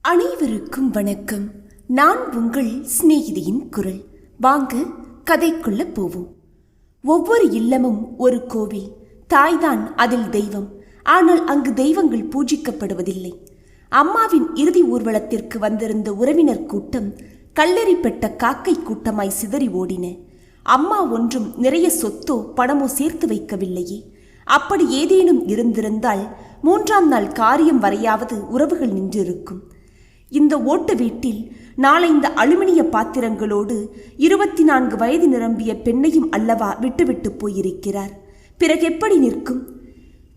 அனைவருக்கும் வணக்கம். நான் உங்கள் சிநேகிதியின் குரல். வாங்க கதைக்குள்ள போவோம். ஒவ்வொரு இல்லமும் ஒரு கோவில். தாய்தான் அதில் தெய்வம். ஆனால் அங்கு தெய்வங்கள் பூஜிக்கப்படுவதில்லை. அம்மாவின் இறுதி ஊர்வலத்திற்கு வந்திருந்த உறவினர் கூட்டம் கல்லெறிப்பட்ட காக்கை கூட்டமாய் சிதறி ஓடின. அம்மா ஒன்றும் நிறைய சொத்தோ பணமோ சேர்த்து வைக்கவில்லையே. அப்படி ஏதேனும் இருந்திருந்தால் 3ஆம் நாள் காரியம் வரையாவது உறவுகள் நின்றிருக்கும். இந்த ஓட்டு வீட்டில் நாளை இந்த அலுமினிய பாத்திரங்களோடு 24 வயது நிரம்பிய பெண்ணையும் அல்லவா விட்டுவிட்டு போயிருக்கிறார். பிறகு எப்படி நிற்கும்?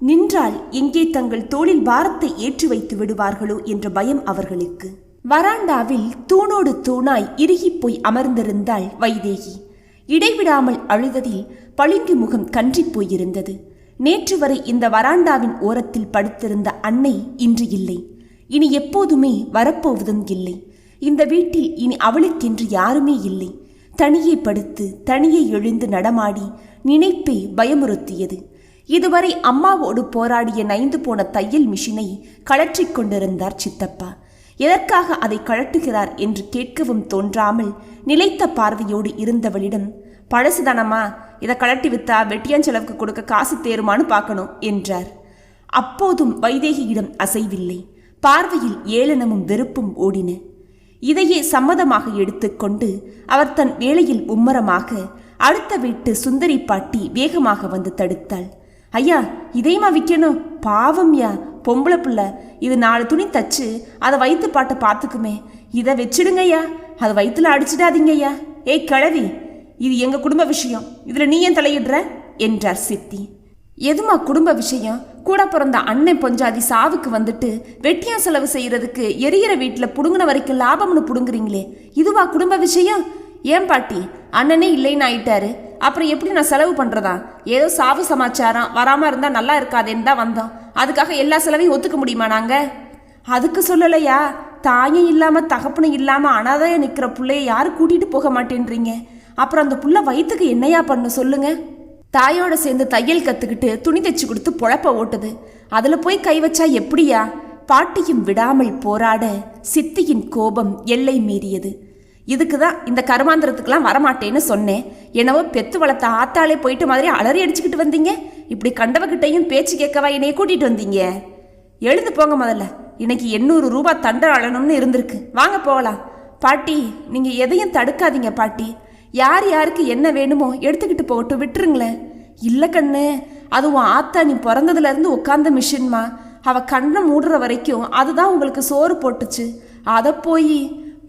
நின்றால் எங்கே தங்கள் தோளில் பாரத்தை ஏற்றி வைத்து விடுவார்களோ என்ற பயம் அவர்களுக்கு. வராண்டாவில் தூணோடு தூணாய் இறுகி போய் அமர்ந்திருந்தாள் வைதேகி. இடைவிடாமல் அழுததில் பளிங்கு முகம் கன்றி போயிருந்தது. நேற்று வரை இந்த வராண்டாவின் ஓரத்தில் படுத்திருந்த அன்னை இன்று இல்லை. இனி எப்போதுமே வரப்போவதும் இல்லை. இந்த வீட்டில் இனி அவளுக்கென்று யாருமே இல்லை. தனியே படுத்து தனியே எழுந்து நடமாடி நினைப்பே பயமுறுத்தியது. இதுவரை அம்மாவோடு போராடிய நைந்து போன தையல் மிஷினை கழற்றிக் கொண்டிருந்தார் சித்தப்பா. எதற்காக அதை கழட்டுகிறார் என்று கேட்கவும் தோன்றாமல் நிலைத்த பார்வையோடு இருந்தவளிடம், பழசுதானம்மா, இதை கழட்டி வித்தா வெட்டியாஞ்செலவுக்கு கொடுக்க காசு தேருமான்னு பார்க்கணும் என்றார். அப்போதும் வைதேகியிடம் அசைவில்லை. பார்வையில் ஏளனமும் வெறுப்பும் ஓடின. இதையே சம்மதமாக எடுத்துக்கொண்டு அவர் தன் வேளையில் மும்மரமாக அடுத்த வீட்டு சுந்தரி பாட்டி வேகமாக வந்து தடுத்தாள். ஐயா, இதையுமா விற்கணும்? பாவம்யா, பொம்பளை பிள்ளை. இது 4 துணி தச்சு அதை வயிற்று பாட்டை பார்த்துக்குமே. இதை வச்சிடுங்கய்யா, அதை வயிற்றுல அடிச்சிடாதீங்கய்யா. ஏய் கிழவி, இது எங்க குடும்ப விஷயம், இதுல நீ ஏன் தலையிடுற என்றார் சித்தி. எதுமா குடும்ப விஷயம்? கூட பிறந்த அண்ணன் பொஞ்சாதி சாவுக்கு வந்துட்டு வெட்டியா செலவு செய்யறதுக்கு எரியிற வீட்டில் புடுங்கின வரைக்கும் லாபம்னு புடுங்குறீங்களே, இதுவா குடும்ப விஷயம்? ஏன் பாட்டி, அண்ணனே இல்லைன்னு ஆயிட்டாரு, அப்புறம் எப்படி நான் செலவு பண்றதா? ஏதோ சாவு சமாச்சாரம் வராம இருந்தா நல்லா இருக்காதேன்னு தான் வந்தோம். அதுக்காக எல்லா செலவையும் ஒத்துக்க முடியுமா நாங்க? அதுக்கு சொல்லலையா, தாயும் இல்லாம தகப்பனும் இல்லாம அனாதையா நிக்கிற புள்ளைய யாரும் கூட்டிட்டு போக மாட்டேன்றீங்க. அப்புறம் அந்த புள்ள வயிற்றுக்கு என்னையா பண்ணு சொல்லுங்க? தாயோட சேர்ந்து தையல் கத்துக்கிட்டு துணி தைச்சு கொடுத்து பொழப்ப ஓட்டுது. அதுல போய் கை வச்சா எப்படியா? பாட்டியும் விடாமல் போராட சித்தியின் கோபம் எல்லை மீறியது. இதுக்குதான் இந்த கருமாந்திரத்துக்கெல்லாம் வரமாட்டேன்னு சொன்னேன். என்னவோ பெத்து வளர்த்த ஆத்தாலே போயிட்டு மாதிரி அலறி அடிச்சுக்கிட்டு வந்தீங்க. இப்படி கண்டவகிட்டையும் பேச்சு கேட்கவா என்னைய கூட்டிட்டு வந்தீங்க? எழுந்து போங்க முதல்ல. இன்னைக்கு 800 ரூபாய் தண்டனை அழணும்னு இருந்திருக்கு. வாங்க போகலாம். பாட்டி, நீங்க எதையும் தடுக்காதீங்க பாட்டி. யார் யாருக்கு என்ன வேணுமோ எடுத்துக்கிட்டு போகட்டும், விட்டுருங்களேன். இல்லை கண்ணு, அது உன் ஆத்தா நீ பிறந்ததுலேருந்து உட்காந்த மிஷின்மா. அவள் கண்ணை மூடுற வரைக்கும் அதுதான் உங்களுக்கு சோறு போட்டுச்சு. அதை போய்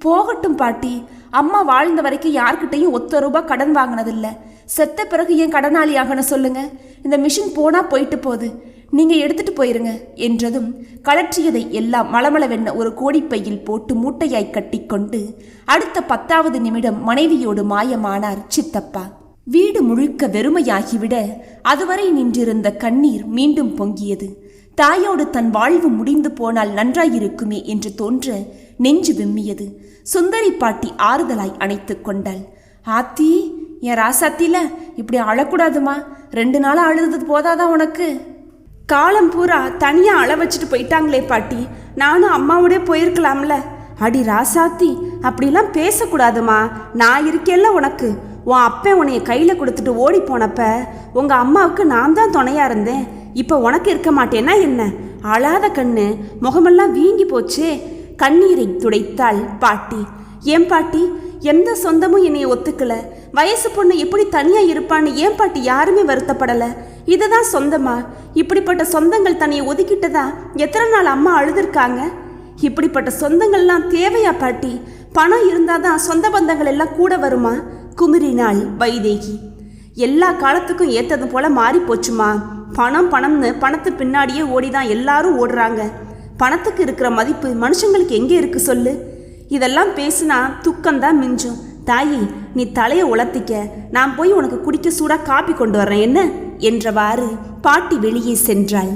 போகட்டும் பாட்டி. அம்மா வாழ்ந்த வரைக்கும் யார்கிட்டையும் 1 ரூபாய் கடன் வாங்கினதில்லை. செத்த பிறகு ஏன் கடனாளி ஆகணும் சொல்லுங்க? இந்த மிஷின் போனால் போயிட்டு போகுது, நீங்கள் எடுத்துட்டு போயிருங்க என்றதும் கலற்றியதை எல்லாம் மளமளவென்ன ஒரு கோடிப்பையில் போட்டு மூட்டையாய் கட்டிக்கொண்டு அடுத்த 10வது நிமிடம் மனைவியோடு மாயமானார் சித்தப்பா. வீடு முழுக்க வெறுமையாகிவிட அதுவரை நின்றிருந்த கண்ணீர் மீண்டும் பொங்கியது. தாயோடு தன் வாழ்வு முடிந்து போனால் நன்றாயிருக்குமே என்று தோன்ற நெஞ்சு விம்மியது. சுந்தரி பாட்டி ஆறுதலாய் அணைத்து கொண்டாள். ஆத்தி, என் ராசாத்தில இப்படி அழக்கூடாதுமா. 2 நாளாக அழுது போதாதான் உனக்கு? காலம் பூரா தனியாக அழ வச்சுட்டு போயிட்டாங்களே பாட்டி, நானும் அம்மாவோட போயிருக்கலாம்ல. அடி ராசாத்தி, அப்படிலாம் பேசக்கூடாதுமா. நான் இருக்கேல்ல உனக்கு. உன் அப்பன் உன்னைய கையில் கொடுத்துட்டு ஓடி போனப்ப உங்கள் அம்மாவுக்கு நான் தான் துணையாக இருந்தேன். இப்போ உனக்கு இருக்க மாட்டேன்னா என்ன? அழாத கண்ணு, முகமெல்லாம் வீங்கி போச்சே. கண்ணீரை துடைத்தாள் பாட்டி. ஏன் பாட்டி, எந்த சொந்தமும் என்னைய ஒத்துக்கல. வயசு பொண்ணு எப்படி தனியா இருப்பான்னு ஏன் பாட்டி யாருமே வருத்தப்படல? இதுதான் சொந்தமா? இப்படிப்பட்ட சொந்தங்கள் தன்னையை ஒதுக்கிட்டதா எத்தனை நாள் அம்மா அழுதுருக்காங்க. இப்படிப்பட்ட சொந்தங்கள்லாம் தேவையா பாட்டி? பணம் இருந்தாதான் சொந்த பந்தங்கள் எல்லாம் கூட வருமா? குமிரினாள் வைதேகி. எல்லா காலத்துக்கும் ஏத்தது போல மாறி போச்சுமா. பணம் பணம்னு பணத்து பின்னாடியே ஓடிதான் எல்லாரும் ஓடுறாங்க. பணத்துக்கு இருக்கிற மதிப்பு மனுஷங்களுக்கு எங்கே இருக்கு சொல்லு? இதெல்லாம் பேசினா துக்கம்தான் மிஞ்சும். தாயி, நீ தலையை உலர்த்திக்க, நான் போய் உனக்கு குடிக்க சூடா காப்பி கொண்டு வர்றேன் என்ன என்றவாறு பாட்டி வெளியே சென்றாள்.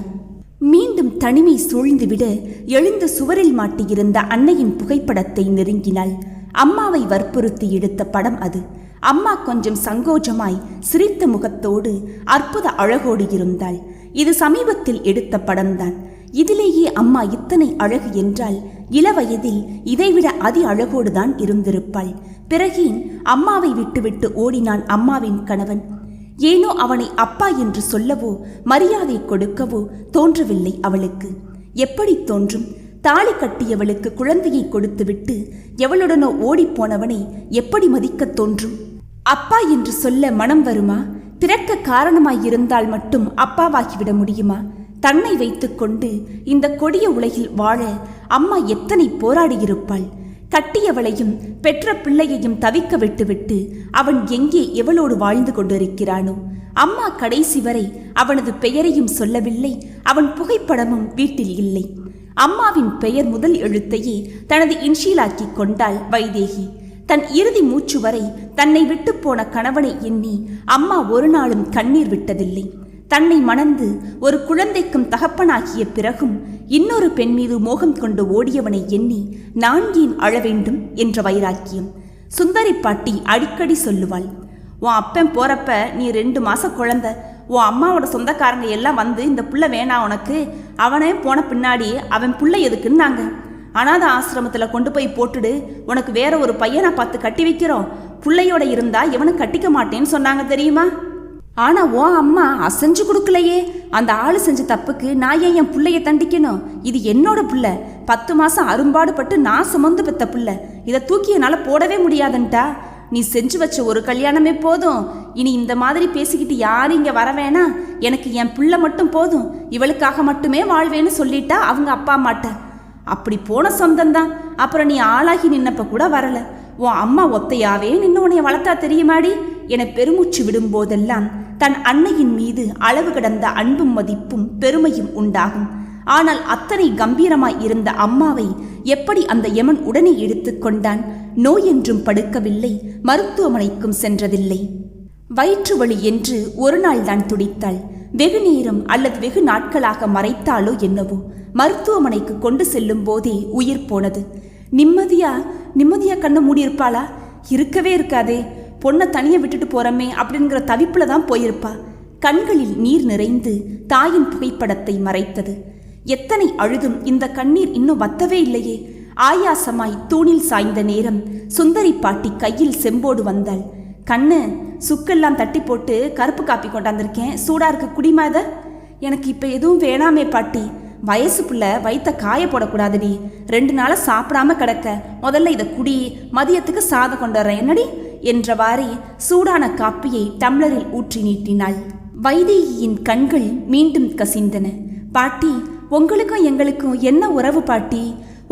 மீண்டும் தனிமை சூழ்ந்துவிட எழுந்த சுவரில் மாட்டியிருந்த அன்னையின் புகைப்படத்தை நெருங்கினாள். அம்மாவை வற்புறுத்தி எடுத்த படம் அது. அம்மா கொஞ்சம் சங்கோஜமாய் சிரித்த முகத்தோடு அற்புத அழகோடு இருந்தாள். இது சமீபத்தில் எடுத்த படம்தான். இதிலேயே அம்மா இத்தனை அழகு என்றால் இளவயதில் இதைவிட அதி அழகோடுதான் இருந்திருப்பாள். பிறகு அம்மாவை விட்டுவிட்டு ஓடினான் அம்மாவின் கணவன். ஏனோ அவனை அப்பா என்று சொல்லவோ மரியாதை கொடுக்கவோ தோன்றவில்லை அவளுக்கு. எப்படி தோன்றும்? தாலி கட்டியவளுக்கு குழந்தையை கொடுத்துவிட்டு எவளுடனோ ஓடிப்போனவனை எப்படி மதிக்க தோன்றும்? அப்பா என்று சொல்ல மனம் வருமா? பிறக்க காரணமாயிருந்தால் மட்டும் அப்பாவாகிவிட முடியுமா? தன்னை வைத்துக்கொண்டு இந்த கொடிய உலகில் வாழ அம்மா எத்தனை போராடியிருப்பாள். கட்டியவளையும் பெற்ற பிள்ளையையும் தவிக்க விட்டுவிட்டு அவன் எங்கே எவளோடு வாழ்ந்து கொண்டிருக்கிறானோ? அம்மா கடைசி வரை அவனது பெயரையும் சொல்லவில்லை. அவன் புகைப்படமும் வீட்டில் இல்லை. அம்மாவின் பெயர் முதல் எழுத்தையே தனது இன்ஷியலாக்கி கொண்டாள் வைதேகி. தன் இறுதி மூச்சு வரை தன்னை விட்டு போன கணவனை எண்ணி அம்மா ஒரு நாளும் கண்ணீர் விட்டதில்லை. தன்னை மணந்து ஒரு குழந்தைக்கும் தகப்பனாகிய பிறகும் இன்னொரு பெண் மீது மோகம் கொண்டு ஓடியவனை எண்ணி நான் ஏன் அழ வேண்டும் என்ற வைராக்கியம். சுந்தரி பாட்டி அடிக்கடி சொல்லுவாள், உன் அப்பன் போறப்ப நீ 2 மாச குழந்தை, உன் அம்மாவோட சொந்தக்காரங்க எல்லாம் வந்து இந்த புள்ள வேணாம் உனக்கு, அவனே போன பின்னாடி அவன் புள்ள எதுக்குன்னாங்க. அனாத ஆசிரமத்தில் கொண்டு போய் போட்டுடு, உனக்கு வேற ஒரு பையனை பார்த்து கட்டி வைக்கிறோம், பிள்ளையோட இருந்தா எவனும் கட்டிக்க மாட்டேன்னு சொன்னாங்க தெரியுமா? ஆனா ஓ அம்மா அசைஞ்சு கொடுக்கலையே. அந்த ஆளு செஞ்ச தப்புக்கு நான் ஏன் என் பிள்ளைய தண்டிக்கணும்? இது என்னோட பிள்ளை, 10 மாசம் அரும்பாடுபட்டு நான் சுமந்து பெத்த பிள்ளை, இதை தூக்கி என்னால் போடவே முடியாதுன்ட்டா. நீ செஞ்சு வச்ச ஒரு கல்யாணமே போதும், இனி இந்த மாதிரி பேசிக்கிட்டு யாரும் இங்கே வர வேணாம், எனக்கு என் பிள்ளை மட்டும் போதும், இவளுக்காக மட்டுமே வாழ்வேன்னு சொல்லிட்டா அவங்க அப்பா அம்மாட்ட. அப்படி போன சொந்தம்தான். அப்புறம் நீ ஆளாகி நின்னப்ப கூட வரல. உன் அம்மா ஒத்தையாவே நின்று உன்னைய வளர்த்தா தெரியுமாடி என பெருமூச்சு விடும்போதெல்லாம் தன் அன்னையின் மீது அளவு கடந்த அன்பும் மதிப்பும் பெருமையும் உண்டாகும். ஆனால் அத்தனை கம்பீரமாய் இருந்த அம்மாவை எப்படி அந்த யமன் உடனே எடுத்து கொண்டான்? நோய் என்றும் படுக்கவில்லை, மருத்துவமனைக்கும் சென்றதில்லை. வயிற்று வலி என்று ஒரு நாள் தான் துடித்தாள். வெகு நேரம் அல்லது வெகு நாட்களாக மறைத்தாளோ என்னவோ. மருத்துவமனைக்கு கொண்டு செல்லும் போதே உயிர் போனது. நிம்மதியா கண்ணை மூடியிருப்பாளா? இருக்கவே இருக்காதே. பொண்ணை தனியை விட்டுட்டு போறமே அப்படிங்கிற தவிப்புல தான் போயிருப்பா. கண்களில் நீர் நிறைந்து தாயின் புகைப்படத்தை மறைத்தது. எத்தனை அழுதும் இந்த கண்ணீர் இன்னும் வத்தவே இல்லையே. ஆயாசமாய் தூணில் சாய்ந்த நேரம் சுந்தரி பாட்டி கையில் செம்போடு வந்தாள். கண்ணு, சுக்கெல்லாம் தட்டி போட்டு கருப்பு காப்பி கொண்டாந்திருக்கேன், சூடா இருக்க குடிமாத. எனக்கு இப்ப எதுவும் வேணாமே பாட்டி, வயசு புள்ள வயிற்ற காய போடக்கூடாதுடி, 2 நாளா சாப்பிடாம கிடக்க, முதல்ல இதை குடி, மதியத்துக்கு சாதம் கொண்டு வரேன் என்னடி என்றவாறே சூடான காப்பியை டம்ளரில் ஊற்றி நீட்டினாள். வைதேகியின் கண்கள் மீண்டும் கசிந்தன. பாட்டி, உங்களுக்கும் எங்களுக்கும் என்ன உறவு பாட்டி?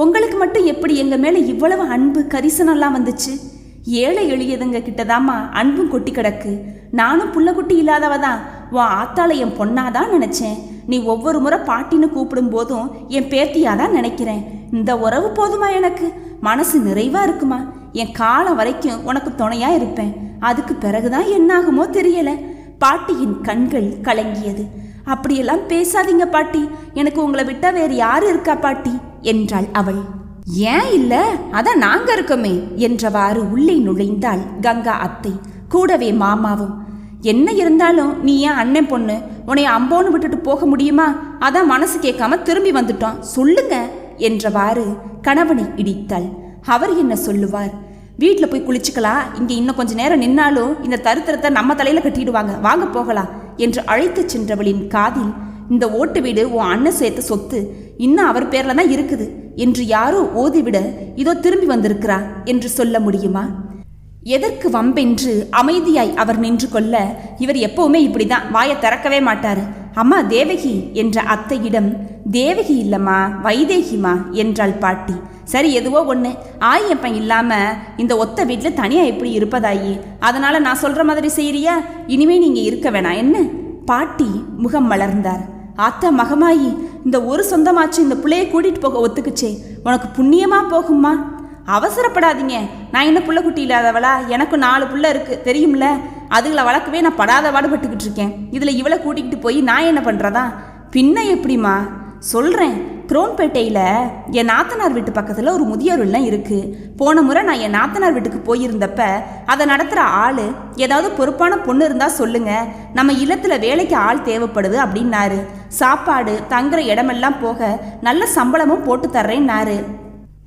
உங்களுக்கு மட்டும் எப்படி எங்க மேல இவ்வளவு அன்பு கரிசனம்லாம் வந்துச்சு? ஏழை எளியதுங்க கிட்டதாம்மா அன்பும் கொட்டி கிடக்கு. நானும் புள்ள குட்டி இல்லாதவதான், உன் ஆத்தாளை என் பொண்ணாதான் நினைச்சேன். நீ ஒவ்வொரு முறை பாட்டின்னு கூப்பிடும் போதும் என் பேத்தியாதான் நினைக்கிறேன். இந்த உறவு போதுமா எனக்கு? மனசு நிறைவா இருக்குமா? என் காலம் வரைக்கும் உனக்கு துணையா இருப்பேன். அதுக்கு பிறகுதான் என்னாகுமோ தெரியல. பாட்டியின் கண்கள் கலங்கியது. அப்படியெல்லாம் பேசாதீங்க பாட்டி, எனக்கு உங்களை விட்டா வேறு யாரு இருக்கா பாட்டி என்றாள் அவள். ஏன் இல்ல, அதான் நாங்க இருக்கோமே என்றவாறு உள்ளே நுழைந்தாள் கங்கா அத்தை. கூடவே மாமாவும். என்ன இருந்தாலும் நீ ஏன் அண்ணன் பொண்ணு, உன்னை அம்போன்னு விட்டுட்டு போக முடியுமா? அதான் மனசு கேட்காம திரும்பி வந்துட்டோம், சொல்லுங்க என்றவாறு கணவனை இடித்தாள். அவர் என்ன சொல்லுவார்? வீட்டில் போய் குளிச்சுக்கலாம், இங்கே இன்னும் கொஞ்ச நேரம் நின்னாலும் இந்த தருத்திரத்தை நம்ம தலையில கட்டிடுவாங்க, வாங்க போகலாம் என்று அழைத்து சென்றவளின் காதில், இந்த ஓட்டு வீடு உன் அண்ணன் சேர்த்த சொத்து, இன்னும் அவர் பேர்ல தான் இருக்குது என்று யாரோ ஓதிவிட இதோ திரும்பி வந்திருக்கிறா என்று சொல்ல முடியுமா? எதற்கு வம்பென்று அமைதியாய் அவர் நின்று கொள்ள, இவர் எப்பவுமே இப்படிதான், வாயை திறக்கவே மாட்டாரு. அம்மா தேவகி என்ற அத்தையிடம், தேவகி இல்லம்மா வைதேகிமா என்றாள் பாட்டி. சரி, எதுவோ ஒன்று, ஆயப்பன் இல்லாம இந்த ஒத்த வீட்டில் தனியா எப்படி இருப்பதாயி? அதனால நான் சொல்ற மாதிரி செய்யறியா? இனிமே நீங்க இருக்க வேணாம் என்ன? பாட்டி முகம் மலர்ந்தார். ஆத்தா மகமாயி, இந்த ஒரு சொந்தமாச்சு இந்த பிள்ளைய கூட்டிட்டு போக ஒத்துக்குச்சே, உனக்கு புண்ணியமா போகுமா? அவசரப்படாதீங்க, நான் என்ன புள்ள குட்டி இல்லாதவளா? எனக்கு 4 புள்ள இருக்கு தெரியும்ல, அதுகளை வளர்க்கவே நான் படாத பாடுபட்டுக்கிட்டு இருக்கேன். இதுல இவளை கூட்டிக்கிட்டு போய் நான் என்ன பண்றதா? பின்ன எப்படிமா சொல்றேன். குரோன்பேட்டையில என் நாத்தனார் வீட்டு பக்கத்துல ஒரு முதியோர் இல்லம் இருக்கு. போன முறை நான் என் நாத்தனார் வீட்டுக்கு போயிருந்தப்ப அதை நடத்துற ஆளு ஏதாவது பொறுப்பான பொண்ணு இருந்தா சொல்லுங்க, நம்ம இல்லத்துல வேலைக்கு ஆள் தேவைப்படுது அப்படின்னாரு. சாப்பாடு தங்குற இடமெல்லாம் போக நல்ல சம்பளமும் போட்டு தர்றேன்னாரு.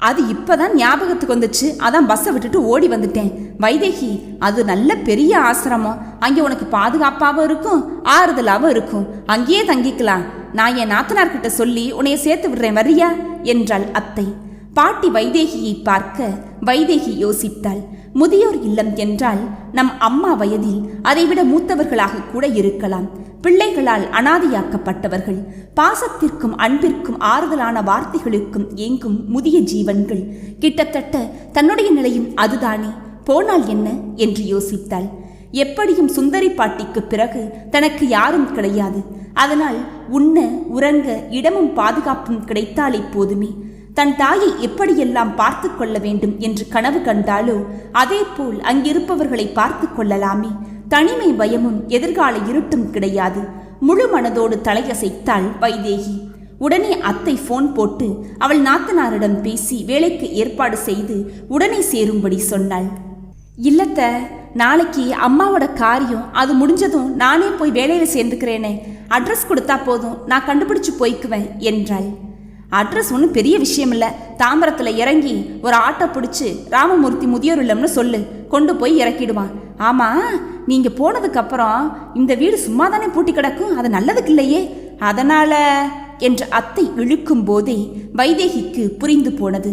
அது இப்பதான் ஞாபகத்துக்கு வந்துச்சு, அதான் பஸ்ஸை விட்டுட்டு ஓடி வந்துட்டேன். வைதேகி, அது நல்ல பெரிய ஆசிரமம், அங்கே உனக்கு பாதுகாப்பாகவும் இருக்கும், ஆறுதலாகவும் இருக்கும். அங்கேயே தங்கிக்கலாம். நான் என் நாத்தனார்கிட்ட சொல்லி உன்னைய சேர்த்து விடுறேன், வரியா என்றாள் அத்தை. பாட்டி வைதேகியை பார்க்க வைதேகி யோசித்தாள். முதியோர் இல்லம் என்றால் நம் அம்மா வயதில் அதைவிட மூத்தவர்களாக கூட இருக்கலாம். பிள்ளைகளால் அனாதையாக்கப்பட்டவர்கள், பாசத்திற்கும் அன்பிற்கும் ஆறுதலான வார்த்தைகளுக்கும் ஏங்கும் முதிய ஜீவன்கள். கிட்டத்தட்ட தன்னுடைய நிலையும் அதுதானே, போனால் என்ன என்று யோசித்தாள். எப்படியும் சுந்தரி பாட்டிக்கு பிறகு தனக்கு யாரும் கிடையாது. அதனால் உண்ண உறங்க இடமும் பாதுகாப்பும் கிடைத்தாலே போதுமே. தன் தாயை எப்படியெல்லாம் பார்த்து கொள்ள வேண்டும் என்று கனவு கண்டாலோ அதே போல் அங்கிருப்பவர்களை பார்த்து கொள்ளலாமே. தனிமை பயமும் எதிர்கால இருட்டும் கிடையாது. முழு மனதோடு தலையசைத்தாள் வைதேகி. உடனே அத்தை போன் போட்டு அவள் நாத்தனாரிடம் பேசி வேலைக்கு ஏற்பாடு செய்து உடனே சேரும்படி சொன்னாள். இல்லத்த, நாளைக்கு அம்மாவோட காரியம், அது முடிஞ்சதும் நானே போய் வேலையில் சேர்ந்துக்கிறேனே. அட்ரஸ் கொடுத்தா போதும், நான் கண்டுபிடிச்சு போய்க்குவேன் என்றாள். அட்ரஸ் ஒன்றும் பெரிய விஷயம் இல்லை. தாம்பரத்தில் இறங்கி ஒரு ஆட்டோ பிடிச்சி ராமமூர்த்தி முதியோர் இல்லம்னு சொல்லு, கொண்டு போய் இறக்கிடுவான். ஆமாம், நீங்கள் போனதுக்கப்புறம் இந்த வீடு சும்மா தானே பூட்டி கிடக்கும், அது நல்லதுக்கு இல்லையே, அதனால் என்ற அத்தை இழுக்கும் போதே வைதேகிக்கு புரிந்து போனது.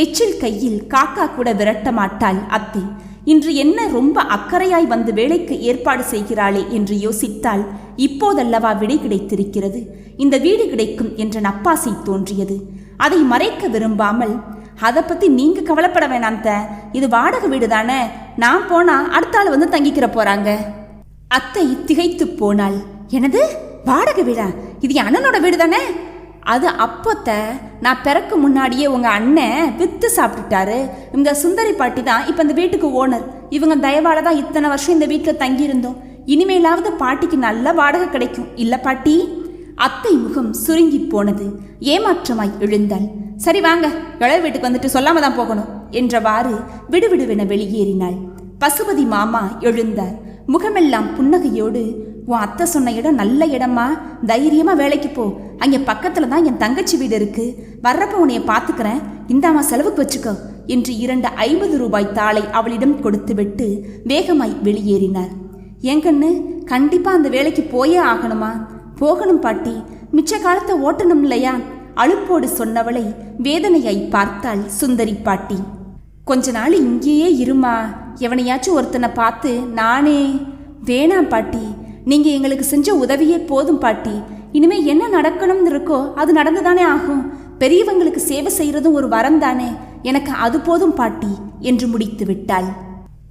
எச்சில் கையில் காக்கா கூட விரட்ட மாட்டாள் அத்தை. இன்று என்ன ரொம்ப அக்கறையாய் வந்து வேலைக்கு ஏற்பாடு செய்கிறாளே என்று யோசித்தால் இப்போதல்லவா விடை கிடைத்திருக்கிறது. இந்த வீடு கிடைக்கும் என்ற நப்பாசை தோன்றியது. அதை மறைக்க விரும்பாமல், அதை பற்றி நீங்கள் கவலைப்பட வேணாம், இது வாடகை வீடு தானே, நான் போனால் அடுத்த ஆள் வந்து தங்கிக்கிற போகிறாங்க. அத்தை திகைத்து போனாள். எனது வாடகை வீடா? இது என் அண்ணனோட வீடு தானே? அது அப்போத்த நான் பிறக்கு முன்னாடியே உங்கள் அண்ணன் விற்று சாப்பிட்டுட்டாரு. இவங்க சுந்தரி பாட்டி தான் இப்போ இந்த வீட்டுக்கு ஓனர். இவங்க தயவால தான் இத்தனை வருஷம் இந்த வீட்டில் தங்கியிருந்தோம். இனிமேலாவது பாட்டிக்கு நல்ல வாடகை கிடைக்கும் இல்லை பாட்டி? அத்தை முகம் சுருங்கி போனது. ஏமாற்றமாய் எழுந்தாள். சரி வாங்க, இளவு வீட்டுக்கு வந்துட்டு சொல்லாம தான் போகணும் என்றவாறு விடுவிடுவென வெளியேறினாள். பசுபதி மாமா எழுந்தார். முகமெல்லாம் புன்னகையோடு, உன் அத்தை சொன்ன இடம் நல்ல இடமா, தைரியமா வேலைக்கு போ, அங்கே பக்கத்துல தான் என் தங்கச்சி வீடு இருக்கு, வர்றப்ப உன்னைய பார்த்துக்கிறேன், இந்தாமா செலவுக்கு வச்சுக்கோ என்று 250 ரூபாய் தாளை அவளிடம் கொடுத்துவிட்டு வேகமாய் வெளியேறினார். என் கண்ணு, கண்டிப்பா அந்த வேலைக்கு போயே ஆகணுமா? போகணும் பாட்டி, மிச்ச காலத்தை ஓட்டணும் இல்லையா? அலுப்போடு சொன்னவளை வேதனையாய் பார்த்தாள் சுந்தரி பாட்டி. கொஞ்ச நாள் இங்கேயே இருமா, எவனையாச்சும் ஒருத்தனை பார்த்து நானே. வேணாம் பாட்டி, நீங்க எங்களுக்கு செஞ்ச உதவியே போதும் பாட்டி. இனிமே என்ன நடக்கணும்னு இருக்கோ அது நடந்துதானே ஆகும். பெரியவங்களுக்கு சேவை செய்யறதும் ஒரு வரம் தானே, எனக்கு அது போதும் பாட்டி என்று முடித்து விட்டாள்.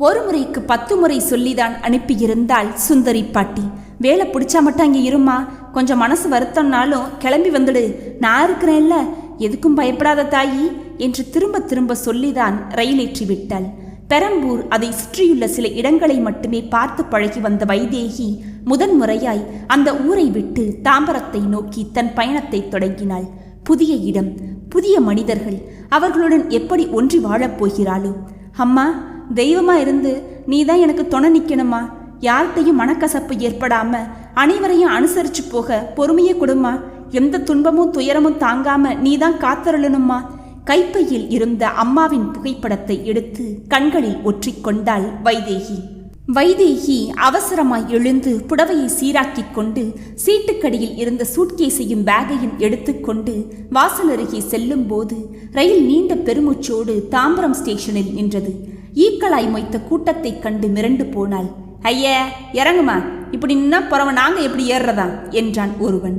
ஒரு முறைக்கு 10 முறை சொல்லிதான் அனுப்பியிருந்தாள் சுந்தரி பாட்டி. வேலை பிடிச்சா மட்டும் அங்கே இருமா, கொஞ்சம் மனசு வருத்தம்னாலும் கிளம்பி வந்துடு, நான் இருக்கிறேன்ல, எதுக்கும் பயப்படாத தாயி என்று திரும்ப திரும்ப சொல்லிதான் ரயில் ஏற்றி விட்டாள். பெரம்பூர் அதை சுற்றியுள்ள சில இடங்களை மட்டுமே பார்த்து பழகி வந்த வைதேகி முதன்முறையாய் அந்த ஊரை விட்டு தாம்பரத்தை நோக்கி தன் பயணத்தை தொடங்கினாள். புதிய இடம், புதிய மனிதர்கள், அவர்களுடன் எப்படி ஒன்றி வாழப் போகிறாளோ. அம்மா, தெய்வமா இருந்து நீதான் எனக்கு துணை நிற்கணுமா. யார்கிட்டையும் மனக்கசப்பு ஏற்படாம அனைவரையும் அனுசரிச்சு போக பொறுமையே கொடுமா. எந்த துன்பமும் துயரமும் தாங்காம நீதான் காத்தருளணுமா. கைப்பையில் இருந்த அம்மாவின் புகைப்படத்தை எடுத்து கண்களில் ஒற்றிக்கொண்டாள் வைதேகி. வைதேகி அவசரமாய் எழுந்து புடவையை சீராக்கி கொண்டு சீட்டுக்கடியில் இருந்த சூட்கேஸையும் பேக்கையும் எடுத்துக்கொண்டு வாசல் அருகே செல்லும் போது ரயில் நீண்ட பெருமூச்சோடு தாம்பரம் ஸ்டேஷனில் நின்றது. ஈக்களாய் மொய்த்த கூட்டத்தை கண்டு மிரண்டு போனாள். ஐயா இறங்குமா, இப்படி நின்னா புறவன் நாங்க எப்படி ஏறுறதா என்றான் ஒருவன்.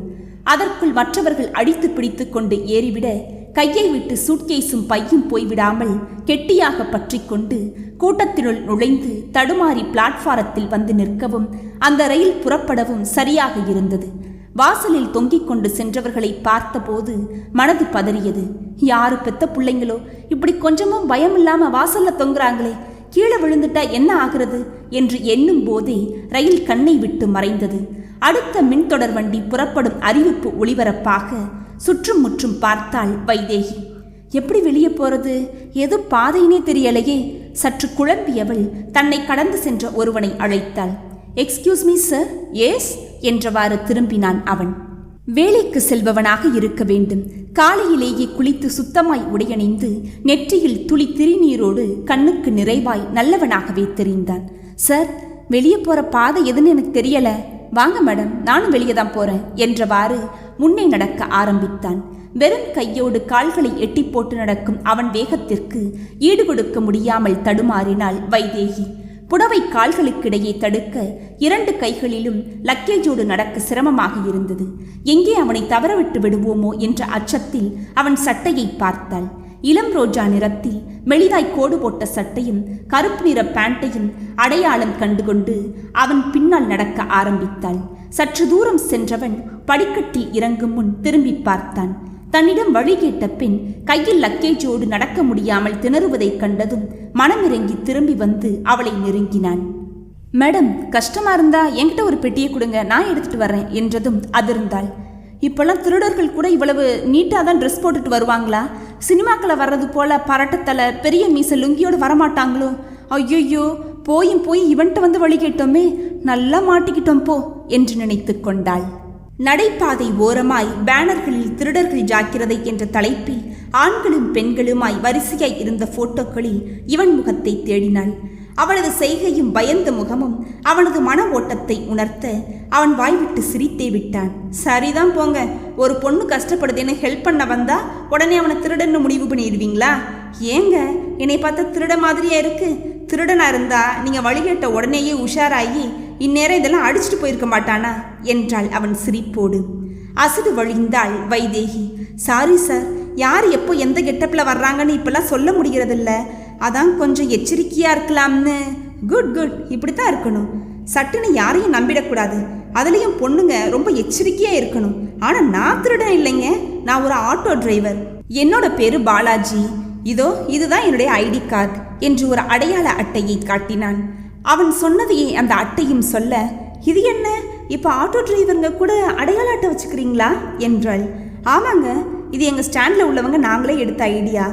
அதற்குள் மற்றவர்கள் அடித்து பிடித்து கொண்டு ஏறிவிட கையை விட்டு சூட்கேஸும் பையும் போய்விடாமல் கெட்டியாக பற்றி கொண்டு கூட்டத்தினுள் நுழைந்து தடுமாறி பிளாட்பாரத்தில் வந்து நிற்கவும் அந்த ரயில் புறப்படவும் சரியாக இருந்தது. வாசலில் தொங்கிக் கொண்டு சென்றவர்களை பார்த்தபோது மனது பதறியது. யாரு பெத்த பிள்ளைங்களோ இப்படி கொஞ்சமும் பயம் இல்லாம வாசல்ல தொங்குறாங்களே, கீழே விழுந்துட்டா என்ன ஆகிறது என்று எண்ணும் போதே ரயில் கண்ணை விட்டு மறைந்தது. அடுத்த மின்தொடர் வண்டி புறப்படும் அறிவிப்பு ஒளிபரப்பாக சுற்றும் முற்றும் பார்த்தாள் வைதேகி. எப்படி வெளியே போறது, ஏதோ பாதையினே தெரியலையே. சற்று குழம்பியவள் தன்னை கடந்து சென்ற ஒருவனை அழைத்தாள். Excuse me sir. எஸ் என்றவாறு திரும்பினான் அவன். வேலைக்கு செல்பவனாக இருக்க வேண்டும். காலையிலேயே குளித்து சுத்தமாய் உடையணிந்து நெற்றியில் துளி திருநீரோடு கண்ணுக்கு நிறைவாய் நல்லவனாகவே தெரிந்தான். சார், வெளியே போற பாதை எதுன்னு எனக்கு தெரியல. வாங்க மேடம், நானும் வெளியே தான் போறேன் என்றவாறு முன்னே நடக்க ஆரம்பித்தான். வெறும் கையோடு கால்களை எட்டி போட்டு நடக்கும் அவன் வேகத்திற்கு ஈடுகொடுக்க முடியாமல் தடுமாறினாள் வைதேகி. புடவை கால்களுக்கிடையே தடுக்க 2 கைகளிலும் லக்கேஜோடு நடக்க சிரமமாக இருந்தது. எங்கே அவனை தவறவிட்டு விடுவோமோ என்ற அச்சத்தில் அவன் சட்டையை பார்த்தாள். இளம் ரோஜா நிறத்தில் மெலிதாய் கோடு போட்ட சட்டையும் கருப்பு நிற பேண்ட்டையும் அடையாளம் கண்டுகொண்டு அவன் பின்னால் நடக்க ஆரம்பித்தாள். சற்று தூரம் சென்றவன் படிக்கட்டில் இறங்கும் முன் திரும்பி பார்த்தான். தன்னிடம் வழி கேட்ட பின் கையில் லக்கேஜோடு நடக்க முடியாமல் திணறுவதைக் கண்டதும் மனமிறங்கி திரும்பி வந்து அவளை நெருங்கினான். மேடம், கஷ்டமா இருந்தா என்கிட்ட ஒரு பெட்டியை கொடுங்க, நான் எடுத்துட்டு வரேன் என்றதும் அதிர்ந்தாள். இப்பெல்லாம் திருடர்கள் கூட இவ்வளவு நீட்டாக தான் ட்ரெஸ் போட்டுட்டு வருவாங்களா? சினிமாக்களை வர்றது போல பரட்டத்தலை பெரிய மீச லுங்கியோடு வரமாட்டாங்களோ? ஐயோ, போய் இவன்ட்டு வந்து வழி கேட்டோமே, நல்லா மாட்டிக்கிட்டோம் போ என்று நினைத்து கொண்டாள். நடைபாதை ஓரமாய் பேனர்களில் திருடர்கள் ஜாக்கிரதை என்ற தலைப்பில் ஆண்களும் பெண்களுமாய் வரிசையாய் இருந்த போட்டோக்களில் இவன் முகத்தை தேடினாள். அவளது செய்கையும் பயந்த முகமும் அவனது மன ஓட்டத்தை உணர்த்த அவன் வாய்விட்டு சிரித்தே விட்டான். சரிதான் போங்க, ஒரு பொண்ணு கஷ்டப்படுதுன்னு ஹெல்ப் பண்ண வந்தா உடனே அவனை திருடன்னு முடிவு பண்ணிடுவீங்களா? ஏங்க, என்னை பார்த்தா திருட மாதிரியா இருக்கு? திருடனா இருந்தா நீங்க வழிகேட்ட உடனேயே உஷாராகி இந்நேரம் இதெல்லாம் அடிச்சுட்டு போயிருக்க மாட்டானா என்றாள் அவன் சிரிப்போடு. அசடு வழிந்தாள் வைதேகி. சாரி சார், யார் எப்போ எந்த கெட்டப்பில் வர்றாங்கன்னு இப்பெல்லாம் சொல்ல முடிகிறதில்ல, அதான் கொஞ்சம் எச்சரிக்கையா இருக்கலாம்னு. குட், இப்படித்தான் இருக்கணும். சட்டுன்னு யாரையும் நம்பிடக்கூடாது. அதுலேயும் பொண்ணுங்க ரொம்ப எச்சரிக்கையா இருக்கணும். ஆனால் நான் திருடன் இல்லைங்க, நான் ஒரு ஆட்டோ டிரைவர். என்னோட பேரு பாலாஜி. இதுதான் என்னுடைய ஐடி கார்டு என்று ஒரு அடையாள அட்டையை காட்டினான். அவன் சொன்னதையே அந்த அட்டையும் சொல்ல, இது என்ன, இப்போ ஆட்டோ டிரைவருங்க கூட அடையாள அட்டை வச்சுக்கிறீங்களா என்றாள். ஆமாங்க, இது எங்கள் ஸ்டாண்டில் உள்ளவங்க நாங்களே எடுத்த ஐடியா.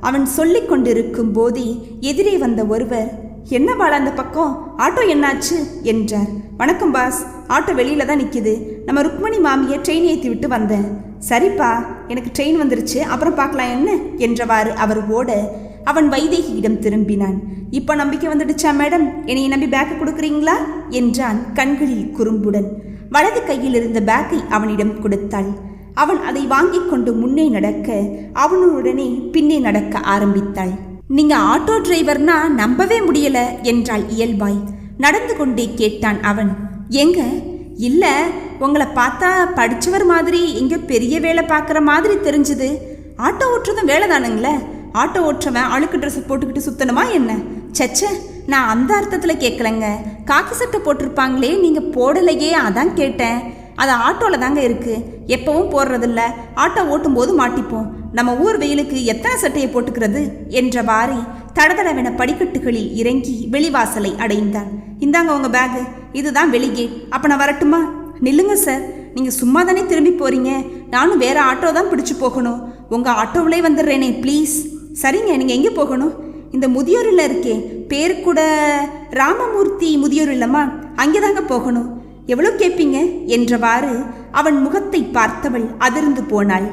அவன் சொல்லி கொண்டிருக்கும் போதே எதிரே வந்த ஒருவர், என்ன பாலா அந்த பக்கம், ஆட்டோ என்னாச்சு என்றார். வணக்கம் பாஸ், ஆட்டோ வெளியில தான் நிற்கிது. நம்ம ருக்மணி மாமியை ட்ரெயின் ஏற்றி விட்டு வந்தேன். சரிப்பா, எனக்கு ட்ரெயின் வந்துருச்சு, அப்புறம் பார்க்கலாம் என்ன என்றவாறு அவர் ஓட அவன் வைதேகியிடம் திரும்பினான். இப்போ நம்பிக்கை வந்துடுச்சா மேடம், என்னை நம்பி பேக்கை கொடுக்குறீங்களா என்றான் கண்களில் குறும்புடன். வலது கையில் இருந்த பேக்கை அவனிடம் கொடுத்தாள். அவன் அதை வாங்கி கொண்டு முன்னே நடக்க அவனுடனே பின்னே நடக்க ஆரம்பித்தாள். நீங்க ஆட்டோ டிரைவர்னா நம்பவே முடியல என்றாள் இயல்பாய். நடந்து கொண்டே கேட்டான் அவன். எங்க? இல்ல, உங்களை பார்த்தா படிச்சவர் மாதிரி எங்க பெரிய வேலை பார்க்குற மாதிரி தெரிஞ்சுது. ஆட்டோ ஓட்டுறதும் வேலை தானுங்களே. ஆட்டோ ஓட்டுறவன் அழுக்கு ட்ரெஸ் போட்டுக்கிட்டு சுத்தணுமா என்ன? சச்ச, நான் அந்த அர்த்தத்தில் கேட்கலங்க. காக்கி சட்டை போட்டிருப்பாங்களே, நீங்கள் போடலையே, அதான் கேட்டேன். அது ஆட்டோவில் தாங்க இருக்குது, எப்பவும் போடுறதில்ல. ஆட்டோ ஓட்டும் போது மாட்டிப்போம். நம்ம ஊர் வெயிலுக்கு எத்தனை சட்டையை போட்டுக்கிறது என்றவாறே தடதடவென படிக்கட்டுகளில் இறங்கி வெளிவாசலை அடைந்தான். இந்தாங்க உங்கள் பேகு, இதுதான் வெளிகேட். அப்போ நான் வரட்டுமா? நில்லுங்க சார், நீங்கள் சும்மா தானே திரும்பி போகிறீங்க. நானும் வேறு ஆட்டோ தான் பிடிச்சி போகணும். உங்கள் ஆட்டோவிலே வந்துடுறேனே ப்ளீஸ். சரிங்க, நீங்கள் எங்கே போகணும்? இந்த முதியோர் இல்லம் இருக்கே, பேர் கூட ராமமூர்த்தி முதியோர் இல்லமா, அங்கே தாங்க போகணும். எவ்வளோ கேட்பீங்க என்றவாறு அவன் முகத்தை பார்த்தவள் அதிர்ந்து போனாள்.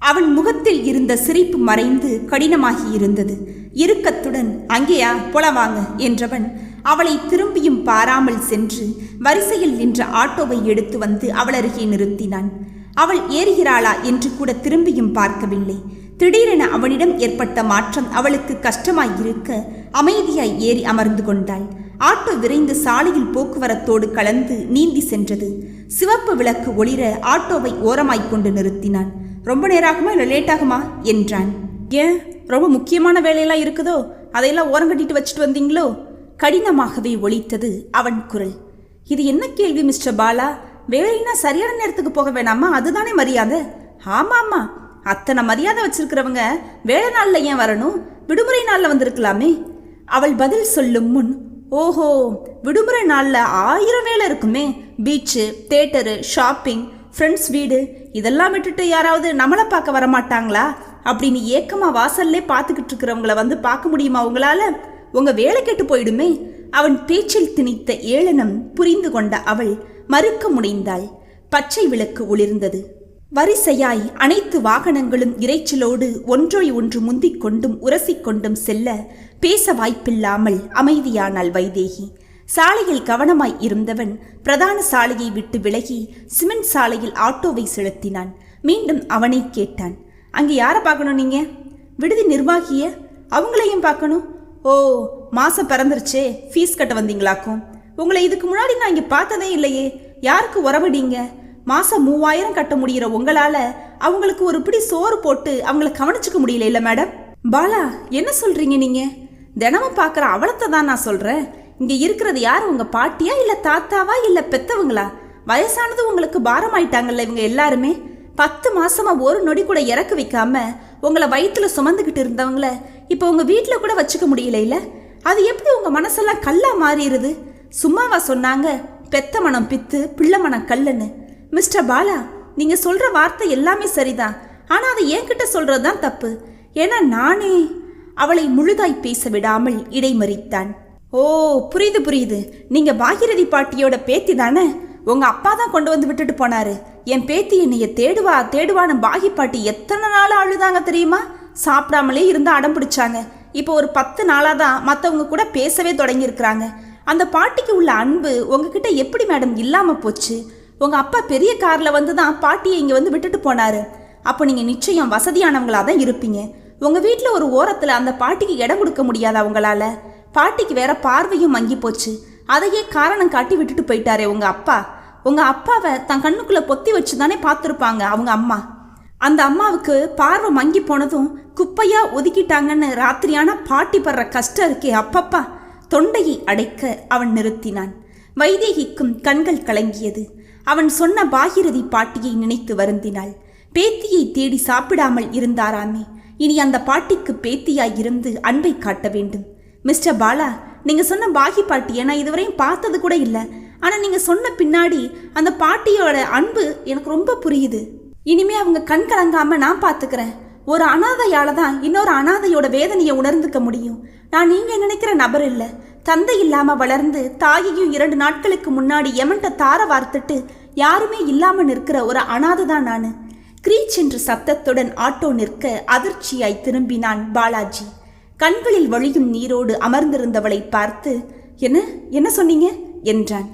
அவன் முகத்தில் இருந்த சிரிப்பு மறைந்து கடினமாகி இருந்தது. இறுக்கத்துடன் அங்கேயா, போல வாங்க என்றவன் அவளை திரும்பியும் பாராமல் சென்று வரிசையில் நின்ற ஆட்டோவை எடுத்து வந்து அவள் அருகே நிறுத்தினான். அவள் ஏறுகிறாளா என்று கூட திரும்பியும் பார்க்கவில்லை. திடீரென அவனிடம் ஏற்பட்ட மாற்றம் அவளுக்கு கஷ்டமாயிருக்க அமைதியாய் ஏறி அமர்ந்து கொண்டாள். ஆட்டோ விரைந்து சாலையில் போக்குவரத்தோடு கலந்து நீந்தி சென்றது. சிவப்பு விளக்கு ஒளிர ஆட்டோவை ஓரமாய் கொண்டு நிறுத்தினான். ரொம்ப நேராகுமா இல்லை லேட் ஆகுமா என்றான். ஏன், ரொம்ப முக்கியமான வேலையெல்லாம் இருக்குதோ, அதையெல்லாம் ஓரம் கட்டிட்டு வச்சுட்டு வந்தீங்களோ? கடினமாகவே ஒலித்தது அவன் குரல். இது என்ன கேள்வி மிஸ்டர் பாலா? வேலைன்னா சரியான நேரத்துக்கு போக வேணாமா? அதுதானே மரியாதை. ஆமா, அத்தனை மரியாதை வச்சிருக்கிறவங்க வேலை நாளில் ஏன் வரணும்? விடுமுறை நாளில் வந்திருக்கலாமே. அவள் பதில் சொல்லும் முன், ஓஹோ, விடுமுறை நாளில் 1000 வேலை இருக்குமே. பீச்சு, தேட்டரு, ஷாப்பிங், ஃப்ரெண்ட்ஸ் வீடு, இதெல்லாம் விட்டுட்டு யாராவது நம்மளை பார்க்க வரமாட்டாங்களா அப்படின்னு ஏக்கமா வாசல்லே பார்த்துக்கிட்டு இருக்கிறவங்கள வந்து பார்க்க முடியுமா உங்களால? உங்க வேலை கெட்டு போயிடுமே. அவன் பேச்சில் திணித்த ஏளனம் புரிந்து கொண்ட அவள் மறுக்க முனைந்தாள். பச்சை விளக்கு ஒளிர்ந்தது. வரிசையாய் அனைத்து வாகனங்களும் இரைச்சலோடு ஒன்றோய் ஒன்று முந்திக் கொண்டும் உரசிக்கொண்டும் செல்ல பேச வாய்ப்பில்லாமல் அமைதியானாள் வைதேகி. சாலையில் கவனமாய் இருந்தவன் பிரதான சாலையை விட்டு விலகி சிமெண்ட் சாலையில் ஆட்டோவை செலுத்தினான். மீண்டும் அவனை கேட்டான், அங்கே யாரை பார்க்கணும் நீங்க? விடுதி நிர்வாகிய? அவங்களையும் பார்க்கணும். ஓ, மாசம் பிறந்துருச்சே, ஃபீஸ் கட்ட வந்தீங்களாக்கும். உங்களை இதுக்கு முன்னாடி நான் இங்கே பார்த்ததே இல்லையே. யாருக்கு உறவடிங்க? மாசம் 3000 கட்ட முடிகிற உங்களால அவங்களுக்கு ஒரு பிடி சோறு போட்டு அவங்கள கவனிச்சுக்க முடியல இல்ல மேடம்? பாலா, என்ன சொல்றீங்க நீங்க? தினமும் பார்க்குற அவலத்தை தான் நான் சொல்றேன். இங்க இருக்கிறது யார்? உங்க பாட்டியா இல்ல தாத்தாவா இல்ல பெத்தவங்களா? வயசானது உங்களுக்கு பாரமாயிட்டாங்கல்ல இவங்க எல்லாருமே. 10 மாசமா ஒரு நொடி கூட இறக்க வைக்காம உங்களை வயிற்றுல சுமந்துக்கிட்டு இருந்தவங்கள இப்போ உங்க வீட்டுல கூட வச்சுக்க முடியல இல்ல? அது எப்படி உங்க மனசெல்லாம் கல்லா மாறிடுது? சும்மாவா சொன்னாங்க பெத்த மனம் பித்து பிள்ளை மனம் கல்லுன்னு? மிஸ்டர் பாலா, நீங்க சொல்ற வார்த்தை எல்லாமே சரிதான். ஆனா அதை என்கிட்ட சொல்றதுதான் தப்பு. ஏன்னா நானே அவளை முழுதாய் பேச விடாமல் இடைமறித்தான். ஓ, புரியுது புரியுது. நீங்க பாகிரதி பாட்டியோட பேத்தி தானே? உங்க அப்பா தான் கொண்டு வந்து விட்டுட்டு போனாரு. என் பேத்தி என்னைய தேடுவா தேடுவான்னு பாகி பாட்டி எத்தனை நாள் அழுதாங்க தெரியுமா? சாப்பிடாமலே இருந்து அடம் பிடிச்சாங்க. இப்போ ஒரு 10 நாளாக தான் மற்றவங்க கூட பேசவே தொடங்கி இருக்கிறாங்க. அந்த பாட்டிக்கு உள்ள அன்பு உங்ககிட்ட எப்படி மேடம் இல்லாம போச்சு? உங்க அப்பா பெரிய கார்ல வந்து தான் பாட்டியை இங்க வந்து விட்டுட்டு போனாரு. அப்போ நீங்க நிச்சயம் வசதியானவங்களா தான் இருப்பீங்க. உங்க வீட்டுல ஒரு ஓரத்துல அந்த பாட்டிக்கு இடம் கொடுக்க முடியாதா உங்களால? பாட்டிக்கு வேற பார்வையும் மங்கி போச்சு. அதையே காரணம் காட்டி விட்டுட்டு போயிட்டாரே உங்க அப்பா. உங்க அப்பாவை தன் கண்ணுக்குள்ள பொத்தி வச்சு தானே பார்த்துருப்பாங்க அவங்க அம்மா. அந்த அம்மாவுக்கு பார்வை மங்கி போனதும் குப்பையா ஒதுக்கிட்டாங்கன்னு ராத்திரியான பாட்டி படுற கஷ்டம் இருக்கே அப்பப்பா. தொண்டையை அடைக்க அவன் நிறுத்தினான். வைதேகிக்கும் கண்கள் கலங்கியது. அவன் சொன்ன பாகிரதி பாட்டியை நினைத்து வருந்தினாள். பேத்தியை தேடி சாப்பிடாமல் இருந்தாராமே. இனி அந்த பாட்டிக்கு பேத்தியாய் இருந்து அன்பை காட்ட வேண்டும். மிஸ்டர் பாலா, நீங்க சொன்ன பாகி பாட்டியை நான் இதுவரையும் பார்த்தது கூட இல்லை. ஆனா நீங்க சொன்ன பின்னாடி அந்த பாட்டியோட அன்பு எனக்கு ரொம்ப புரியுது. இனிமே அவங்க கண் கலங்காம நான் பார்த்துக்கிறேன். ஒரு அனாதையால தான் இன்னொரு அனாதையோட வேதனையை உணர்ந்துக்க முடியும். நான் நீங்க நினைக்கிற நபர் இல்லை. தந்தை இல்லாம வளர்ந்து தாயையும் 2 நாட்களுக்கு முன்னாடி எமன்ட்ட தார வார்த்துட்டு யாருமே இல்லாம நிற்கிற ஒரு அனாதை தான் நானு. கிரீச் என்ற சப்தத்துடன் ஆட்டோ நிற்க அதிர்ச்சியாய் திரும்பினான் பாலாஜி. கண்களில் வழியும் நீரோடு அமர்ந்திருந்தவளை பார்த்து, என்ன என்ன சொன்னீங்க என்றான்.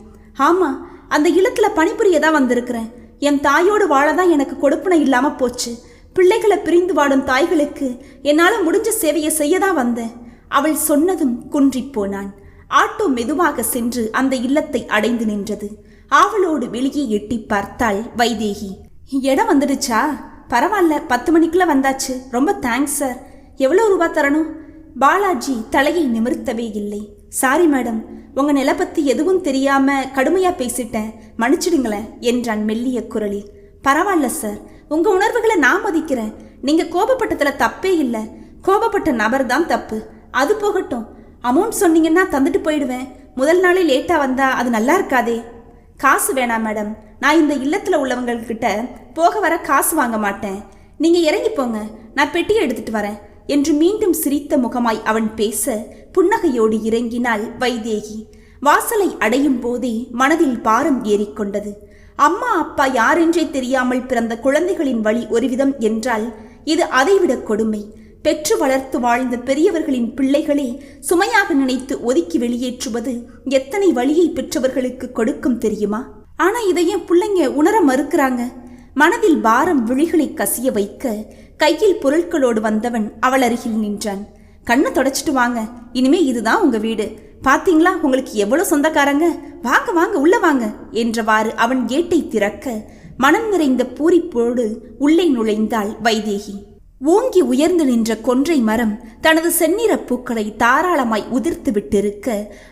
ஆமா, அந்த இல்லத்துல பணிபுரியதான் வந்திருக்கிறேன். என் தாயோடு வாழதான் எனக்கு கொடுப்பனை இல்லாம போச்சு. பிள்ளைகளை பிரிந்து வாடும் தாய்களுக்கு என்னால முடிஞ்ச சேவையை செய்யதான் வந்தேன். அவள் சொன்னதும் குன்றி போனான். ஆட்டோ மெதுவாக சென்று அந்த இல்லத்தை அடைந்து நின்றது. ஆவலோடு வெளியே எட்டி பார்த்தாள் வைதேகி. இடம் வந்துடுச்சா? பரவாயில்ல, 10 மணிக்குள்ள வந்தாச்சு. ரொம்ப தேங்க்ஸ் சார். எவ்வளோ ரூபா தரணும்? பாலாஜி தலையை நிமிர்த்தவே இல்லை. சாரி மேடம், உங்க நிலை பத்தி எதுவும் தெரியாம கடுமையா பேசிட்டேன், மன்னிச்சிடுங்களேன் என்றான் மெல்லிய குரலில். பரவாயில்ல சார், உங்க உணர்வுகளை நான் மதிக்கிறேன். நீங்க கோபப்பட்டதுல தப்பே இல்லை. கோபப்பட்ட நபர் தான் தப்பு. அது போகட்டும், அமௌண்ட் சொன்னீங்கன்னா தந்துட்டு போயிடுவேன். முதல் நாளே லேட்டா வந்தா அது நல்லா இருக்காதே. காசு வேணாம் மேடம், நான் இந்த இல்லத்துல உள்ளவங்கக்கிட்ட போக வர காசு வாங்க மாட்டேன். நீங்க இறங்கி போங்க, நான் பெட்டியை எடுத்துட்டு வரேன் என்று மீண்டும் சிரித்த முகமாய் அவன் பேச புன்னகையோடு இறங்கினாள் வைதேகி. வாசலை அடையும் போதே மனதில் பாரம் ஏறிக்கொண்டது. அம்மா அப்பா யாரென்றே தெரியாமல் பிறந்த குழந்தைகளின் வழி ஒருவிதம் என்றால் இது அதைவிட கொடுமை. பெற்று வளர்த்து வாழ்ந்த பெரியவர்களின் பிள்ளைகளே சுமையாக நினைத்து ஒதுக்கி வெளியேற்றுவது எத்தனை வழியை பெற்றவர்களுக்கு கொடுக்கும் தெரியுமா? ஆனா இதையும் பிள்ளைங்க உணர மறுக்கிறாங்க. மனதில் பாரம் விழிகளை கசிய வைக்க கையில் பொருட்களோடு வந்தவன் அவள் அருகில் நின்றான். கண்ணை தொடச்சிட்டு வாங்க, இனிமே இதுதான் உங்க வீடு. பாத்தீங்களா உங்களுக்கு எவ்வளவு சொந்தக்காரங்க? வாங்க வாங்க உள்ள வாங்க என்றவாறு அவன் கேட்டை திறக்க மனம் நிறைந்த பூரிப்போடு உள்ளே நுழைந்தாள் வைதேகி. ஓங்கி உயர்ந்து நின்ற கொன்றை மரம் தனது செந்நிற பூக்களை தாராளமாய் உதிர்த்து விட்டிருக்க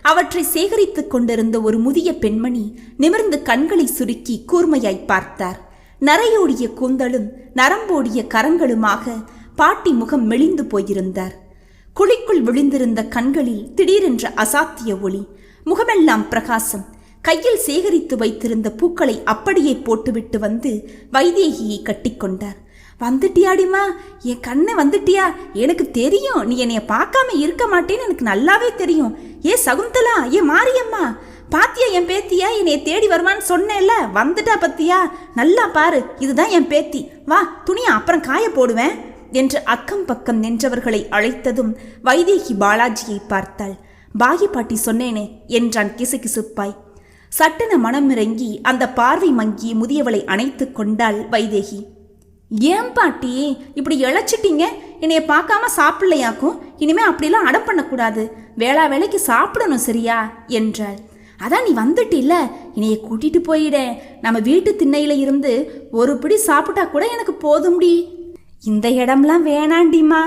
அவற்றை சேகரித்துக் கொண்டிருந்த ஒரு முதிய பெண்மணி நிமிர்ந்து கண்களை சுருக்கி கூர்மையாய் பார்த்தார். நரையோடிய கூந்தலும் நரம்போடிய கரங்களுமாக பாட்டி முகம் மெலிந்து போயிருந்தார். குழிக்குள் விழுந்திருந்த கண்களில் திடீரென்ற அசாத்திய ஒளி, முகமெல்லாம் பிரகாசம். கையில் சேகரித்து வைத்திருந்த பூக்களை அப்படியே போட்டுவிட்டு வந்து வைதேகியை கட்டிக்கொண்டார். வந்துட்டியாடிமா, என் கண்ணை வந்துட்டியா? எனக்கு தெரியும் நீ என்னைய பார்க்காம இருக்க மாட்டேன்னு எனக்கு நல்லாவே தெரியும். ஏ சகுந்தலா, ஏ மாரியம்மா, பாத்தியா என் பேத்தியா, என்னைய தேடி வருவான்னு சொன்னேன்ல, வந்துட்டா பத்தியா, நல்லா பாரு, இதுதான் என் பேத்தி, வா துணியை அப்புறம் காய போடுவேன் என்று அக்கம் பக்கம் நின்றவர்களை அழைத்ததும் வைதேகி பாலாஜியை பார்த்தாள். பாகி பாட்டி சொன்னேனே என்றான் கிசுகிசுப்பாய். சட்டென மனமிறங்கி அந்த பார்வை மங்கி முதியவளை அணைத்து கொண்டாள் வைதேகி. ஏன் பாட்டி இப்படி இழைச்சிட்டீங்க? என்னைய பார்க்காம சாப்பிடலையாக்கும். இனிமே அப்படிலாம் அடம் பண்ணக்கூடாது, வேளா வேலைக்கு சாப்பிடணும் சரியா என்றாள். அதான் நீ வந்துட்டில்ல, என்னைய கூட்டிட்டு போயிட. நம்ம வீட்டு திண்ணையில இருந்து ஒரு பிடி சாப்பிட்டா கூட எனக்கு போதும்டி. இந்த இடம்லாம் வேணாண்டிம்மா,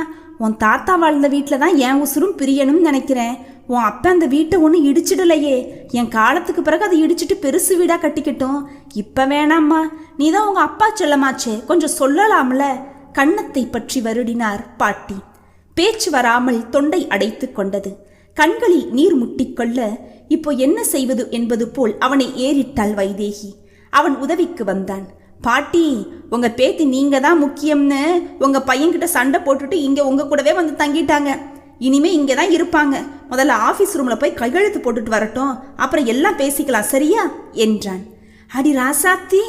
உன் தாத்தா வாழ்ந்த வீட்டில் தான் என் உசுரும் பிரியணும்னு நினைக்கிறேன். உன் அப்பா அந்த வீட்டை ஒன்றும் இடிச்சிடலையே, என் காலத்துக்கு பிறகு அதை இடிச்சிட்டு பெருசு வீடாக கட்டிக்கட்டும். இப்போ வேணாம்மா, நீ தான் உங்கள் அப்பா செல்லமாச்சே, கொஞ்சம் சொல்லலாம்ல. கன்னத்தை பற்றி வருடினார் பாட்டி. பேச்சு வராமல் தொண்டை அடைத்து கொண்டது. கண்களில் நீர் முட்டிக்கொள்ள இப்போ என்ன செய்வது என்பது போல் அவனை ஏறிட்டாள் வைதேகி. அவன் உதவிக்கு வந்தான். பாட்டி, உங்க பேத்தி நீங்க தான் முக்கியம்னு உங்க பையன்கிட்ட சண்டை போட்டுட்டு இங்க உங்க கூடவே வந்து தங்கிட்டாங்க. இனிமே இங்கே தான் இருப்பாங்க. முதல்ல ஆஃபீஸ் ரூம்ல போய் கையெழுத்து போட்டுட்டு வரட்டும், அப்புறம் எல்லாம் பேசிக்கலாம் சரியா என்றான். அடி ராசாத்தி,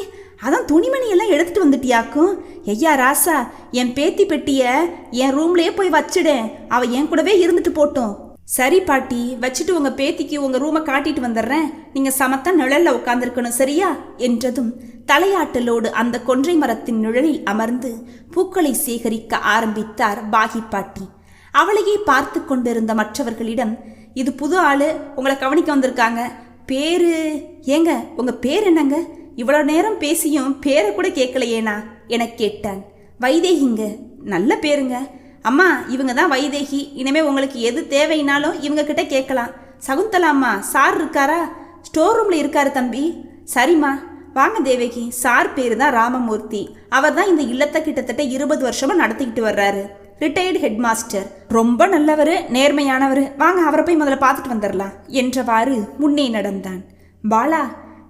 அதான் துணிமணியெல்லாம் எடுத்துட்டு வந்துட்டியாக்கும். ஐயா ராசா, என் பேத்தி பெட்டிய என் ரூம்லயே போய் வச்சிடேன், அவ என் கூடவே இருந்துட்டு போட்டோம். சரி பாட்டி, வச்சுட்டு உங்க பேத்திக்கு உங்க ரூமை காட்டிட்டு வந்துடுறேன், நீங்க சமத்தா நிழல்ல உட்கார்ந்துருக்கணும் சரியா என்றதும் தலையாட்டலோடு அந்த கொன்றை மரத்தின் நிழலில் அமர்ந்து பூக்களை சேகரிக்க ஆரம்பித்தார் பாகி பாட்டி. அவளையே பார்த்து கொண்டிருந்த மற்றவர்களிடம், இது புது ஆளு, உங்களை கவனிக்க வந்திருக்காங்க, பேரு ஏங்க, உங்க பேர் என்னங்க? இவ்வளோ நேரம் பேசியும் பேரை கூட கேட்கலையேனா என கேட்டான். வைதேகிங்க. நல்ல பேருங்க. அம்மா, இவங்க தான் வைதேகி. இனிமே உங்களுக்கு எது தேவைனாலும் இவங்க கிட்ட கேட்கலாம். சகுந்தலாம்மா, சார் இருக்காரா? ஸ்டோர் ரூம்ல இருக்காரு தம்பி. சரிம்மா, வாங்க தேவகி. சார் பேரு தான் ராமமூர்த்தி. அவர் தான் இந்த இல்லத்தை கிட்டத்தட்ட 20 வருஷமா நடத்திக்கிட்டு வர்றாரு. Retired head master. ரொம்ப நல்லவர், நேர்மையானவர். வாங்க அவரை போய் முதல்ல பார்த்துட்டு வந்துடலாம் என்றவாறு முன்னே நடந்தான். பாலா,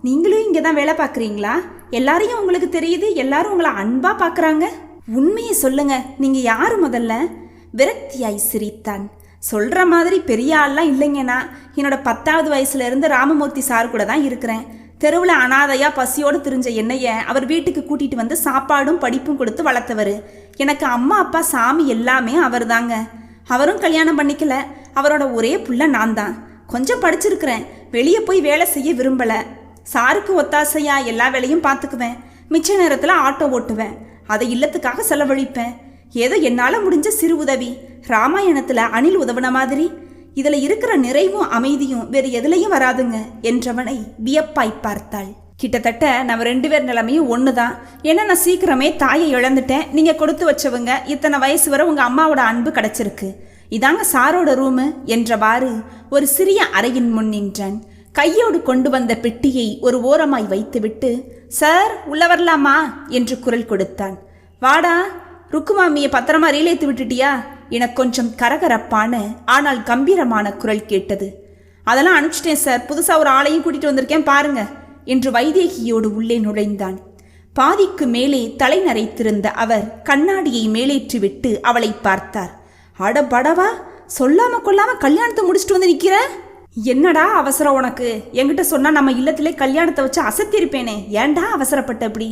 நீங்களும் இங்கே தான் வேலை பார்க்குறீங்களா? எல்லாரையும் உங்களுக்கு தெரியுது, எல்லாரும் உங்களை அன்பா பார்க்குறாங்க. உண்மையை சொல்லுங்க, நீங்க யாரு முதல்ல? விரக்தியாய் சிரித்தான். சொல்ற மாதிரி பெரிய ஆள்லாம் இல்லைங்கண்ணா. என்னோட 10வது வயசுல இருந்து ராமமூர்த்தி சார் கூட தான் இருக்கிறேன். தெருவில் அனாதையா பசியோடு திரிஞ்ச என்னைய அவர் வீட்டுக்கு கூட்டிட்டு வந்து சாப்பாடும் படிப்பும் கொடுத்து வளர்த்தவர். எனக்கு அம்மா அப்பா சாமி எல்லாமே அவர் தாங்க. அவரும் கல்யாணம் பண்ணிக்கல. அவரோட ஒரே புள்ள நான் தான். கொஞ்சம் படிச்சிருக்கிறேன், வெளியே போய் வேலை செய்ய விரும்பல. சாருக்கு ஒத்தாசையா எல்லா வேலையும் பார்த்துக்குவேன். மிச்ச நேரத்தில் ஆட்டோ ஓட்டுவேன், அதை இல்லத்துக்காக செலவழிப்பேன். ஏதோ என்னால் முடிஞ்ச சிறு உதவி. ராமாயணத்தில் அணில் உதவுன மாதிரி இதில் இருக்கிற நிறைவும் அமைதியும் வேறு எதுலையும் வராதுங்க என்றவனை வியப்பாய் பார்த்தாள். கிட்டத்தட்ட நம்ம 2 பேர் நிலைமையும் ஒன்று தான். ஏன்னா நான் சீக்கிரமே தாயை இழந்துட்டேன். நீங்கள் கொடுத்து வச்சவங்க, இத்தனை வயசு வரை உங்கள் அம்மாவோட அன்பு கிடச்சிருக்கு. இதாங்க சாரோட ரூமு என்றவாறு ஒரு சிறிய அறையின் முன் நின்றான். கையோடு கொண்டு வந்த பெட்டியை ஒரு ஓரமாய் வைத்துவிட்டு, சார் உள்ள வரலாமா என்று குரல் கொடுத்தான். வாடா, ருக்குமாமியை பத்திரமா ரீலேத்து விட்டுட்டியா என கொஞ்சம் கரகரப்பான ஆனால் கம்பீரமான குரல் கேட்டது. அதெல்லாம் அனுப்பிச்சிட்டேன் சார், புதுசாக ஒரு ஆளையும் கூட்டிட்டு வந்திருக்கேன் பாருங்க என்று வைதேகியோடு உள்ளே நுழைந்தான். பாதிக்கு மேலே தலை நரைத்திருந்த அவர் கண்ணாடியை மேலேற்றிவிட்டு அவளை பார்த்தார். அட படவா, சொல்லாம கொள்ளாம கல்யாணத்தை முடிச்சுட்டு வந்து நிற்கிற? என்னடா அவசரம் உனக்கு? என்கிட்ட சொன்னா நம்ம இல்லத்திலே கல்யாணத்தை வச்சு அசத்திருப்பேனே, ஏண்டா அவசரப்பட்ட அப்படி?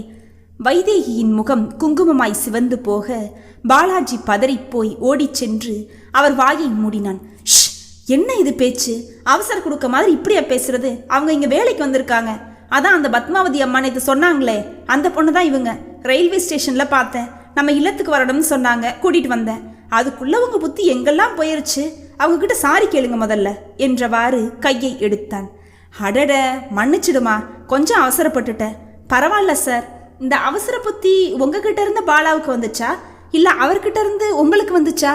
வைதேகியின் முகம் குங்குமமாய் சிவந்து போக பாலாஜி பதறிப்போய் ஓடிச் சென்று அவர் வாயை மூடினான். ஷ், என்ன இது பேச்சு? அவசர கொடுக்க மாதிரி இப்படியா பேசுறது? அவங்க இங்க வேலைக்கு வந்திருக்காங்க. அதான் அந்த பத்மாவதி அம்மா இது சொன்னாங்களே, அந்த பொண்ணு தான் இவங்க. ரயில்வே ஸ்டேஷன்ல பார்த்தேன், நம்ம இல்லத்துக்கு வரணும்னு சொன்னாங்க, கூட்டிட்டு வந்தேன். அதுக்குள்ள உங்க புத்தி எங்கெல்லாம் போயிருச்சு. அவங்க கிட்ட சாரி கேளுங்க முதல்ல என்றவாறு கையை எடுத்தான். அடட, மன்னிச்சிடுமா, கொஞ்சம் அவசரப்பட்டுட்ட. பரவாயில்ல சார். இந்த அவசர புத்தி உங்ககிட்ட இருந்து பாலாவுக்கு வந்துச்சா இல்ல அவர்கிட்ட இருந்து உங்களுக்கு வந்துச்சா?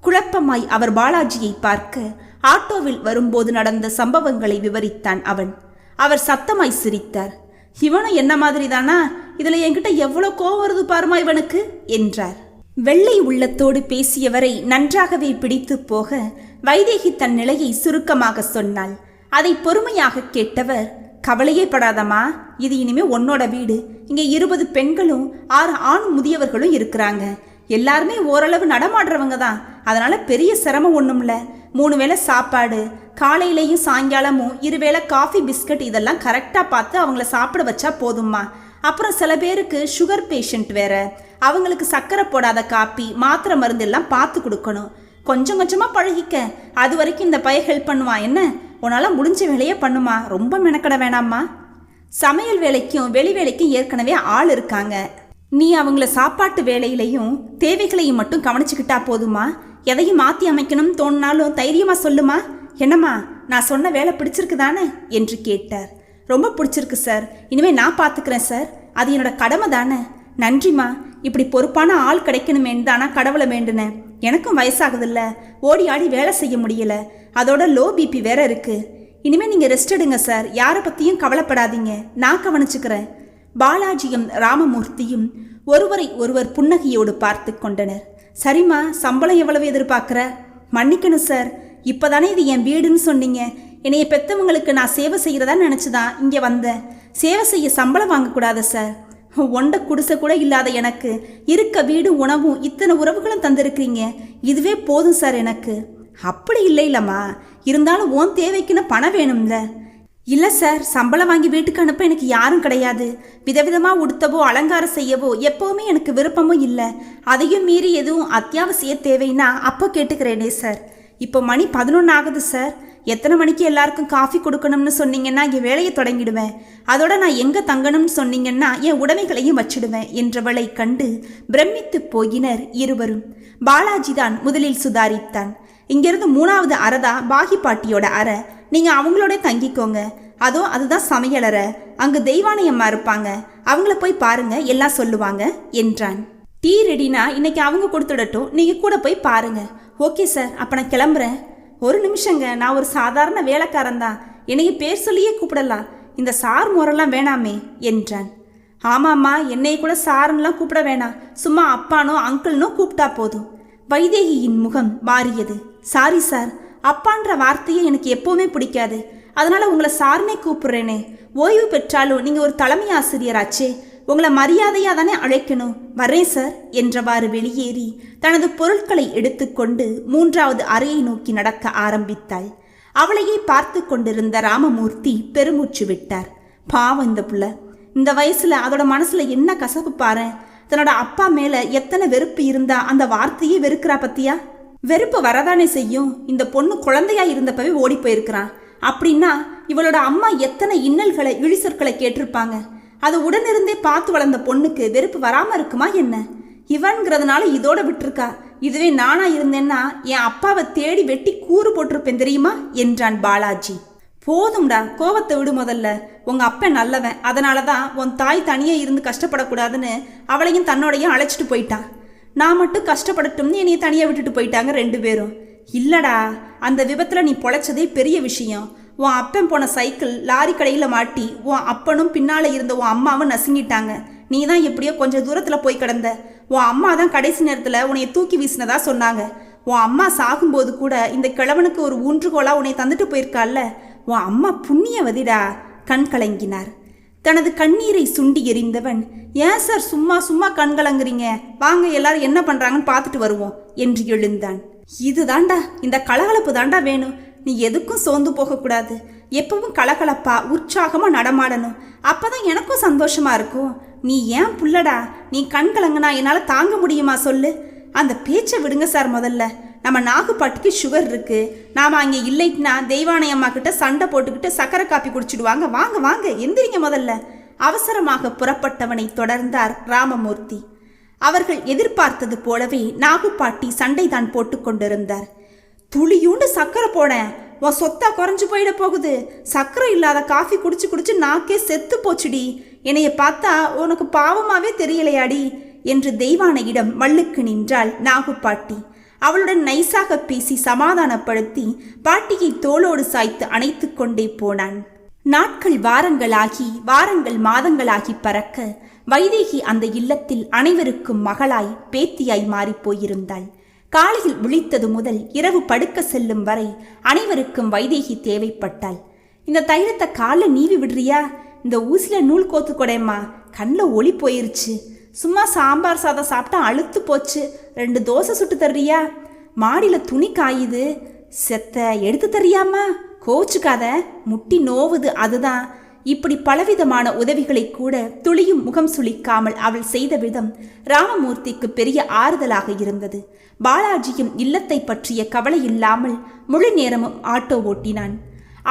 குழப்பமாய் அவர் பாலாஜியை பார்க்க ஆட்டோவில் வரும்போது நடந்த சம்பவங்களை விவரித்தான் அவன். அவர் சத்தமாய் சிரித்தார். இவனும் என்ன மாதிரி தானா? இதுல என்கிட்ட எவ்வளவு கோவம் வருது பாருமா இவனுக்கு என்றார். வெள்ளை உள்ளத்தோடு பேசியவரை நன்றாகவே பிடித்து போக வைதேகி தன் நிலையை சுருக்கமாக சொன்னாள். அதை பொறுமையாக கேட்டவர், கவலையே படாதம்மா, இது இனிமே உன்னோட வீடு. இங்கே 20 பெண்களும் 6 ஆண் முதியவர்களும் இருக்கிறாங்க. எல்லாருமே ஓரளவு நடமாடுறவங்க தான். அதனால பெரிய சிரமம் ஒன்றும் இல்லை. 3 வேளை சாப்பாடு, காலையிலையும் சாயங்காலமும் 2 வேளை காஃபி பிஸ்கட் இதெல்லாம் கரெக்டாக பார்த்து அவங்கள சாப்பிட வச்சா போதும்மா. அப்புறம் சில பேருக்கு சுகர் பேஷண்ட் வேற, அவங்களுக்கு சர்க்கரை போடாத காப்பி மாத்திரை மருந்து எல்லாம் பார்த்து கொடுக்கணும். கொஞ்சம் கொஞ்சமாக பழகிக்க. அது வரைக்கும் இந்த பையன் ஹெல்ப் பண்ணுவான். என்ன உன்னால் முடிஞ்ச வேலையே பண்ணுமா, ரொம்ப மெனக்கட வேணாம்மா. சமையல் வேலைக்கும் வெளி வேலைக்கும் ஏற்கனவே ஆள் இருக்காங்க. நீ அவங்கள சாப்பாட்டு வேலையிலையும் தேவைகளையும் மட்டும் கவனிச்சுக்கிட்டா போதுமா. எதையும் மாற்றி அமைக்கணும்னு தோணுனாலும் தைரியமாக சொல்லுமா. என்னம்மா, நான் சொன்ன வேலை பிடிச்சிருக்கு தானே என்று கேட்டார். ரொம்ப பிடிச்சிருக்கு சார், இனிமேல் நான் பார்த்துக்கிறேன் சார், அது என்னோட கடமை தானே. நன்றிம்மா, இப்படி பொறுப்பான ஆள் கிடைக்கணுமேன்னு தானா கடவுளை வேண்டுனேன். எனக்கும் வயசாகுதில்ல, ஓடி ஆடி வேலை செய்ய முடியல, அதோட லோ பிபி வேற இருக்கு. இனிமேல் நீங்கள் ரெஸ்ட் எடுங்க சார், யாரை பற்றியும் கவலைப்படாதீங்க, நான் கவனிச்சுக்கிறேன். பாலாஜியும் ராமமூர்த்தியும் ஒருவரை ஒருவர் புன்னகையோடு பார்த்து கொண்டனர். சரிம்மா, சம்பளம் எவ்வளவு எதிர்பார்க்குற? மன்னிக்கணும் சார், இப்போதானே இது என் வீடுன்னு சொன்னீங்க. என்னைய பெற்றவங்களுக்கு நான் சேவை செய்கிறதா நினச்சிதான் இங்கே வந்தேன். சேவை செய்ய சம்பளம் வாங்கக்கூடாது சார். ஒண்ட குடிசை கூட இல்லாத எனக்கு இருக்க வீடு உணவும் இத்தனை உறவுகளும் தந்திருக்கிறீங்க, இதுவே போதும் சார் எனக்கு. அப்படி இல்லை இல்லம்மா, இருந்தாலும் உன் தேவைக்குன்னு பணம் வேணும்ல. இல்லை சார், சம்பளம் வாங்கி வீட்டுக்கு அனுப்ப எனக்கு யாரும் கிடையாது. விதவிதமாக உடுத்தவோ அலங்காரம் செய்யவோ எப்போவுமே எனக்கு விருப்பமும் இல்லை. அதையும் மீறி எதுவும் அத்தியாவசிய தேவைன்னா அப்போ கேட்டுக்கிறேனே சார். இப்போ மணி 11 ஆகுது சார். எத்தனை மணிக்கு எல்லாருக்கும் காஃபி கொடுக்கணும்னு சொன்னீங்கன்னா என் வேலையை தொடங்கிடுவேன். அதோட நான் எங்கே தங்கணும்னு சொன்னீங்கன்னா என் உடைமைகளையும் வச்சிடுவேன் என்றவளை கண்டு பிரமித்து போயினர் இருவரும். பாலாஜி தான் முதலில் சுதாரித்தான். இங்கிருந்து 3வது அறைதா பாகி பாட்டியோட அறை, நீங்கள் அவங்களோட தங்கிக்கோங்க. அதுதான் சமையலறை, அங்கே தெய்வானை அம்மா இருப்பாங்க, அவங்கள போய் பாருங்க, எல்லாம் சொல்லுவாங்க என்றான். டீ ரெடினா இன்னைக்கு அவங்க கொடுத்துடட்டும், நீங்கள் கூட போய் பாருங்க. ஓகே சார், அப்போ நான் கிளம்புறேன். ஒரு நிமிஷங்க, நான் ஒரு சாதாரண வேலைக்காரன் தான், என்னைய பேர் சொல்லியே கூப்பிடலாம், இந்த சார் முறைலாம் வேணாமே என்றான். ஆமாம்மா, என்னைய கூட சாருன்னெலாம் கூப்பிட வேணாம், சும்மா அப்பானோ அங்கிள்னோ கூப்பிட்டா போதும். வைதேகியின் முகம் மாறியது. சாரி சார், அப்பான்ற வார்த்தையே எனக்கு எப்போவுமே பிடிக்காது, அதனால் உங்களை சார்னே கூப்பிட்றேனே. ஓய்வு பெற்றாலும் நீங்கள் ஒரு தலைமை ஆசிரியராச்சே, உங்களை மரியாதையாக தானே அழைக்கணும். வரேன் சார் என்றவாறு வெளியேறி தனது பொருட்களை எடுத்துக்கொண்டு 3வது அறையை நோக்கி நடக்க ஆரம்பித்தாள். அவளையே பார்த்து கொண்டிருந்த ராமமூர்த்தி பெருமூச்சு விட்டார். பாவம் இந்த புள்ள, இந்த வயசுல அதோட மனசுல என்ன கசப்பு பாரு. தன்னோட அப்பா மேல எத்தனை வெறுப்பு இருந்தா அந்த வார்த்தையே வெறுக்கிறா பத்தியா. வெறுப்பு வரதானே செய்யும். இந்த பொண்ணு குழந்தையா இருந்தப்பவே ஓடி போயிருக்கிறான் அப்படின்னா இவளோட அம்மா எத்தனை இன்னல்களை இழிசொற்களை கேட்டிருப்பாங்க. அது உடனிருந்தே பார்த்து வளர்ந்த பொண்ணுக்கு வெறுப்பு வராம இருக்குமா என்ன? இவன்கிறதுனால இதோட விட்டுருக்கா. இதுவே நானா இருந்தேன்னா என் அப்பாவை தேடி வெட்டி கூறு போட்டிருப்பேன் தெரியுமா என்றான் பாலாஜி. போதும்டா, கோவத்தை விடு முதல்ல. உங்க அப்பன் நல்லவன், அதனாலதான் உன் தாய் தனியே இருந்து கஷ்டப்படக்கூடாதுன்னு அவளையும் தன்னோடையும் அழைச்சிட்டு போயிட்டான். நான் மட்டும் கஷ்டப்படட்டும்னு என்னைய தனியாக விட்டுட்டு போயிட்டாங்க 2 பேரும். இல்லடா, அந்த விபத்தில் நீ பொழைச்சதே பெரிய விஷயம். உன் அப்பன் போன சைக்கிள் லாரி கடையில் மாட்டி உன் அப்பனும் பின்னால் இருந்த உன் அம்மாவும் நசுங்கிட்டாங்க. நீ தான் எப்படியோ கொஞ்சம் தூரத்தில் போய் கிடந்த. உன் அம்மா தான் கடைசி நேரத்தில் உன்னைய தூக்கி வீசினதா சொன்னாங்க. உன் அம்மா சாகும்போது கூட இந்த கிழவனுக்கு ஒரு ஊன்றுகோலா உன்னை தந்துட்டு போயிருக்கால்ல. உன் அம்மா புண்ணியவதிடா. கண் கலங்கினார். தனது கண்ணீரை சுண்டி எறிந்தவன், ஏன் சார் சும்மா சும்மா கண் கலங்குறீங்க, வாங்க எல்லாரும் என்ன பண்றாங்கன்னு பார்த்துட்டு வருவோம் என்று எழுந்தான். இதுதாண்டா, இந்த கலகலப்பு தாண்டா வேணும். நீ எதுக்கும் சோர்ந்து போகக்கூடாது, எப்பவும் கலகலப்பா உற்சாகமா நடமாடணும், அப்பதான் எனக்கும் சந்தோஷமா இருக்கும். நீ ஏன் புள்ளடா, நீ கண் கலங்கினா என்னால் தாங்க முடியுமா சொல்லு. அந்த பேச்சை விடுங்க சார். முதல்ல நம்ம நாகுப்பாட்டுக்கு சுகர் இருக்கு, நாம அங்கே இல்லைன்னா தெய்வானை அம்மா கிட்ட சண்டை போட்டுக்கிட்டு சக்கரை காப்பி குடிச்சிடுவாங்க. வாங்க வாங்க எந்திரிங்க முதல்ல. அவசரமாக புறப்பட்டவனை தொடர்ந்தார் ராமமூர்த்தி. அவர்கள் எதிர்பார்த்தது போலவே நாகுப்பாட்டி சண்டை தான் போட்டு கொண்டிருந்தார். துளியூண்டு சக்கரை போனேன், உன் சொத்தா குறைஞ்சு போயிட போகுது. சக்கரை இல்லாத காஃபி குடிச்சு குடிச்சு நாக்கே செத்து போச்சுடி. என்னைய பார்த்தா உனக்கு பாவமாவே தெரியலையாடி என்று தெய்வானையிடம் மல்லுக்கு நின்றாள் நாகுப்பாட்டி. அவளுடன் நைசாக பேசி சமாதானப்படுத்தி பாட்டியை தோளோடு சாய்த்து அணைத்து கொண்டே போனான். நாட்கள் வாரங்களாகி வாரங்கள் மாதங்களாகி பறக்க வைதேகி அந்த இல்லத்தில் அனைவருக்கும் மகளாய் பேத்தியாய் மாறிப்போயிருந்தாள். காலையில் விழித்தது முதல் இரவு படுக்க செல்லும் வரை அனைவருக்கும் வைதேகி தேவைப்பட்டாள். இந்த தைலத்தை காலில் நீவி விடுறியா? இந்த ஊசில நூல் கோத்து கொடையம்மா, கண்ணில் ஒளி போயிருச்சு. சும்மா சாம்பார் சாதம் சாப்பிட்டா அழுத்து போச்சு, 2 தோசை சுட்டு தர்றியா? மாடியில் துணி காயுது, செத்த எடுத்து தெரியாமா? கோச்சுக்காத, முட்டி நோவுது அதுதான். இப்படி பலவிதமான உதவிகளை கூட துளியும் முகம் சுளிக்காமல் அவள் செய்த விதம் ராமமூர்த்திக்கு பெரிய ஆறுதலாக இருந்தது. பாலாஜியும் இல்லத்தை பற்றிய கவலை இல்லாமல் முழு நேரமும் ஆட்டோ ஓட்டினான்.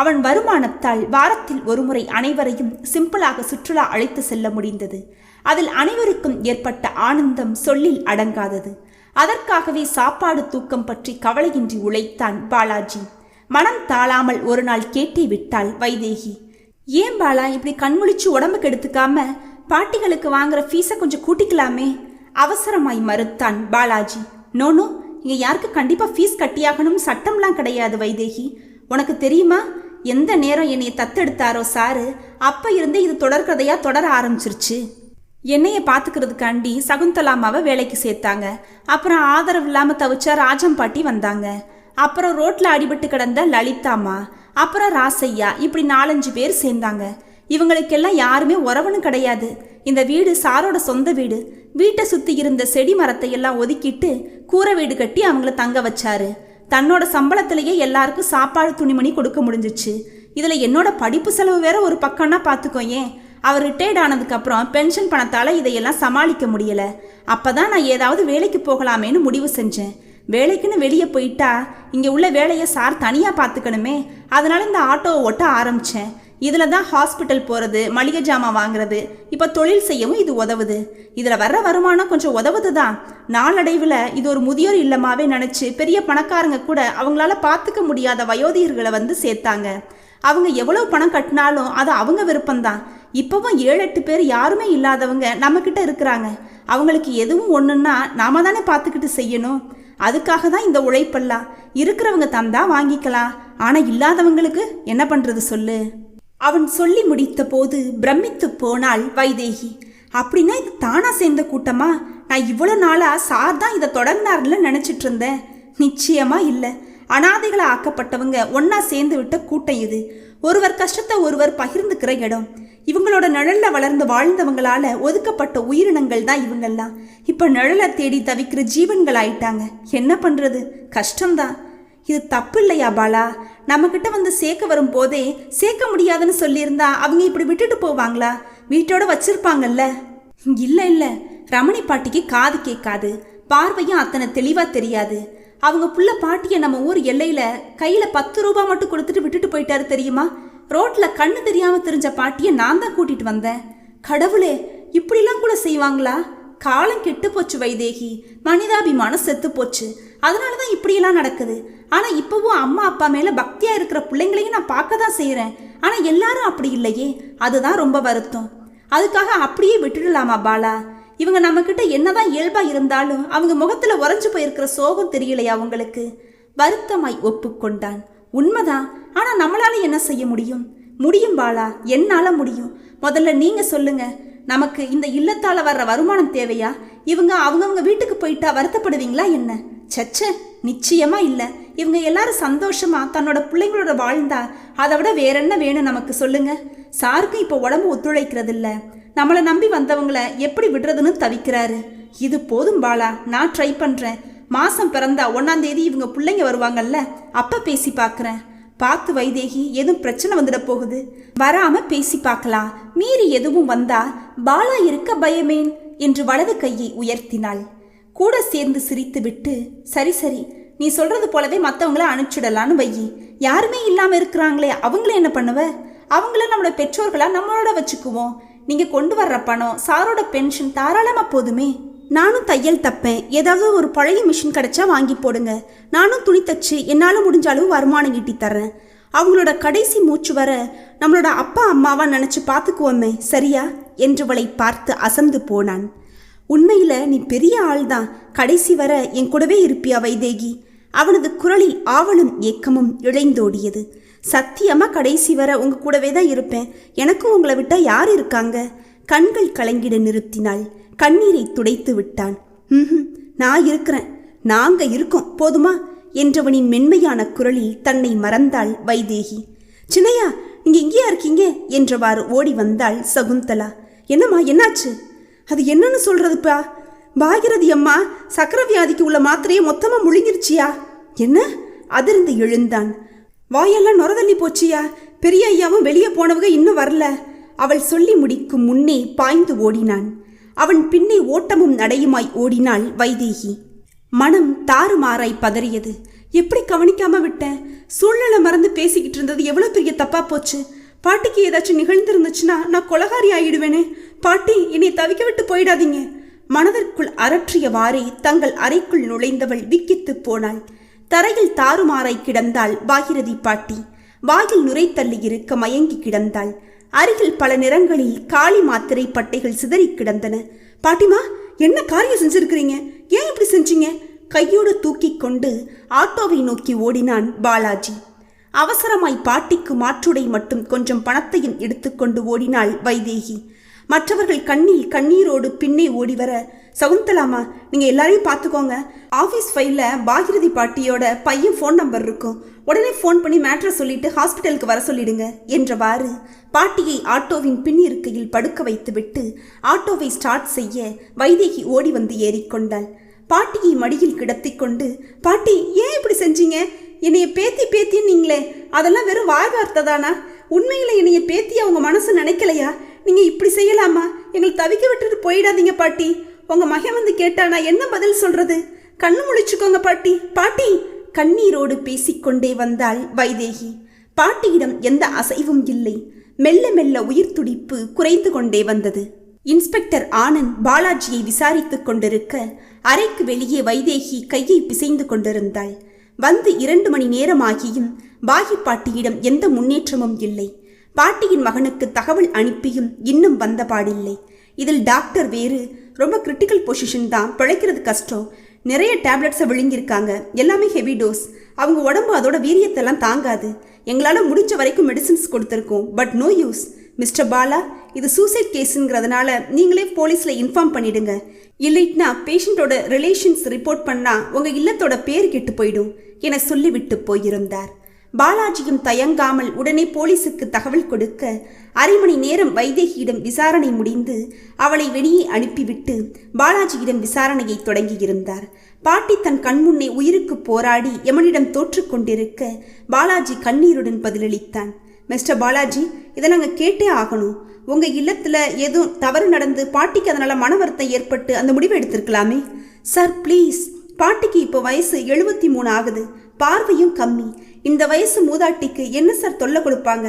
அவன் வருமானத்தால் வாரத்தில் ஒருமுறை அனைவரையும் சிம்பிளாக சுற்றுலா அழைத்து செல்ல முடிந்தது. அதில் அனைவருக்கும் ஏற்பட்ட ஆனந்தம் சொல்லில் அடங்காதது. அதற்காகவே சாப்பாடு தூக்கம் பற்றி கவலையின்றி உழைத்தான் பாலாஜி. மனம் தாழாமல் ஒரு நாள் கேட்டே விட்டாள் வைதேகி. ஏன் பாலா இப்படி கண்முழிச்சு உடம்பு கெடுத்துக்காம பாட்டிகளுக்கு வாங்குற ஃபீஸை கொஞ்சம் கூட்டிக்கலாமே? அவசரமாய் மறுத்தான் பாலாஜி. நோனோ, இங்க யாருக்கு கண்டிப்பா ஃபீஸ் கட்டியாகணும் சட்டம்லாம் கிடையாது வைதேகி. உனக்கு தெரியுமா, எந்த நேரம் என்னைய தத்தெடுத்தாரோ சாரு, அப்ப இருந்து இது தொடர்கதையா தொடர ஆரம்பிச்சிருச்சு. என்னைய பாத்துக்கிறதுக்காண்டி சகுந்தலாமாவை வேலைக்கு சேர்த்தாங்க. அப்புறம் ஆதரவு இல்லாம தவிச்சா ராஜம் பாட்டி வந்தாங்க. அப்புறம் ரோட்ல அடிபட்டு கிடந்த லலிதாமா, அப்புறம் ராசையா, இப்படி 4-5 பேர் சேர்ந்தாங்க. இவங்களுக்கெல்லாம் யாருமே உறவுன்னு கிடையாது. இந்த வீடு சாரோட சொந்த வீடு. வீட்டை சுத்தி இருந்த செடி மரத்தை எல்லாம் ஒதுக்கிட்டு கூரை வீடு கட்டி அவங்கள தங்க வச்சாரு. தன்னோட சம்பளத்திலேயே எல்லாருக்கும் சாப்பாடு துணிமணி கொடுக்க முடிஞ்சிச்சு. இதுல என்னோட படிப்பு செலவு வேற ஒரு பக்கம்னா பார்த்துக்கோ. ஏன், அவர் ரிட்டையர்ட் ஆனதுக்கு அப்புறம் பென்ஷன் பணத்தால இதையெல்லாம் சமாளிக்க முடியல. அப்பதான் நான் ஏதாவது வேலைக்கு போகலாமேன்னு முடிவு செஞ்சேன். வேலைக்குன்னு வெளியே போயிட்டா இங்கே உள்ள வேலையை சார் தனியாக பார்த்துக்கணுமே. அதனால இந்த ஆட்டோவை ஓட்ட ஆரம்பித்தேன். இதில் தான் ஹாஸ்பிட்டல் போகிறது, மளிகை ஜாமான் வாங்குறது, இப்போ தொழில் செய்யவும் இது உதவுது. இதில் வர்ற வருமானம் கொஞ்சம் உதவுது தான். நாளடைவில் இது ஒரு முதியோர் இல்லமாவே நினச்சி பெரிய பணக்காரங்க கூட அவங்களால பார்த்துக்க முடியாத வயோதிகர்களை வந்து சேர்த்தாங்க. அவங்க எவ்வளவு பணம் கட்டினாலும் அது அவங்க விருப்பம்தான். இப்போவும் 7-8 பேர் யாருமே இல்லாதவங்க நம்மக்கிட்ட இருக்கிறாங்க. அவங்களுக்கு எதுவும் ஒன்றுன்னா நாம தானே பார்த்துக்கிட்டு செய்யணும். அதுக்காக தான் இந்த உழைப்பெல்லாம். இருக்கிறவங்க தந்தா வாங்கிக்கலாம், ஆனால் இல்லாதவங்களுக்கு என்ன பண்ணுறது சொல்லு? அவன் சொல்லி முடித்த போது பிரமித்து போனாள் வைதேகி. அப்படின்னா இது தானா சேர்ந்த கூட்டமா? நான் இவ்வளோ நாளா சார் தான் இதை தொடர்ந்தாருன்னு நினச்சிட்டு இருந்தேன். நிச்சயமா இல்லை. அனாதைகளை ஆக்கப்பட்டவங்க ஒன்னா சேர்ந்து விட்ட கூட்டம் இது. ஒருவர் கஷ்டத்தை ஒருவர் பகிர்ந்துக்கிற இடம். இவங்களோட நிழல்ல வளர்ந்து வாழ்ந்தவங்களால ஒதுக்கப்பட்ட உயிரினங்கள் தான் இவங்கெல்லாம். இப்ப நிழலை தேடி தவிக்கிற ஜீவன்கள் ஆயிட்டாங்க. என்ன பண்றது? கஷ்டம்தான். இது தப்பு இல்லையா பாலா? நம்ம கிட்ட வந்து சேர்க்க வரும் போதே சேர்க்க முடியாதுன்னு சொல்லியிருந்தா அவங்க இப்படி விட்டுட்டு போவாங்களா? வீட்டோட வச்சிருப்பாங்கல்ல. இல்ல இல்ல, ரமணி பாட்டிக்கு காது கேட்காது, பார்வையும் அத்தனை தெளிவா தெரியாது. அவங்க புள்ள பாட்டியை நம்ம ஊர் எல்லையில கையில 10 ரூபாய் மட்டும் கொடுத்துட்டு விட்டுட்டு போயிட்டாரு தெரியுமா? ரோட்ல கண்ணு தெரியாம தெரிஞ்ச பாட்டியை நான் தான் கூட்டிட்டு வந்தேன். கடவுளே, இப்படிலாம் கூட செய்வாங்களா? காலம் கெட்டு போச்சு வைதேகி. மனிதாபிமானம் செத்து போச்சு. அதனாலதான் இப்படியெல்லாம் நடக்குது. ஆனா இப்பவும் அம்மா அப்பா மேல பக்தியா இருக்கிற பிள்ளைங்களையும் நான் பார்க்க தான் செய்யறேன். ஆனா எல்லாரும் அப்படி இல்லையே, அதுதான் ரொம்ப வருத்தம். அதுக்காக அப்படியே விட்டுடலாமா பாலா? இவங்க நம்ம கிட்ட என்னதான் இயல்பா இருந்தாலும் அவங்க முகத்துல உறைஞ்சு போயிருக்கிற சோகம் தெரியலையா உங்களுக்கு? வருத்தமாய் ஒப்புக்கொண்டான். உண்மைதான். ஆனா நம்மளால என்ன செய்ய முடியும்? முடியும் பாலா, என்னால முடியும். முதல்ல நீங்க சொல்லுங்க, நமக்கு இந்த இல்லத்தால வர்ற வருமானம் தேவையா? இவங்க அவங்கவுங்க வீட்டுக்கு போயிட்டா வருத்தப்படுவீங்களா என்ன? சச்ச, நிச்சயமா இல்ல. இவங்க எல்லாரும் சந்தோஷமா தன்னோட பிள்ளைங்களோட வாழ்ந்தா அதை விட வேற என்ன வேணும் நமக்கு சொல்லுங்க? சாருக்கு இப்போ உடம்பு ஒத்துழைக்கிறது இல்ல. நம்மளை நம்பி வந்தவங்களை எப்படி விடுறதுன்னு தவிக்கிறாரு. இது போதும் பாலா, நான் ட்ரை பண்றேன். மாசம் பிறந்தா 1ஆம் தேதி இவங்க பிள்ளைங்க வருவாங்கல்ல, அப்ப பேசி பார்க்குறேன். பார்த்து வைதேகி, எதுவும் பிரச்சனை வந்துட போகுது. வராம பேசி பார்க்கலாம். மீறி எதுவும் வந்தா பாலா இருக்க பயமேன் என்று வலது கையை உயர்த்தினாள். கூட சேர்ந்து சிரித்து விட்டு, சரி சரி, நீ சொல்றது போலவே மற்றவங்கள அனுப்பிச்சிடலான்னு வையி. யாருமே இல்லாம இருக்கிறாங்களே, அவங்கள என்ன பண்ணுவ? அவங்கள நம்மளோட பெற்றோர்களா நம்மளோட வச்சுக்குவோம். நீங்க கொண்டு வர்ற பணம், சாரோட பென்ஷன் தாராளமா போதுமே. நானும் தையல் தப்பேன். ஏதாவது ஒரு பழைய மிஷின் கிடைச்சா வாங்கி போடுங்க. நானும் துணி தச்சு என்னால் முடிஞ்ச அளவு வருமானம் ஈட்டி தர்றேன். அவங்களோட கடைசி மூச்சு வர நம்மளோட அப்பா அம்மாவா நினச்சி பார்த்துக்குவோமே, சரியா என்றவளை பார்த்து அசந்து போனான். உண்மையில் நீ பெரிய ஆள்தான். கடைசி வர என் கூடவே இருப்பியா வைதேகி? அவனது குரலில் ஆவலும் ஏக்கமும் இழைந்தோடியது. சத்தியமா கடைசி வர உங்க கூடவே தான் இருப்பேன். எனக்கும் உங்களை விட்டா யார் இருக்காங்க? கண்கள் கலங்கிட நிறுத்தினாள். கண்ணீரை துடைத்து விட்டான். நான் இருக்கிறேன், நாங்க இருக்கோம், போதுமா என்றவனின் மென்மையான குரலில் தன்னை மறந்தாள் வைதேகி. சின்னையா, நீங்க இங்கேயா இருக்கீங்க என்றவாறு ஓடி வந்தாள் சகுந்தலா. என்னம்மா, என்னாச்சு? அது என்னன்னு சொல்றதுப்பா? பாகிரதி அம்மா சக்கரை வியாதிக்கு உள்ள மாத்திரையை மொத்தமா முழுங்கிருச்சியா? என்ன? அதிர்ந்து எழுந்தான். வாயெல்லாம் நொரதள்ளி போச்சியா, பெரிய ஐயாவும் வெளியே போனவங்க இன்னும் வரல. அவள் சொல்லி முடிக்கும் முன்னே பாய்ந்து ஓடினான். அவன் பின்னே ஓட்டமும் நடையுமாய் ஓடினாள் வைதேகி. மனம் தாறுமாறாய் பதறியது. எப்படி கவனிக்காம விட்டேன்? சூழ்நிலை மறந்து பேசிக்கிட்டு இருந்தது எவ்வளவு பெரிய தப்பா போச்சு. பாட்டிக்கு ஏதாச்சும் நிகழ்ந்திருந்துச்சுன்னா நான் கொலகாரி ஆயிடுவேனே. பாட்டி, என்னை தவிக்க விட்டு போயிடாதீங்க. மனதிற்குள் அரற்றியவாறே தங்கள் அறைக்குள் நுழைந்தவள் விக்கித்து போனாள். தரையில் தாறுமாறாய் கிடந்தாள் பாகிரதி பாட்டி. வாயில் நுரை தள்ளி இருக்க மயங்கி கிடந்தாள். அருகில் பல நிறங்களில் காளி மாத்திரை பட்டைகள் சிதறி கிடந்தன. பாட்டிமா, என்ன காரியம் செஞ்சிருக்கிறீங்க? ஏன் இப்படி செஞ்சீங்க? கையோடு தூக்கி கொண்டு ஆட்டோவை நோக்கி ஓடினான் பாலாஜி. அவசரமாய் பாட்டிக்கு மாற்றுடை மட்டும் கொஞ்சம் பணத்தையும் எடுத்துக்கொண்டு ஓடினாள் வைதேகி. மற்றவர்கள் கண்ணில் கண்ணீரோடு பின்னே ஓடி வர, சகுந்தலாமா, நீங்க எல்லாரையும் பார்த்துக்கோங்க. ஆஃபீஸ் ஃபைல்ல பாகிரதி பாட்டியோட பையன் ஃபோன் நம்பர் இருக்கும். உடனே ஃபோன் பண்ணி மேட்ரை சொல்லிட்டு ஹாஸ்பிட்டலுக்கு வர சொல்லிடுங்க என்றவாறு பாட்டியை ஆட்டோவின் பின் இருக்கையில் படுக்க வைத்துவிட்டு ஆட்டோவை ஸ்டார்ட் செய்ய வைதேகி ஓடி வந்து ஏறிக்கொண்டாள். பாட்டியை மடியில் கிடத்தி கொண்டு, பாட்டி, ஏன் இப்படி செஞ்சீங்க? என்னைய பேத்தி பேத்தின்னீங்களே, அதெல்லாம் வெறும் வாய் வார்த்தை தானா? உண்மையில என்னைய பேத்தி அவங்க மனசு நினைக்கலையா? நீங்க இப்படி செய்யலாமா? எங்களை தவிக்க விட்டுட்டு போயிடாதீங்க பாட்டி. உங்க மகன் வந்து கேட்டா நான் என்ன பதில் சொல்றது? கண்ணு முழிச்சுக்கோங்க பாட்டி. பாட்டி, கண்ணீரோடு பேசிக்கொண்டே வந்தாள் வைதேகி. பாட்டியிடம் எந்த அசைவும் இல்லை. மெல்ல மெல்ல உயிர் துடிப்பு குறைந்து கொண்டே வந்தது. இன்ஸ்பெக்டர் ஆனந்த் பாலாஜியை விசாரித்துக் கொண்டிருக்க அறைக்கு வெளியே வைதேகி கையை பிசைந்து கொண்டிருந்தாள். வந்து 2 மணி நேரமாகியும் பாகி பாட்டியிடம் எந்த முன்னேற்றமும் இல்லை. பாட்டியின் மகனுக்கு தகவல் அனுப்பியும் இன்னும் வந்தபாடில்லை. இதில் டாக்டர் வேறு. ரொம்ப கிரிட்டிக்கல் பொசிஷன் தான், பிழைக்கிறது கஷ்டம். நிறைய டேப்லெட்ஸை விழுங்கியிருக்காங்க, எல்லாமே ஹெவி டோஸ். அவங்க உடம்பு அதோட வீரியத்தெல்லாம் தாங்காது. எங்களால் முடிஞ்ச வரைக்கும் மெடிசின்ஸ் கொடுத்துருக்கோம், but no use. Mister Bala, இது சூசைட் கேஸுங்கிறதுனால நீங்களே போலீஸில் இன்ஃபார்ம் பண்ணிடுங்க. இல்லைன்னா பேஷண்ட்டோட ரிலேஷன்ஸ் ரிப்போர்ட் பண்ணால் உங்கள் இல்லத்தோட பேர் கெட்டு போயிடும் என சொல்லிவிட்டு போயிருந்தார். பாலாஜியும் தயங்காமல் உடனே போலீஸுக்கு தகவல் கொடுக்க 1/2 மணி நேரம் வைதேகியிடம் விசாரணை முடிந்து அவளை வெளியே அனுப்பிவிட்டு பாலாஜியிடம் விசாரணையை தொடங்கியிருந்தார். பாட்டி தன் கண்முன்னே உயிருக்கு போராடி யமனிடம் தோற்று கொண்டிருக்க பாலாஜி கண்ணீருடன் பதிலளித்தான். மிஸ்டர் பாலாஜி, இதை நாங்கள் கேட்டே ஆகணும். உங்கள் இல்லத்தில் எதுவும் தவறு நடந்து பாட்டிக்கு அதனால் மன வருத்தம் ஏற்பட்டு அந்த முடிவை எடுத்திருக்கலாமே. சார் ப்ளீஸ், பாட்டிக்கு இப்போ வயசு 73 ஆகுது, பார்வையும் கம்மி. இந்த வயசு மூதாட்டிக்கு என்ன சார் தொல்லை கொடுப்பாங்க?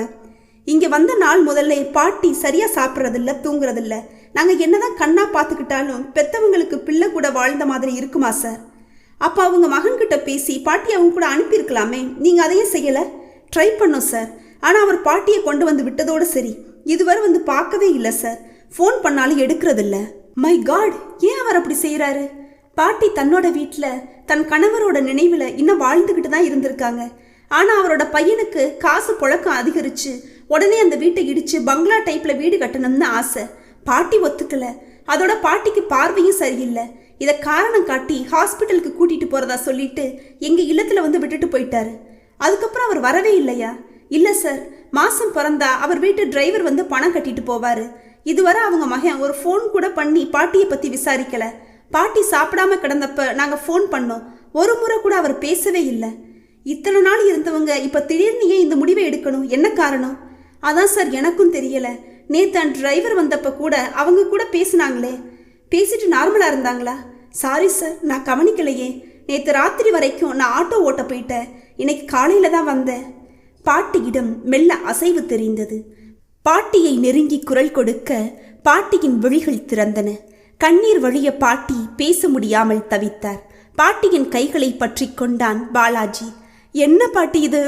இங்கே வந்த நாள் முதல்ல பாட்டி சரியாக சாப்பிட்றதில்ல, தூங்குறதில்ல. நாங்கள் என்னதான் கண்ணா பார்த்துக்கிட்டாலும் பெற்றவங்களுக்கு பிள்ளை கூட வாழ்ந்த மாதிரி இருக்குமா சார்? அப்போ அவங்க மகன்கிட்ட பேசி பாட்டி அவங்க கூட அனுப்பியிருக்கலாமே. நீங்கள் அதையும் செய்யலை. ட்ரை பண்ணோம் சார், ஆனால் அவர் பாட்டியை கொண்டு வந்து விட்டதோடு சரி. இதுவரை வந்து பார்க்கவே இல்லை சார். ஃபோன் பண்ணாலும் எடுக்கிறதில்ல. மை காட், ஏன் அவர் அப்படி செய்கிறாரு? பாட்டி தன்னோட வீட்டில் தன் கணவரோட நினைவில் இன்னும் வாழ்ந்துக்கிட்டு தான் இருந்திருக்காங்க. ஆனால் அவரோட பையனுக்கு காசு புழக்கம் அதிகரித்து உடனே அந்த வீட்டை இடித்து பங்களா டைப்பில் வீடு கட்டணும்னு ஆசை. பாட்டி ஒத்துக்கலை. அதோட பாட்டிக்கு பார்வையும் சரியில்லை. இதை காரணம் காட்டி ஹாஸ்பிட்டலுக்கு கூட்டிகிட்டு போகிறதா சொல்லிட்டு எங்கள் இல்லத்தில் வந்து விட்டுட்டு போயிட்டாரு. அதுக்கப்புறம் அவர் வரவே இல்லையா? இல்லை சார், மாதம் பிறந்தா அவர் வீட்டு டிரைவர் வந்து பணம் கட்டிட்டு போவார். இதுவரை அவங்க மகன் ஒரு ஃபோன் கூட பண்ணி பாட்டியை பற்றி விசாரிக்கலை. பாட்டி சாப்பிடாம கிடந்தப்ப நாங்கள் ஃபோன் பண்ணோம், ஒரு முறை கூட அவர் பேசவே இல்லை. இத்தனை நாள் இருந்தவங்க இப்போ திடீர்னு ஏன் இந்த முடிவை எடுக்கணும்? என்ன காரணம்? அதான் சார் எனக்கும் தெரியலை. நேற்று அந்த டிரைவர் வந்தப்போ கூட அவங்க கூட பேசினாங்களே, பேசிட்டு நார்மலாக இருந்தாங்களா? சாரி சார், நான் கவனிக்கலையே. நேற்று ராத்திரி வரைக்கும் நான் ஆட்டோ ஓட்ட போயிட்டேன். இன்னைக்கு காலையில் தான் வந்தேன். பாட்டியிடம் மெல்ல அசைவு தெரிந்தது. பாட்டியை நெருங்கி குரல் கொடுக்க பாட்டியின் விழிகள் திறந்தன. கண்ணீர் வழிய பாட்டி பேச முடியாமல் தவித்தார். பாட்டியின் கைகளை பற்றி கொண்டான் பாலாஜி. என்ன பாட்டி இது?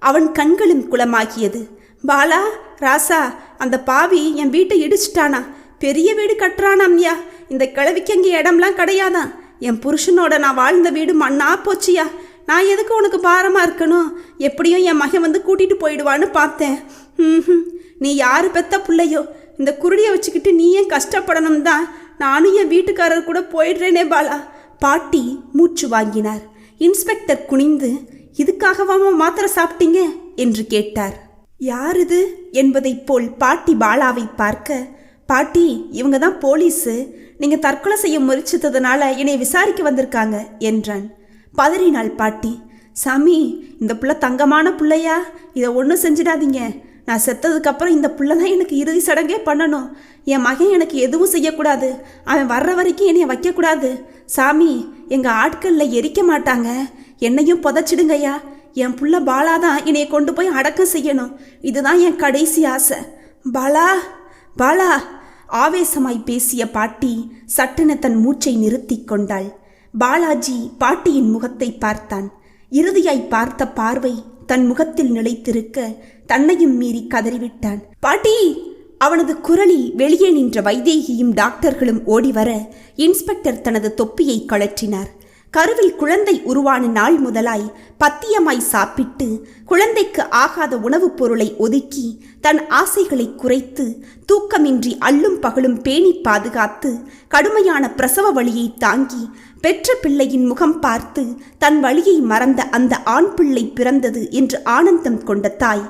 அவன் கண்களும் குளமாகியது. பாலா, ராசா, அந்த பாவி என் வீட்டை இடிச்சிட்டானா? பெரிய வீடு கட்டுறானாம்யா. இந்த கிழவிக்கு அங்கே இடம்லாம் கிடையாதான். என் புருஷனோட நான் வாழ்ந்த வீடு மண்ணா போச்சியா. நான் எதுக்கு உனக்கு பாரமாக இருக்கணும்? எப்படியும் என் மகன் வந்து கூட்டிகிட்டு போயிடுவான்னு பார்த்தேன். நீ யாரு பெத்த பிள்ளையோ, இந்த குருடியை வச்சுக்கிட்டு நீ ஏன் கஷ்டப்படணும் தான் நானும் என் வீட்டுக்காரர் கூட போயிடுறேனே பாலா. பாட்டி மூச்சு வாங்கினார். இன்ஸ்பெக்டர் குனிந்து, இதுக்காகவாமா மாத்திரை சாப்பிட்டீங்க என்று கேட்டார். யார் இது என்பதைப் போல் பாட்டி பாலாவை பார்க்க, பாட்டி, இவங்க தான் போலீஸு. நீங்கள் தற்கொலை செய்ய முயற்சித்ததுனால என்னை விசாரிக்க வந்திருக்காங்க என்றான். பதறினாள் பாட்டி. சாமி, இந்த புள்ள தங்கமான பிள்ளையா, இதை ஒன்றும் செஞ்சிடாதீங்க. நான் செத்ததுக்கப்புறம் இந்த புள்ள தான் எனக்கு இறுதி சடங்கே பண்ணணும். என் மகன் எனக்கு எதுவும் செய்யக்கூடாது. அவன் வர்ற வரைக்கும் என்னைய வைக்கக்கூடாது. சாமி, எங்கள் ஆட்களில் எரிக்க மாட்டாங்க, என்னையும் புதைச்சிடுங்கய்யா. என் புள்ள பாலா தான் என்னைய கொண்டு போய் அடக்கம் செய்யணும். இதுதான் என் கடைசி ஆசை. பாலா, பாலா! ஆவேசமாய் பேசிய பாட்டி சட்டென தன் மூச்சை நிறுத்தி கொண்டாள். பாலாஜி பாட்டியின் முகத்தை பார்த்தான். இறுதியாய் பார்த்த பார்வை தன் முகத்தில் நிலைத்திருக்க தன்னையும் மீறி கதறிவிட்டான். பாட்டி! அவனது குரலில் வெளியே நின்ற வைதேகியும் டாக்டர்களும் ஓடிவர இன்ஸ்பெக்டர் தனது தொப்பியை கழற்றினார். கருவில் குழந்தை உருவான நாள் முதலாய் பத்தியமாய் சாப்பிட்டு குழந்தைக்கு ஆகாத உணவுப் பொருளை ஒதுக்கி தன் ஆசைகளை குறைத்து தூக்கமின்றி அல்லும் பகலும் பேணி பாதுகாத்து கடுமையான பிரசவ வலியை தாங்கி பெற்ற பிள்ளையின் முகம் பார்த்து தன் வலியை மறந்த அந்த ஆண் பிள்ளை பிறந்தது என்று ஆனந்தம் கொண்ட தாய்,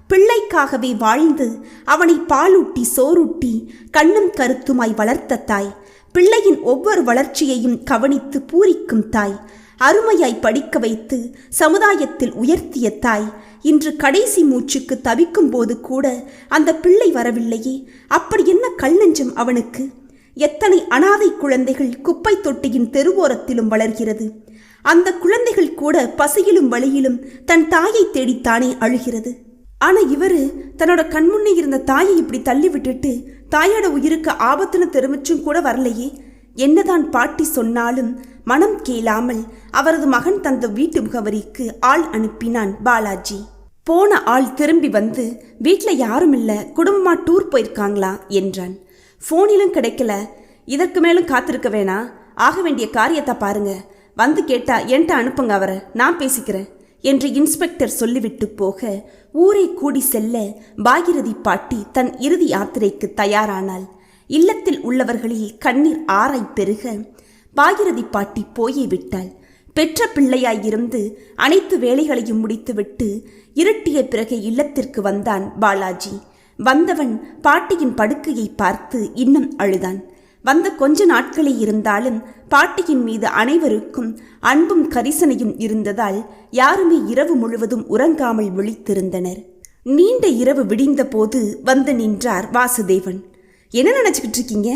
பிள்ளைக்காகவே வாழ்ந்து அவனை பாலூட்டி சோறூட்டி கண்ணும் கருத்துமாய் வளர்த்த தாய், பிள்ளையின் ஒவ்வொரு வளர்ச்சியையும் கவனித்து பூரிக்கும் தாய், அருமையாய் படிக்க வைத்து சமுதாயத்தில் உயர்த்திய தாய், இன்று கடைசி மூச்சுக்கு தவிக்கும் போது கூட அந்த பிள்ளை வரவில்லையே, அப்படி என்ன கல்நெஞ்சம் அவனுக்கு? எத்தனை அனாதை குழந்தைகள் குப்பை தொட்டியின் தெருவோரத்திலும் வளர்கிறது. அந்த குழந்தைகள் கூட பசியிலும் வலியிலும் தன் தாயை தேடித்தானே அழுகிறது. ஆனா இவரு தன்னோட கண்முன்னே இருந்த தாயை இப்படி தள்ளி விட்டுட்டு தாயோட உயிருக்கு ஆபத்துன்னு தெரிவிச்சும் கூட வரலையே. என்னதான் பாட்டி சொன்னாலும் மனம் கேளாமல் அவரது மகன் தந்த வீட்டு முகவரிக்கு ஆள் அனுப்பினான் பாலாஜி. போன ஆள் திரும்பி வந்து வீட்டில் யாரும் இல்லை, குடும்பமா டூர் போயிருக்காங்களா என்றான். ஃபோனிலும் கிடைக்கல. இதற்கு மேலும் காத்திருக்க வேணாம், ஆக வேண்டிய காரியத்தை பாருங்க, வந்து கேட்டா என்கிட்ட அனுப்புங்க, அவரை நான் பேசிக்கிறேன் என்று இன்ஸ்பெக்டர் சொல்லிவிட்டு போக ஊரை கூடி செல்ல பாகிரதி பாட்டி தன் இறுதி யாத்திரைக்கு தயாரானாள். இல்லத்தில் உள்ளவர்களில் கண்ணீர் ஆராய் பெருக பாகிரதி பாட்டி போயே விட்டாள். பெற்ற பிள்ளையாயிருந்து அனைத்து வேலைகளையும் முடித்துவிட்டு இருட்டிய பிறகு இல்லத்திற்கு வந்தான் பாலாஜி. வந்தவன் பாட்டியின் படுக்கையை பார்த்து இன்னும் அழுதான். வந்த கொஞ்ச நாட்களே இருந்தாலும் பாட்டியின் மீது அனைவருக்கும் அன்பும் கரிசனையும் இருந்ததால் யாருமே இரவு முழுவதும் உறங்காமல் விழித்திருந்தனர். நீண்ட இரவு விடிந்த போது வந்து நின்றார் வாசுதேவன். என்ன நினச்சிக்கிட்டு இருக்கீங்க?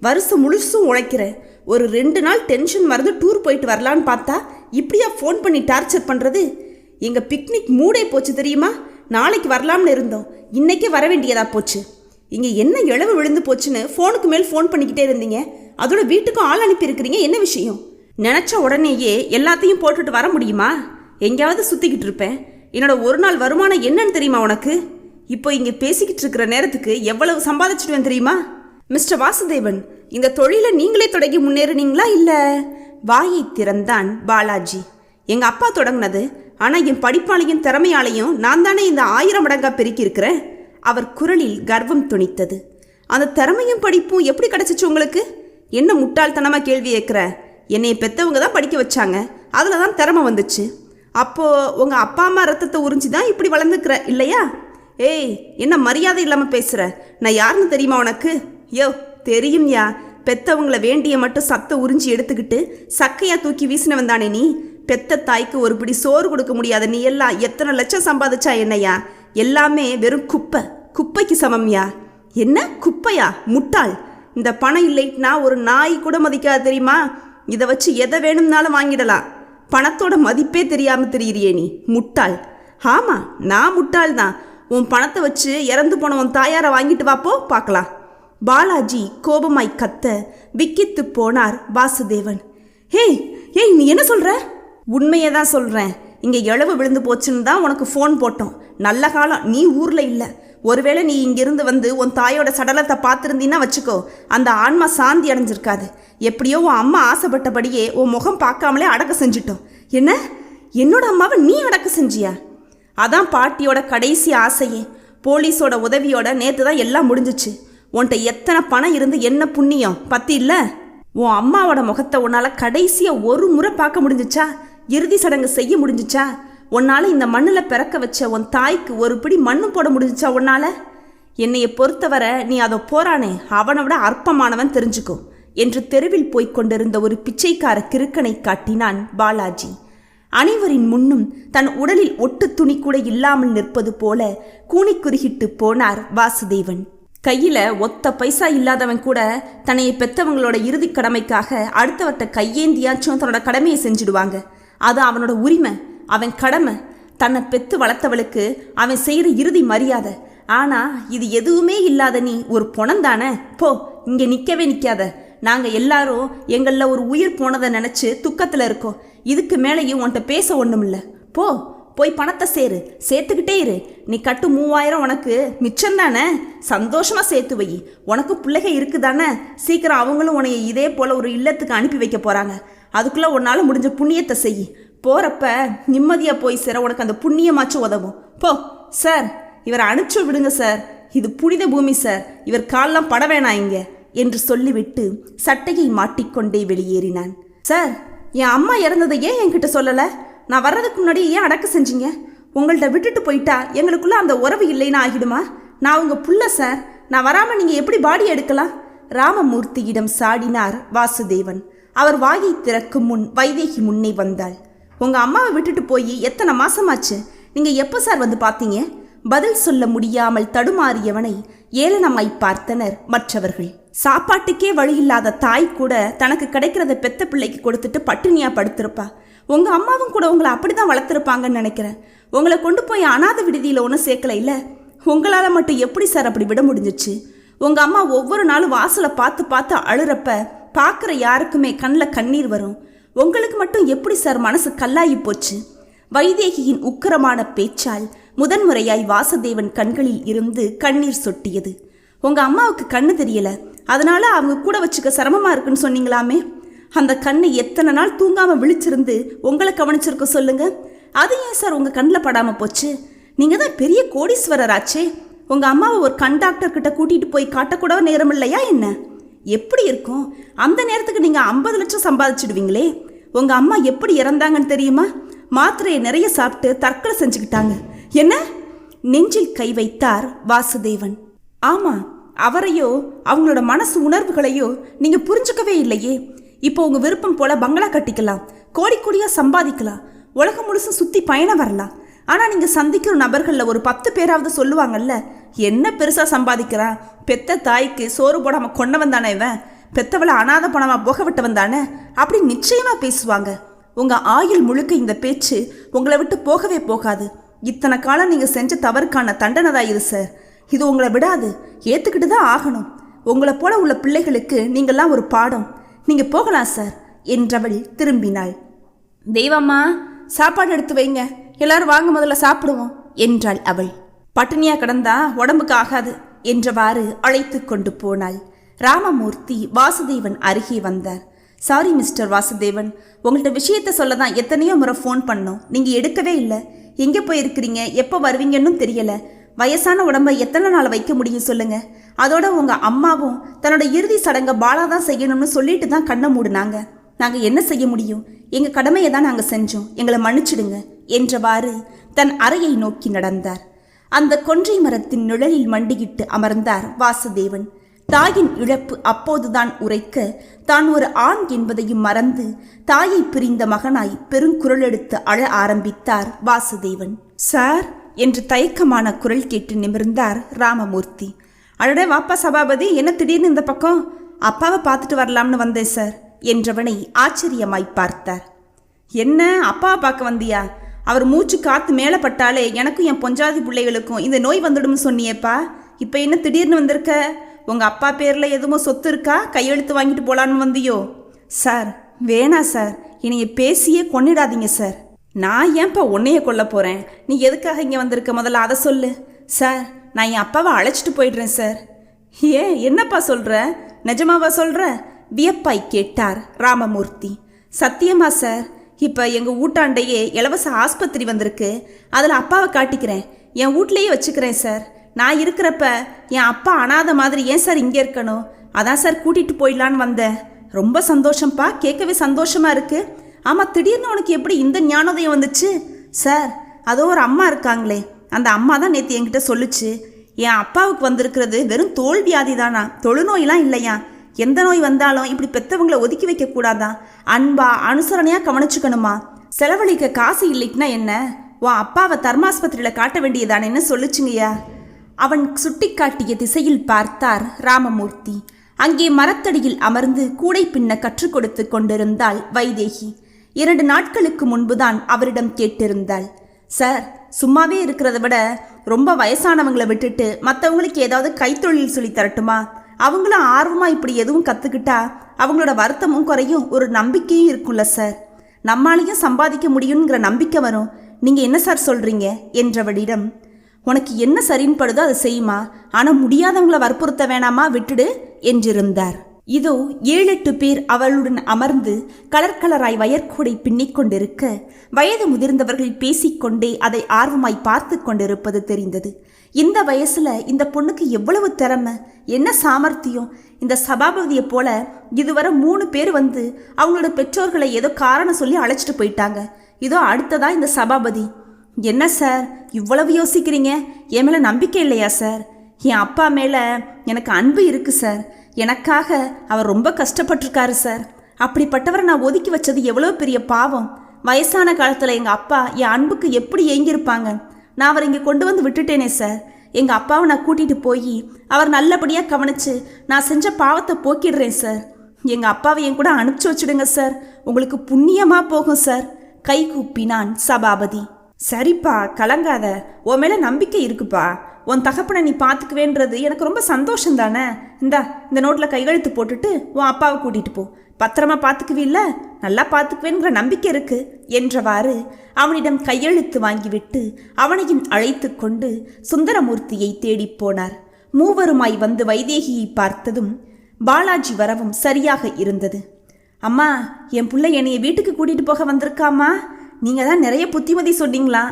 வருஷம் முழுசும் உழைக்கிற, ஒரு 2 நாள் டென்ஷன் மறந்து டூர் போயிட்டு வரலான்னு பார்த்தா இப்படியா ஃபோன் பண்ணி டார்ச்சர் பண்ணுறது? எங்கள் பிக்னிக் மூடே போச்சு தெரியுமா? நாளைக்கு வரலாம்னு இருந்தோம், இன்னைக்கே வர வேண்டியதா போச்சு. இங்கே என்ன இழவு விழுந்து போச்சுன்னு ஃபோனுக்கு மேல் ஃபோன் பண்ணிக்கிட்டே இருந்தீங்க. அதோட வீட்டுக்கும் ஆள் அனுப்பியிருக்கிறீங்க, என்ன விஷயம்? நினச்ச உடனேயே எல்லாத்தையும் போட்டுட்டு வர முடியுமா? எங்கேயாவது சுற்றிக்கிட்டு இருப்பேன். என்னோட ஒரு நாள் வருமானம் என்னன்னு தெரியுமா உனக்கு? இப்போ இங்கே பேசிக்கிட்டு இருக்கிற நேரத்துக்கு எவ்வளவு சம்பாதிச்சிடுவேன் தெரியுமா? மிஸ்டர் வாசுதேவன், இந்த தொழிலை நீங்களே தொடங்கி முன்னேறினீங்களா இல்லை? வாயை திறந்தான் பாலாஜி. எங்கள் அப்பா தொடங்கினது, ஆனால் என் படிப்பாளையும் திறமையாலையும் நான் தானே இந்த 1000 மடங்கா பெருக்கி இருக்கிறேன். அவர் குரலில் கர்வம் துணித்தது. அந்த திறமையும் படிப்பும் எப்படி கிடைச்சிச்சு உங்களுக்கு? என்ன முட்டாள்தனமாக கேள்வி கேட்குற? என்னை பெற்றவங்க தான் படிக்க வச்சாங்க, அதில் தான் திறமை வந்துச்சு. அப்போது உங்கள் அப்பா அம்மா ரத்தத்தை உறிஞ்சி தான் இப்படி வளர்ந்துக்கிற இல்லையா? ஏய், என்ன மரியாதை இல்லாமல் பேசுகிற? நான் யாருன்னு தெரியுமா உனக்கு? யோ, தெரியும்யா. பெற்றவங்களை வேண்டிய மட்டும் சத்தை உறிஞ்சி எடுத்துக்கிட்டு சக்கையாக தூக்கி வீசினவன் தானே நீ. பெத்த தாய்க்கு ஒரு பிடி சோறு கொடுக்க முடியாத நீ எல்லாம் எத்தனை லட்சம் சம்பாதிச்சா என்னையா? எல்லாமே வெறும் குப்பை, குப்பைக்கு சமம்யா. என்ன குப்பையா? முட்டாள். இந்த பணம் இல்லைன்னா ஒரு நாய் கூட மதிக்காது தெரியுமா? இதை வச்சு எதை வேணும்னாலும் வாங்கிடலாம். பணத்தோட மதிப்பே தெரியாமல் தெரியுறியே நீ, முட்டாள். ஆமாம், நான் முட்டாள் தான். உன் பணத்தை வச்சு இறந்து போன உன் தாயாரை வாங்கிட்டு வாப்போ பார்க்கலாம். பாலாஜி கோபமாய் கத்த விக்கித்து போனார் வாசுதேவன். ஹேய் ஏய், நீ என்ன சொல்ற? உண்மையை தான் சொல்கிறேன். இங்கே இழவு விழுந்து போச்சுன்னு தான் உனக்கு ஃபோன் போட்டோம். நல்ல காலம் நீ ஊரில் இல்லை. ஒருவேளை நீ இங்கிருந்து வந்து உன் தாயோட சடலத்தை பார்த்துருந்தீன்னா வச்சுக்கோ, அந்த ஆன்மா சாந்தி அடைஞ்சிருக்காது. எப்படியோ உன் அம்மா ஆசைப்பட்டபடியே உன் முகம் பார்க்காமலே அடக்க செஞ்சிட்டோம். என்ன, என்னோட அம்மாவை நீ அடக்க செஞ்சியா? அதான் பாட்டியோட கடைசி ஆசையே. போலீஸோட உதவியோட நேற்று தான் எல்லாம் முடிஞ்சிச்சு. உன்கிட்ட எத்தனை பணம் இருந்து என்ன புண்ணியம் பத்தி இல்லை? உன் அம்மாவோட முகத்தை உன்னால் கடைசியாக ஒரு முறை பார்க்க முடிஞ்சிச்சா? இறுதி சடங்கு செய்ய முடிஞ்சிச்சா? உன்னால் இந்த மண்ணில் பிறக்க வச்ச உன் தாய்க்கு ஒரு பிடி மண்ணு போட முடிஞ்சிச்சா உன்னால்? என்னையை பொறுத்தவரை நீ அதை போறானே அவனை விட அற்பமானவன், தெரிஞ்சுக்கோ என்று தெருவில் போய்க் கொண்டிருந்த ஒரு பிச்சைக்கார கிறுக்கனை காட்டினான் பாலாஜி. அனைவரின் முன்னும் தன் உடலில் ஒட்டு துணி கூட இல்லாமல் நிற்பது போல கூனி குறுகிட்டு போனார் வாசுதேவன். கையில ஒத்த பைசா இல்லாதவன் கூட தன்னைய பெத்தவங்களோட இறுதி கடமைக்காக அடுத்தவர்கிட்ட கையேந்தியாச்சும் தன்னோட கடமையை செஞ்சுடுவாங்க. அது அவனோட உரிமை, அவன் கடமை. தன்னை பெத்து வளர்த்தவளுக்கு அவன் செய்கிற இறுதி மரியாதை. ஆனா இது எதுவுமே இல்லாத நீ ஒரு பொணந்தானே, போ இங்க நிக்கவே நிக்காத. நாங்க எல்லாரும் எங்களில் ஒரு உயிர் போனதை நினைச்சு துக்கத்துல இருக்கோம். இதுக்கு மேலேயும் உன்கிட்ட பேச ஒண்ணும் இல்லை. போய் பணத்தை சேர்த்துக்கிட்டே இரு. நீ கட்டு 3000 உனக்கு மிச்சம்தானே, சந்தோஷமா சேர்த்து வை. உனக்கு பிள்ளைக இருக்குதானே, சீக்கிரம் அவங்களும் உன்னைய இதே போல ஒரு இல்லத்துக்கு அனுப்பி வைக்க போறாங்க. அதுக்குள்ள உன்னால முடிஞ்ச புண்ணியத்தை செய். போறப்ப நிம்மதியா போய் சேர உனக்கு அந்த புண்ணியமாச்சும் உதவும். போ சார், இவரை அனுப்பிச்சு விடுங்க சார், இது புனித பூமி சார், இவர் காலெல்லாம் பட வேணாம் இங்க என்று சொல்லிவிட்டு சட்டையை மாட்டிக்கொண்டே வெளியேறினான். சார், என் அம்மா இறந்ததை ஏன் என்கிட்ட சொல்லலை? நான் வர்றதுக்கு முன்னாடி ஏன் அடக்க செஞ்சீங்க? உங்கள்கிட்ட விட்டுட்டு போயிட்டா எங்களுக்குள்ள அந்த உறவு இல்லைன்னு ஆகிடுமா? நான் உங்க புள்ள சார், நான் வராமல் நீங்கள் எப்படி பாடி எடுக்கலாம்? ராமமூர்த்தியிடம் சாடினார் வாசுதேவன். அவர் வாயை திறக்கும் முன் வைதேகி முன்னே வந்தாள். உங்கள் அம்மாவை விட்டுட்டு போய் எத்தனை மாசமாச்சு? நீங்கள் எப்போ சார் வந்து பார்த்தீங்க? பதில் சொல்ல முடியாமல் தடுமாறியவனை ஏளனமாய் பார்த்தனர் மற்றவர்கள். சாப்பாட்டுக்கே வழியில்லாத தாய் கூட தனக்கு கிடைக்கிறத பெத்த பிள்ளைக்கு கொடுத்துட்டு பட்டினியா படுத்திருப்பா. உங்கள் அம்மாவும் கூட உங்களை அப்படிதான் வளர்த்துருப்பாங்கன்னு நினைக்கிறேன். உங்களை கொண்டு போய் அனாதை விடுதியில் ஒன்றும் சேர்க்கல இல்லை. உங்களால் மட்டும் எப்படி சார் அப்படி விட முடிஞ்சிச்சு? உங்கள் அம்மா ஒவ்வொரு நாளும் வாசலை பார்த்து பார்த்து அழுறப்ப பார்க்குற யாருக்குமே கண்ணில் கண்ணீர் வரும். உங்களுக்கு மட்டும் எப்படி சார் மனசு கல்லாயி போச்சு? வைதேகியின் உக்கிரமான பேச்சால் முதன்முறையாய் வாசுதேவன் கண்களில் இருந்து கண்ணீர் சொட்டியது. உங்கள் அம்மாவுக்கு கண்ணு தெரியல, அதனால அவங்க கூட வச்சுக்க சிரமமாக இருக்குன்னு சொன்னீங்களாமே. அந்த கண்ணை எத்தனை நாள் தூங்காமல் விழிச்சிருந்து உங்களை கவனிச்சிருக்க சொல்லுங்க. அது ஏன் சார் உங்கள் கண்ணில் படாமல் போச்சு? நீங்கள் தான் பெரிய கோடீஸ்வரராச்சே. உங்கள் அம்மாவை ஒரு கண்டாக்டர் கிட்ட கூட்டிகிட்டு போய் காட்டக்கூட நேரம் இல்லையா என்ன? எப்படி இருக்கும்? அந்த நேரத்துக்கு நீங்கள் 50 லட்சம் சம்பாதிச்சிடுவீங்களே. உங்கள் அம்மா எப்படி இறந்தாங்கன்னு தெரியுமா? மாத்திரையை நிறைய சாப்பிட்டு தற்கொலை செஞ்சுக்கிட்டாங்க. என்ன? நெஞ்சில் கை வைத்தார் வாசுதேவன். ஆமாம், அவரையோ அவங்களோட மனசு உணர்வுகளையோ நீங்கள் புரிஞ்சுக்கவே இல்லையே. இப்போ உங்கள் விருப்பம் போல பங்களா கட்டிக்கலாம், கோடி கோடியாக சம்பாதிக்கலாம், உலகம் முழுசும் சுற்றி பயணம் வரலாம். ஆனால் நீங்கள் சந்திக்கிற நபர்களில் ஒரு 10 பேராவது சொல்லுவாங்கல்ல, என்ன பெருசாக சம்பாதிக்கிறான், பெத்த தாய்க்கு சோறு போடாமல் கொண்டவன் தானே இவன், பெத்தவளை அனாத பணமாக போக விட்டவன் தானே, அப்படி நிச்சயமாக பேசுவாங்க. உங்கள் ஆயுள் முழுக்க இந்த பேச்சு உங்களை விட்டு போகவே போகாது. இத்தனை காலம் நீங்கள் செஞ்ச தவறுக்கான தண்டனை தான் இது சார். இது உங்களை விடாது, ஏற்றுக்கிட்டு தான் ஆகணும். உங்களை போல உள்ள பிள்ளைகளுக்கு நீங்கள்லாம் ஒரு பாடம். நீங்கள் போகலாம் சார் என்றவள் திரும்பினாள். தெய்வம்மா, சாப்பாடு எடுத்து வைங்க, எல்லாரும் வாங்க முதல்ல சாப்பிடுவோம் என்றாள் அவள். பட்டினியா கிடந்தா உடம்புக்கு ஆகாது என்றவாறு அழைத்து கொண்டு போனாள். ராமமூர்த்தி வாசுதேவன் அருகே வந்தார். சாரி மிஸ்டர் வாசுதேவன், உங்கள்கிட்ட விஷயத்த சொல்ல தான் எத்தனையோ முறை ஃபோன் பண்ணோம், நீங்கள் எடுக்கவே இல்லை. எங்கே போயிருக்கிறீங்க, எப்போ வருவீங்கன்னு தெரியலை. வயசான உடம்பை எத்தனை நாள் வைக்க முடியும் சொல்லுங்க? அதோட உங்கள் அம்மாவும் தன்னோட இறுதி சடங்கை பாலா தான் செய்யணும்னு சொல்லிட்டு தான் கண்ணை மூடினாங்க. நாங்கள் என்ன செய்ய முடியும்? எங்கள் கடமையை தான் நாங்கள் செஞ்சோம், எங்களை மன்னிச்சிடுங்க என்றவாறு தன் அறையை நோக்கி நடந்தார். அந்த கொன்றை மரத்தின் நிழலில் மண்டியிட்டு அமர்ந்தார் வாசுதேவன். தாயின் இழப்பு அப்போதுதான் உரைக்க தான் ஒரு ஆண் என்பதையும் மறந்து தாயை பிரிந்த மகனாய் பெருங்குரல் எடுத்து அழ ஆரம்பித்தார் வாசுதேவன். சார் என்று தயக்கமான குரல் கேட்டு நிமிர்ந்தார் ராமமூர்த்தி. அடடே வாப்பா சபாபதி, என்ன திடீர்னு இந்த பக்கம்? அப்பாவை பார்த்துட்டு வரலாம்னு வந்தேன் சார் என்றவனை ஆச்சரியமாய் பார்த்தார். என்ன அப்பாவை பார்க்க வந்தியா? அவர் மூச்சு காத்து மேலே பட்டாலே எனக்கும் என் பொஞ்சாதி பிள்ளைகளுக்கும் இந்த நோய் வந்துடும்னு சொன்னியேப்பா. இப்போ என்ன திடீர்னு வந்திருக்க? உங்கள் அப்பா பேரில் எதுவும் சொத்து இருக்கா? கையெழுத்து வாங்கிட்டு போகலான்னு வந்தியோ? சார் வேணாம் சார், என்னைய பேசியே கொன்னிடாதீங்க சார். நான் ஏன்ப்பா உன்னைய கொல்ல போகிறேன்? நீ எதுக்காக இங்கே வந்திருக்க முதல்ல அதை சொல்லு. சார், நான் என் அப்பாவை அழைச்சிட்டு போயிடுறேன் சார். ஏன், என்னப்பா சொல்கிற? நிஜமாவா சொல்கிற? வியப்பாய் கேட்டார் ராமமூர்த்தி. சத்தியமா சார், இப்போ எங்கள் வீட்டாண்டையே இலவச ஆஸ்பத்திரி வந்திருக்கு, அதில் அப்பாவை காட்டிக்கிறேன், என் வீட்லேயே வச்சுக்கிறேன் சார். நான் இருக்கிறப்ப என் அப்பா அனாதை மாதிரி ஏன் சார் இங்கே இருக்கணும்? அதான் சார் கூட்டிகிட்டு போயிடலான்னு வந்தேன். ரொம்ப சந்தோஷம்ப்பா, கேட்கவே சந்தோஷமாக இருக்குது. ஆமாம், திடீர்னு உனக்கு எப்படி இந்த ஞானோதயம் வந்துச்சு? சார், அதோ ஒரு அம்மா இருக்காங்களே, அந்த அம்மா தான் நேற்று என்கிட்ட சொல்லுச்சு, என் அப்பாவுக்கு வந்திருக்கிறது வெறும் தோல் வியாதி தானா, தொழுநோயெலாம் இல்லையா. எந்த நோய் வந்தாலும் இப்படி பெற்றவங்களை ஒதுக்கி வைக்கக்கூடாதான், அன்பா அனுசரணையாக கவனிச்சுக்கணுமா. செலவழிக்க காசு இல்லைக்குன்னா என்ன, உன் அப்பாவை தர்மாஸ்பத்திரியில் காட்ட வேண்டியதானேன்னு சொல்லுச்சுங்கய்யா. அவன் சுட்டிக்காட்டிய திசையில் பார்த்தார் ராமமூர்த்தி. அங்கே மரத்தடியில் அமர்ந்து கூடை பின்ன கற்றுக் கொடுத்து கொண்டிருந்தாள் வைதேகி. 2 நாட்களுக்கு முன்புதான் அவரிடம் கேட்டிருந்தாள், சார் சும்மாவே இருக்கிறத விட ரொம்ப வயசானவங்களை விட்டுட்டு மற்றவங்களுக்கு ஏதாவது கைத்தொழில் சொல்லி தரட்டுமா? அவங்களும் ஆர்வமாக இப்படி எதுவும் கற்றுக்கிட்டா அவங்களோட வருத்தமும் குறையும், ஒரு நம்பிக்கையும் இருக்கும்ல சார். நம்மளாலையும் சம்பாதிக்க முடியுங்கிற நம்பிக்கை வரும். நீங்கள் என்ன சார் சொல்கிறீங்க என்றவளிடம், உனக்கு என்ன சரின்னு படுதோ அதை செய்யுமா, ஆனால் முடியாதவங்களை வற்புறுத்த வேணாமா, விட்டுடு என்றிருந்தார். இதோ 7-8 பேர் அவளுடன் அமர்ந்து கலராய் வயற்கூடை பின்னிக் கொண்டிருக்க வயது முதிர்ந்தவர்கள் பேசிக்கொண்டே அதை ஆர்வமாய் பார்த்து கொண்டிருப்பது தெரிந்தது. இந்த வயசுல இந்த பொண்ணுக்கு எவ்வளவு திறமை, என்ன சாமர்த்தியம்! இந்த சபாபதியை போல இதுவரை 3 பேர் வந்து அவங்களோட பெற்றோர்களை ஏதோ காரணம் சொல்லி அழைச்சிட்டு போயிட்டாங்க. இதோ அடுத்ததா இந்த சபாபதி. என்ன சார் இவ்வளவு யோசிக்கிறீங்க? என் மேலே நம்பிக்கை இல்லையா சார்? என் அப்பா மேலே எனக்கு அன்பு இருக்கு சார். எனக்காக அவர் ரொம்ப கஷ்டப்பட்டிருக்காரு சார். அப்படிப்பட்டவரை நான் ஒதுக்கி வச்சது எவ்வளோ பெரிய பாவம். வயசான காலத்தில் எங்கள் அப்பா என் அன்புக்கு எப்படி ஏங்கியிருப்பாங்க. நான் அவரை இங்கே கொண்டு வந்து விட்டுட்டேனே சார். எங்கள் அப்பாவை நான் கூட்டிகிட்டு போய் அவர் நல்லபடியாக கவனித்து நான் செஞ்ச பாவத்தை போக்கிடுறேன் சார். எங்கள் அப்பாவை என் கூட அனுப்பிச்சி வச்சுடுங்க சார், உங்களுக்கு புண்ணியமாக போகும் சார். கை கூப்பினான் சபாபதி. சரிப்பா, கலங்காத, உன் மேலே நம்பிக்கை இருக்குப்பா. உன் தகப்பனை நீ பார்த்துக்குவேன்றது எனக்கு ரொம்ப சந்தோஷம் தானே. இந்த நோட்டில் கையெழுத்து போட்டுட்டு உன் அப்பாவை கூட்டிகிட்டு போ. பத்திரமா பார்த்துக்குவீல்ல? நல்லா பார்த்துக்குவேங்கிற நம்பிக்கை இருக்கு என்றவாறு அவனிடம் கையெழுத்து வாங்கிவிட்டு அவனையும் அழைத்து கொண்டு சுந்தரமூர்த்தியை தேடிப் போனார். மூவருமாய் வந்து வைதேகியை பார்த்ததும் பாலாஜி வரவும் சரியாக இருந்தது. அம்மா, என் பிள்ளை என்னைய வீட்டுக்கு கூட்டிகிட்டு போக வந்திருக்காம்மா. நீங்கள் தான் நிறைய புத்திமதி சொன்னீங்களா?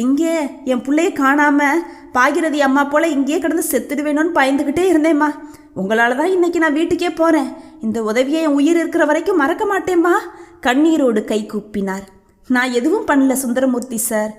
எங்கே என் பிள்ளைய காணாமல் பாகிரதி அம்மா போல் இங்கேயே கிடந்து செத்துடுவேணும்னு பயந்துக்கிட்டே இருந்தேம்மா. உங்களால் தான் இன்றைக்கி நான் வீட்டுக்கே போகிறேன். இந்த உதவியை என் உயிர் இருக்கிற வரைக்கும் மறக்க மாட்டேம்மா. கண்ணீரோடு கை கூப்பினார். நான் எதுவும் பண்ணல சுந்தரமூர்த்தி சார்.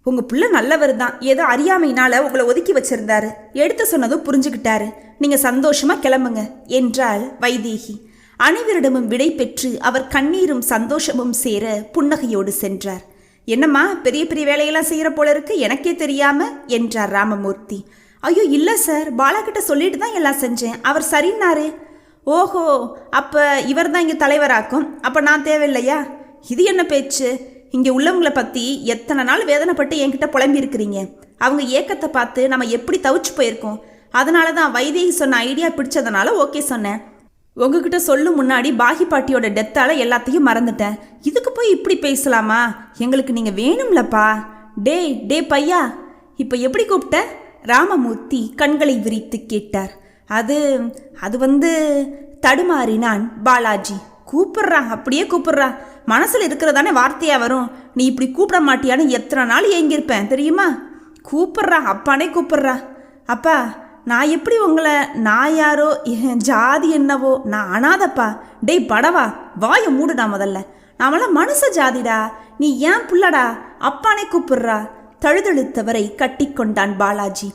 உங்கள் பிள்ளை நல்லவர் தான். ஏதோ அறியாமையினால் உங்களை ஒதுக்கி வச்சிருந்தாரு. எடுத்து சொன்னதும் புரிஞ்சுக்கிட்டாரு. நீங்கள் சந்தோஷமாக கிளம்புங்க என்றாள் வைதேகி. அனைவரிடமும் விடை பெற்று அவர் கண்ணீரும் சந்தோஷமும் சேர புன்னகையோடு சென்றார். என்னம்மா பெரிய பெரிய வேலையெல்லாம் செய்கிற போல இருக்கு, எனக்கே தெரியாம என்றார் ராமமூர்த்தி. ஐயோ இல்லை சார், பாலா கிட்ட சொல்லிட்டு தான் எல்லாம் செஞ்சேன். அவர் சரின்னாரு. ஓஹோ, அப்போ இவர் தான் இங்கே தலைவராக்கும். அப்போ நான் தேவையில்லையா? இது என்ன பேச்சு? இங்கே உள்ளவங்களை பற்றி எத்தனை நாள் வேதனைப்பட்டு என்கிட்ட புலம்பி இருக்கிறீங்க. அவங்க ஏக்கத்தை பார்த்து நம்ம எப்படி தவிச்சு போயிருக்கோம். அதனால தான் வைதேகி சொன்ன ஐடியா பிடிச்சதுனால ஓகே சொன்னேன். உங்ககிட்ட சொல்லும் முன்னாடி பாகி பாட்டியோட டெத்தால் எல்லாத்தையும் மறந்துட்டேன். இதுக்கு போய் இப்படி பேசலாமா? எங்களுக்கு நீங்கள் வேணும்லப்பா. டே பையா, இப்போ எப்படி கூப்பிட்ட? ராமமூர்த்தி கண்களை விரித்து கேட்டார். அது வந்து தடுமாறினான் பாலாஜி. கூப்பிட்றான், அப்படியே கூப்பிட்றான். மனசில் இருக்கிறதானே வார்த்தையாக வரும். நீ இப்படி கூப்பிட மாட்டியான்னு எத்தனை நாள் ஏங்கியிருப்பேன் தெரியுமா? கூப்பிட்றா, அப்பானே கூப்பிட்றா. அப்பா, நான் எப்படி உங்களை, நான் யாரோ, என் ஜாதி என்னவோ, நான் அனாதப்பா. டேய் படவா, வாயை மூடுடா முதல்ல. நாமெல்லாம் மனுஷ ஜாதிடா, நீ ஏன் புள்ளடா, அப்பானே கூப்பிட்றா. தழுதழுத்தவரை கட்டி கொண்டான் பாலாஜி.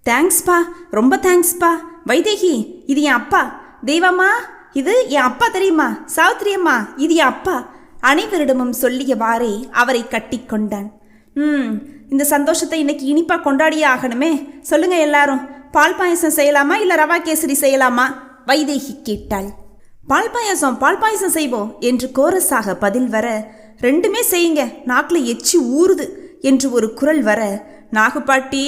தேங்க்ஸ்பா, ரொம்ப தேங்க்ஸ்பா. வைதேகி, இது என் அப்பா. தெய்வம்மா, இது என் அப்பா தெரியுமா? சாவித்திரியம்மா, இது என் அப்பா. அனைவரிடமும் சொல்லியவாறே அவரை கட்டி கொண்டான். இந்த சந்தோஷத்தை இன்னைக்கு இனிப்பா கொண்டாடியே ஆகணுமே. சொல்லுங்க எல்லாரும், பால் பாயசம் செய்யலாமா இல்லை ரவா கேசரி செய்யலாமா? வைதேகி கேட்டாள். பால் பாயசம் செய்வோம் என்று கோரஸாக பதில் வர, ரெண்டுமே செய்யுங்க, நாக்கில் எச்சி ஊறுது என்று ஒரு குரல் வர, நாகுபாட்டி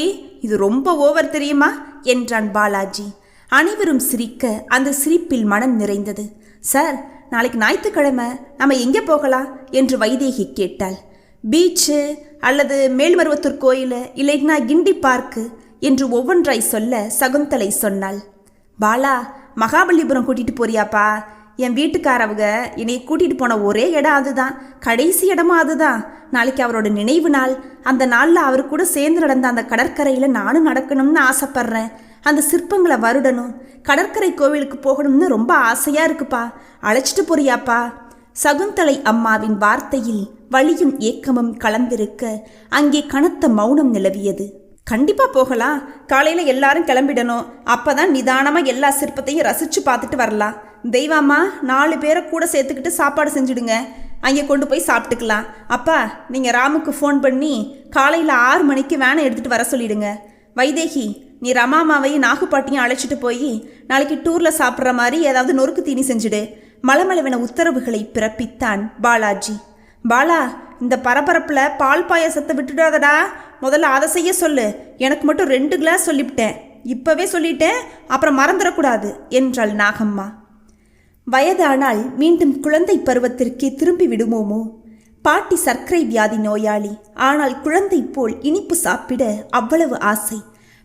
இது ரொம்ப ஓவர் தெரியுமா என்றான் பாலாஜி. அனைவரும் சிரிக்க அந்த சிரிப்பில் மனம் நிறைந்தது. சார், நாளைக்கு ஞாயிற்றுக்கிழமை நம்ம எங்கே போகலாம் என்று வைதேகி கேட்டாள். பீச்சு அல்லது மேல்மருவத்தூர் கோயில், இல்லைன்னா கிண்டி பார்க்கு என்று ஒவ்வொன்றாய் சொல்ல சகுந்தலை சொன்னாள். பாலா, மகாபலிபுரம் கூட்டிகிட்டு போறியாப்பா? என் வீட்டுக்காரவங்க என்னை கூட்டிகிட்டு போன ஒரே இடம் அதுதான், கடைசி இடமும் அதுதான். நாளைக்கு அவரோட நினைவு நாள். அந்த நாளில் அவர் கூட சேர்ந்து நடந்த அந்த கடற்கரையில் நானும் நடக்கணும்னு ஆசைப்பட்றேன். அந்த சிற்பங்களை வருடணும். கடற்கரை கோவிலுக்கு போகணும்னு ரொம்ப ஆசையாக இருக்குப்பா. அழைச்சிட்டு போறியாப்பா? சகுந்தலை அம்மாவின் வார்த்தையில் வலியும் ஏக்கமும் கலந்திருக்க அங்கே கனத்த மௌனம் நிலவியது. கண்டிப்பா போகலாம். காலையில் எல்லாரும் கிளம்பிடணும். அப்பதான் நிதானமாக எல்லா சிற்பத்தையும் ரசித்து பார்த்துட்டு வரலாம். தெய்வம்மா, 4 பேரை கூட சேர்த்துக்கிட்டு சாப்பாடு செஞ்சுடுங்க. அங்கே கொண்டு போய் சாப்பிட்டுக்கலாம். அப்பா, நீங்கள் ராமுக்கு ஃபோன் பண்ணி காலையில் 6 மணிக்கு வேனை எடுத்துகிட்டு வர சொல்லிடுங்க. வைதேகி, நீ ரமாமாவையும் நாகுப்பாட்டியும் அழைச்சிட்டு போய் நாளைக்கு டூரில் சாப்பிட்ற மாதிரி ஏதாவது நொறுக்கு தீனி செஞ்சுடு. மலமளவென உத்தரவுகளை பிறப்பித்தான் பாலாஜி. பாலா, இந்த பரபரப்பில் பால் பாயாசத்தை விட்டுடாதடா. முதல்ல அதை செய்ய சொல்லு. எனக்கு மட்டும் 2 கிளாஸ் சொல்லிவிட்டேன். இப்போவே சொல்லிட்டேன், அப்புறம் மறந்துடக்கூடாது என்றாள் நாகம்மா. வயதானால் மீண்டும் குழந்தை பருவத்திற்கே திரும்பி விடுமோமோ? பாட்டி சர்க்கரை வியாதி நோயாளி. ஆனால் குழந்தை போல் இனிப்பு சாப்பிட அவ்வளவு ஆசை.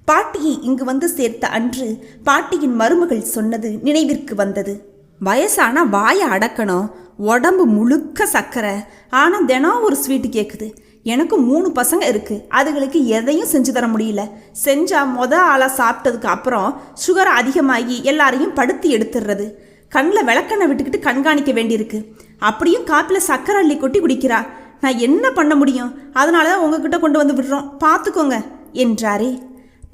பாட்டியை இங்கு வந்து சேர்த்த அன்று பாட்டியின் மருமகள் சொன்னது நினைவிற்கு வந்தது. வயசானா வாயை அடக்கணும், உடம்பு முழுக்க சர்க்கரை, ஆனால் தினம் ஒரு ஸ்வீட்டு கேட்குது. எனக்கு 3 பசங்க இருக்குது, அதுகளுக்கு எதையும் செஞ்சு தர முடியல. செஞ்சால் ஆளாக சாப்பிட்டதுக்கு அப்புறம் சுகர் அதிகமாகி எல்லாரையும் படுத்தி எடுத்துடுறது. கண்ணில் விளக்கெண்ணை விட்டுக்கிட்டு கண்காணிக்க வேண்டியிருக்கு. அப்படியும் காப்பில் சர்க்கரை அள்ளி கொட்டி குடிக்கிறா. நான் என்ன பண்ண முடியும்? அதனால தான் உங்ககிட்ட கொண்டு வந்து விடுறோம், பார்த்துக்கோங்க என்றாரே.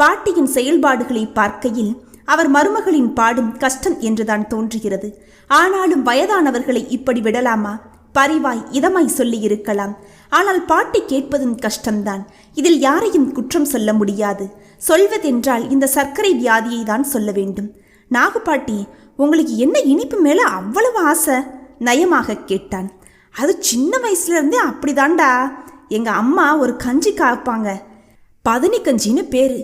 பாட்டியின் செயல்பாடுகளை பார்க்கையில் அவர் மருமகளின் பாடும் கஷ்டம் என்றுதான் தோன்றுகிறது. ஆனாலும் வயதானவர்களை இப்படி விடலாமா? பரிவாய் இதமாய் சொல்லி இருக்கலாம். ஆனால் பாட்டி கேட்பதும் கஷ்டம்தான். இதில் யாரையும் குற்றம் சொல்ல முடியாது. சொல்வதென்றால் இந்த சர்க்கரை வியாதியை தான் சொல்ல வேண்டும். நாகுபாட்டி, உங்களுக்கு என்ன இனிப்பு மேலே அவ்வளவு ஆசை? நயமாக கேட்டான். அது சின்ன வயசுலேருந்தே அப்படிதான்டா. எங்கள் அம்மா ஒரு கஞ்சி காப்பாங்க, பதனி கஞ்சின்னு பேர்.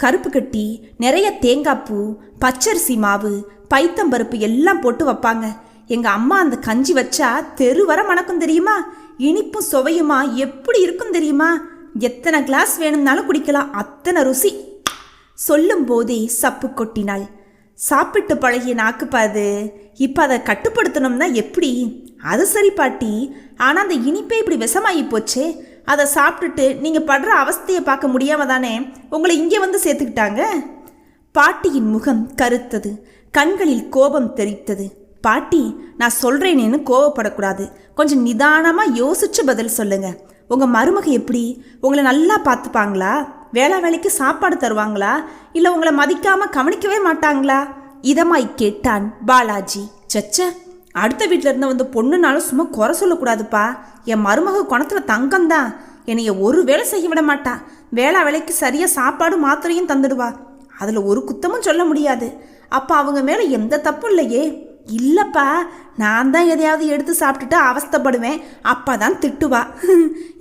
கருப்பு கட்டி, நிறைய தேங்காய் பூ, பச்சரிசி மாவு, பைத்தம்பருப்பு எல்லாம் போட்டு வைப்பாங்க. எங்கள் அம்மா அந்த கஞ்சி வச்சா தெரு வர மணக்கும் தெரியுமா? இனிப்பும் சுவையுமா எப்படி இருக்கும் தெரியுமா? எத்தனை கிளாஸ் வேணும்னாலும் குடிக்கலாம், அத்தனை ருசி. சொல்லும் போதே சப்பு கொட்டினாள். சாப்பிட்டு பழகிய நாக்குப்பாது, இப்போ அதை கட்டுப்படுத்தணும்னா எப்படி? அது சரி பாட்டி, ஆனால் அந்த இனிப்பே இப்படி விஷமாகி போச்சே. அதை சாப்பிட்டுட்டு நீங்கள் படுற அவஸ்தையை பார்க்க முடியாம தானே உங்களை இங்கே வந்து சேர்த்துக்கிட்டாங்க. பாட்டியின் முகம் கருத்தது, கண்களில் கோபம் தெரித்தது. பாட்டி, நான் சொல்கிறேனேன்னு கோவப்படக்கூடாது. கொஞ்சம் நிதானமாக யோசிச்சு பதில் சொல்லுங்க. உங்கள் மருமக எப்படி? உங்களை நல்லா பார்த்துப்பாங்களா? வேலைக்கு சாப்பாடு தருவாங்களா? இல்லை உங்களை மதிக்காமல் கவனிக்கவே மாட்டாங்களா? இதமாய் கேட்டான் பாலாஜி. சச்ச, அடுத்த வீட்டில் இருந்த வந்து பொண்ணுனாலும் சும்மா குறை சொல்லக்கூடாதுப்பா. என் மருமக குணத்தில் தங்கம்தான். என்னைய ஒரு வேலை செய்ய விட மாட்டா. வேலைக்கு சரியாக சாப்பாடு மாத்திரையும் தந்துடுவா. அதில் ஒரு குத்தமும் சொல்ல முடியாது. அப்போ அவங்க மேலே எந்த தப்பும் இல்லையே. இல்லைப்பா, நான் தான் எதையாவது எடுத்து சாப்பிட்டுட்டு அவஸ்தைப்படுவேன், அப்பா தான் திட்டுவா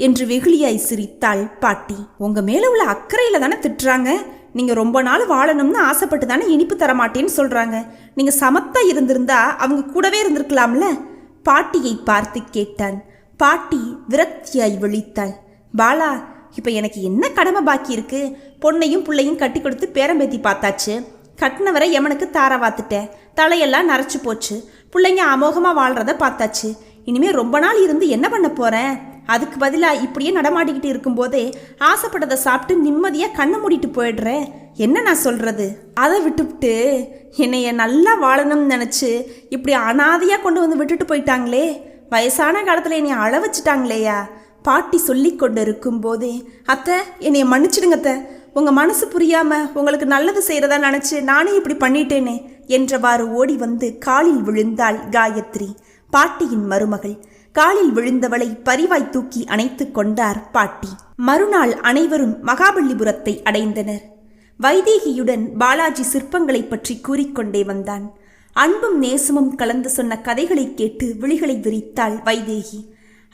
என்று வெகுளியாய் சிரித்தாள் பாட்டி. உங்கள் மேலே உள்ள அக்கறையில் தானே திட்டுறாங்க. நீங்கள் ரொம்ப நாள் வாழணும்னு ஆசைப்பட்டு தானே இனிப்பு தரமாட்டேன்னு சொல்கிறாங்க. நீங்கள் சமத்தா இருந்திருந்தா அவங்க கூடவே இருந்திருக்கலாம்ல. பாட்டியை பார்த்து கேட்டான். பாட்டி விரக்தியாய் விழித்தாள். பாலா, இப்போ எனக்கு என்ன கடமை பாக்கி இருக்கு? பொண்ணையும் பிள்ளையும் கட்டி கொடுத்து பேரம்பேத்தி பார்த்தாச்சு. கட்டினவரை எமனுக்கு தாரவாத்துட்டேன். தலையெல்லாம் நரைச்சி போச்சு. பிள்ளைங்க அமோகமாக வாழ்கிறத பார்த்தாச்சு. இனிமேல் ரொம்ப நாள் இருந்து என்ன பண்ண போகிறேன்? அதுக்கு பதிலாக இப்படியே நடமாடிக்கிட்டு இருக்கும்போதே ஆசைப்பட்டதை சாப்பிட்டு நிம்மதியாக கண்ணை மூடிட்டு போயிடுறேன். என்ன நான் சொல்கிறது? அதை விட்டுவிட்டு என்னைய நல்லா வாழணும்னு நினச்சி இப்படி அனாதையாக கொண்டு வந்து விட்டுட்டு போயிட்டாங்களே. வயசான காலத்தில் என்னை அழ வச்சுட்டாங்களேயா. பாட்டி சொல்லி கொண்டு இருக்கும்போதே, அத்தை என்னைய மன்னிச்சிடுங்க அத்தை, உங்கள் மனசு புரியாமல் உங்களுக்கு நல்லது செய்கிறதா நினச்சி நானே இப்படி பண்ணிட்டேனே என்றவாறு ஓடி வந்து காலில் விழுந்தாள் காயத்ரி, பாட்டியின் மருமகள். காலில் விழுந்தவளை பரிவாய் தூக்கி அணைத்து கொண்டார் பாட்டி. மறுநாள் அனைவரும் மகாபலிபுரத்தை அடைந்தனர். வைதேகியுடன் பாலாஜி சிற்பங்களை பற்றி கூறிக்கொண்டே வந்தான். அன்பும் நேசமும் கலந்து சொன்ன கதைகளை கேட்டு விழிகளை விரித்தாள் வைதேகி.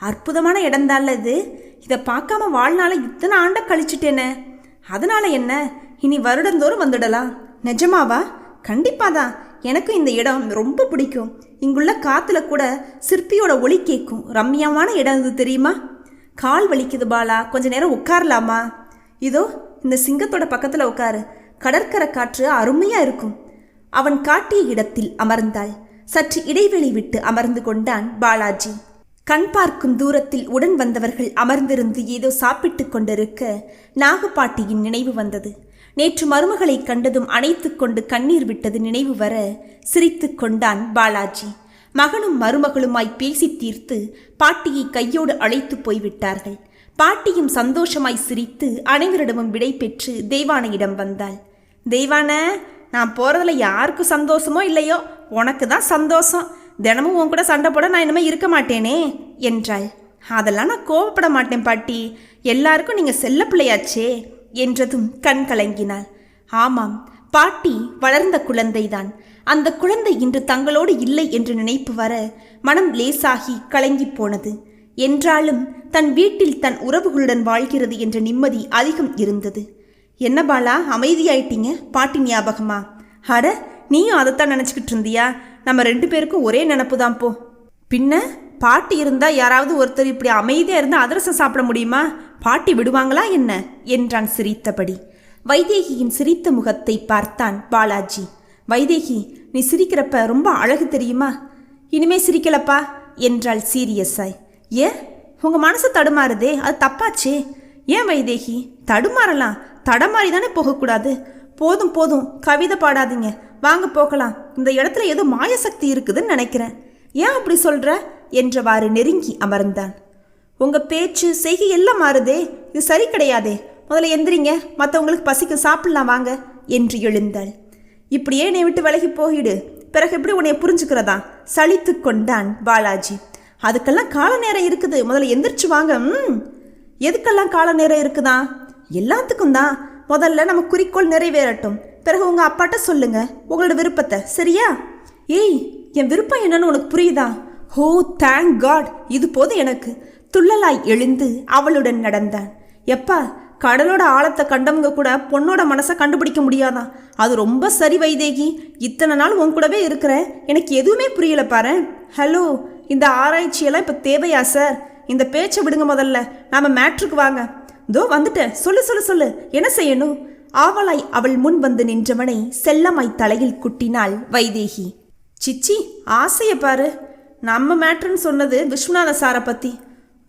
அற்புதமான இடம்தான்ல இது. இதை பார்க்காம வாழ்நாளை இத்தனை ஆண்ட கழிச்சுட்டேனே. அதனால என்ன, இனி வருடந்தோறும் வந்துடலாம். நிஜமாவா? கண்டிப்பாதான். எனக்கும் இந்த இடம் ரொம்ப பிடிக்கும். இங்குள்ள காத்துல கூட சிற்பியோட ஒளி கேட்கும். ரம்மியமான இடம் இது தெரியுமா? கால் வலிக்குது பாலா, கொஞ்ச நேரம் உட்காரலாமா? இதோ இந்த சிங்கத்தோட பக்கத்தில் உட்காரு. கடற்கரை காற்று அருமையா இருக்கும். அவன் காட்டிய இடத்தில் அமர்ந்தாள். சற்று இடைவெளி விட்டு அமர்ந்து கொண்டான் பாலாஜி. கண் பார்க்கும் தூரத்தில் உடன் வந்தவர்கள் அமர்ந்திருந்து ஏதோ சாப்பிட்டு கொண்டிருக்க நாகுபாட்டியின் நினைவு வந்தது. நேற்று மருமகளை கண்டதும் அணைத்து கொண்டு கண்ணீர் விட்டது நினைவு வர சிரித்து கொண்டான் பாலாஜி. மகனும் மருமகளுமாய் பேசி தீர்த்து பாட்டியை கையோடு அழைத்து போய்விட்டார்கள். பாட்டியும் சந்தோஷமாய் சிரித்து அனைவரிடமும் விடை பெற்று தெய்வானையிடம் வந்தாள். தெய்வான, நான் போறதுல யாருக்கு சந்தோஷமோ இல்லையோ, உனக்கு தான் சந்தோஷம். தினமும் உன் கூட சண்டை போட நான் இனிமேல் இருக்க மாட்டேனே என்றாள். அதெல்லாம் நான் கோவப்பட மாட்டேன் பாட்டி, எல்லாருக்கும் நீங்கள் செல்ல பிள்ளையாச்சே என்றதும் கண் கலங்கினாள். ஆமாம், பாட்டி வளர்ந்த குழந்தைதான். அந்த குழந்தை இன்று தங்களோடு இல்லை என்று நினைப்பு வர மனம் லேசாகி கலங்கி போனது. என்றாலும் தன் வீட்டில் தன் உறவுகளுடன் வாழ்கிறது என்ற நிம்மதி அதிகம் இருந்தது. என்ன பாலா, அமைதியாயிட்டீங்க? பாட்டி ஞாபகமா? அட, நீயும் அதைத்தான் நினச்சிக்கிட்டு இருந்தியா? நம்ம 2 பேருக்கும் ஒரே நினப்பு தான் போ. பின்ன பாட்டி இருந்தால் யாராவது ஒருத்தர் இப்படி அமைதியாக இருந்தால் அதிரசம் சாப்பிட முடியுமா? பாட்டி விடுவாங்களா என்ன என்றான் சிரித்தபடி. வைதேகியின் சிரித்த முகத்தை பார்த்தான் பாலாஜி. வைதேகி, நீ சிரிக்கிறப்ப ரொம்ப அழகு தெரியுமா? இனிமே சிரிக்கலப்பா என்றாள் சீரியஸாய். ஏன், உங்கள் மனசு தடுமாறுதே, அது தப்பாச்சே. ஏன் வைதேகி, தடுமாறலாம், தடமாறி தானே போகக்கூடாது. போதும் போதும், கவிதை பாடாதீங்க, வாங்க போகலாம். இந்த இடத்துல ஏதோ மாயசக்தி இருக்குதுன்னு நினைக்கிறேன். ஏன் அப்படி சொல்கிற என்றவாறு நெருங்கி அமர்ந்தான். உங்கள் பேச்சு செய்கை எல்லாம் மாறுதே, இது சரி கிடையாதே. முதல்ல எந்திரிங்க, மற்றவங்களுக்கு பசிக்கு சாப்பிடலாம் வாங்க என்று எழுந்தாள். இப்படியே என்னை விட்டு விலகி போயிடு, பிறகு எப்படி உன்னை புரிஞ்சுக்கிறதா சலித்து கொண்டான் பாலாஜி. அதுக்கெல்லாம் கால நேரம் இருக்குது, முதல்ல எந்திரிச்சு வாங்க. எதுக்கெல்லாம் கால நேரம் இருக்குதா? எல்லாத்துக்கும் தான். முதல்ல நம்ம குறிக்கோள் நிறைவேறட்டும், பிறகு உங்கள் அப்பாட்ட சொல்லுங்க உங்களோட விருப்பத்தை, சரியா? ஏய், என் விருப்பம் என்னன்னு உனக்கு புரியுதா? ஓ தேங்க் காட், இது போதும் எனக்கு. துள்ளலாய் எழுந்து அவளுடன் நடந்தான். எப்பா, கடலோட ஆழத்தை கண்டவங்க கூட பொண்ணோட மனசை கண்டுபிடிக்க முடியாதான். அது ரொம்ப சரி வைதேகி, இத்தனை நாள் உன் கூடவே இருக்கிறேன், எனக்கு எதுவுமே புரியல பாரு. ஹலோ, இந்த ஆராய்ச்சியெல்லாம் இப்போ தேவையா சார்? இந்த பேச்சை விடுங்க, முதல்ல நாம மேட்ருக்கு வாங்க. இதோ வந்துட்டேன், சொல்லு சொல்லு சொல்லு, என்ன செய்யணும்? ஆவலாய் அவள் முன் வந்து நின்றவனை செல்லமாய் தலையில் குட்டினாள் வைதேகி. சிச்சி, ஆசையை பாரு. நம்ம மேட்ருன்னு சொன்னது விஸ்வநாத சாரை பற்றி.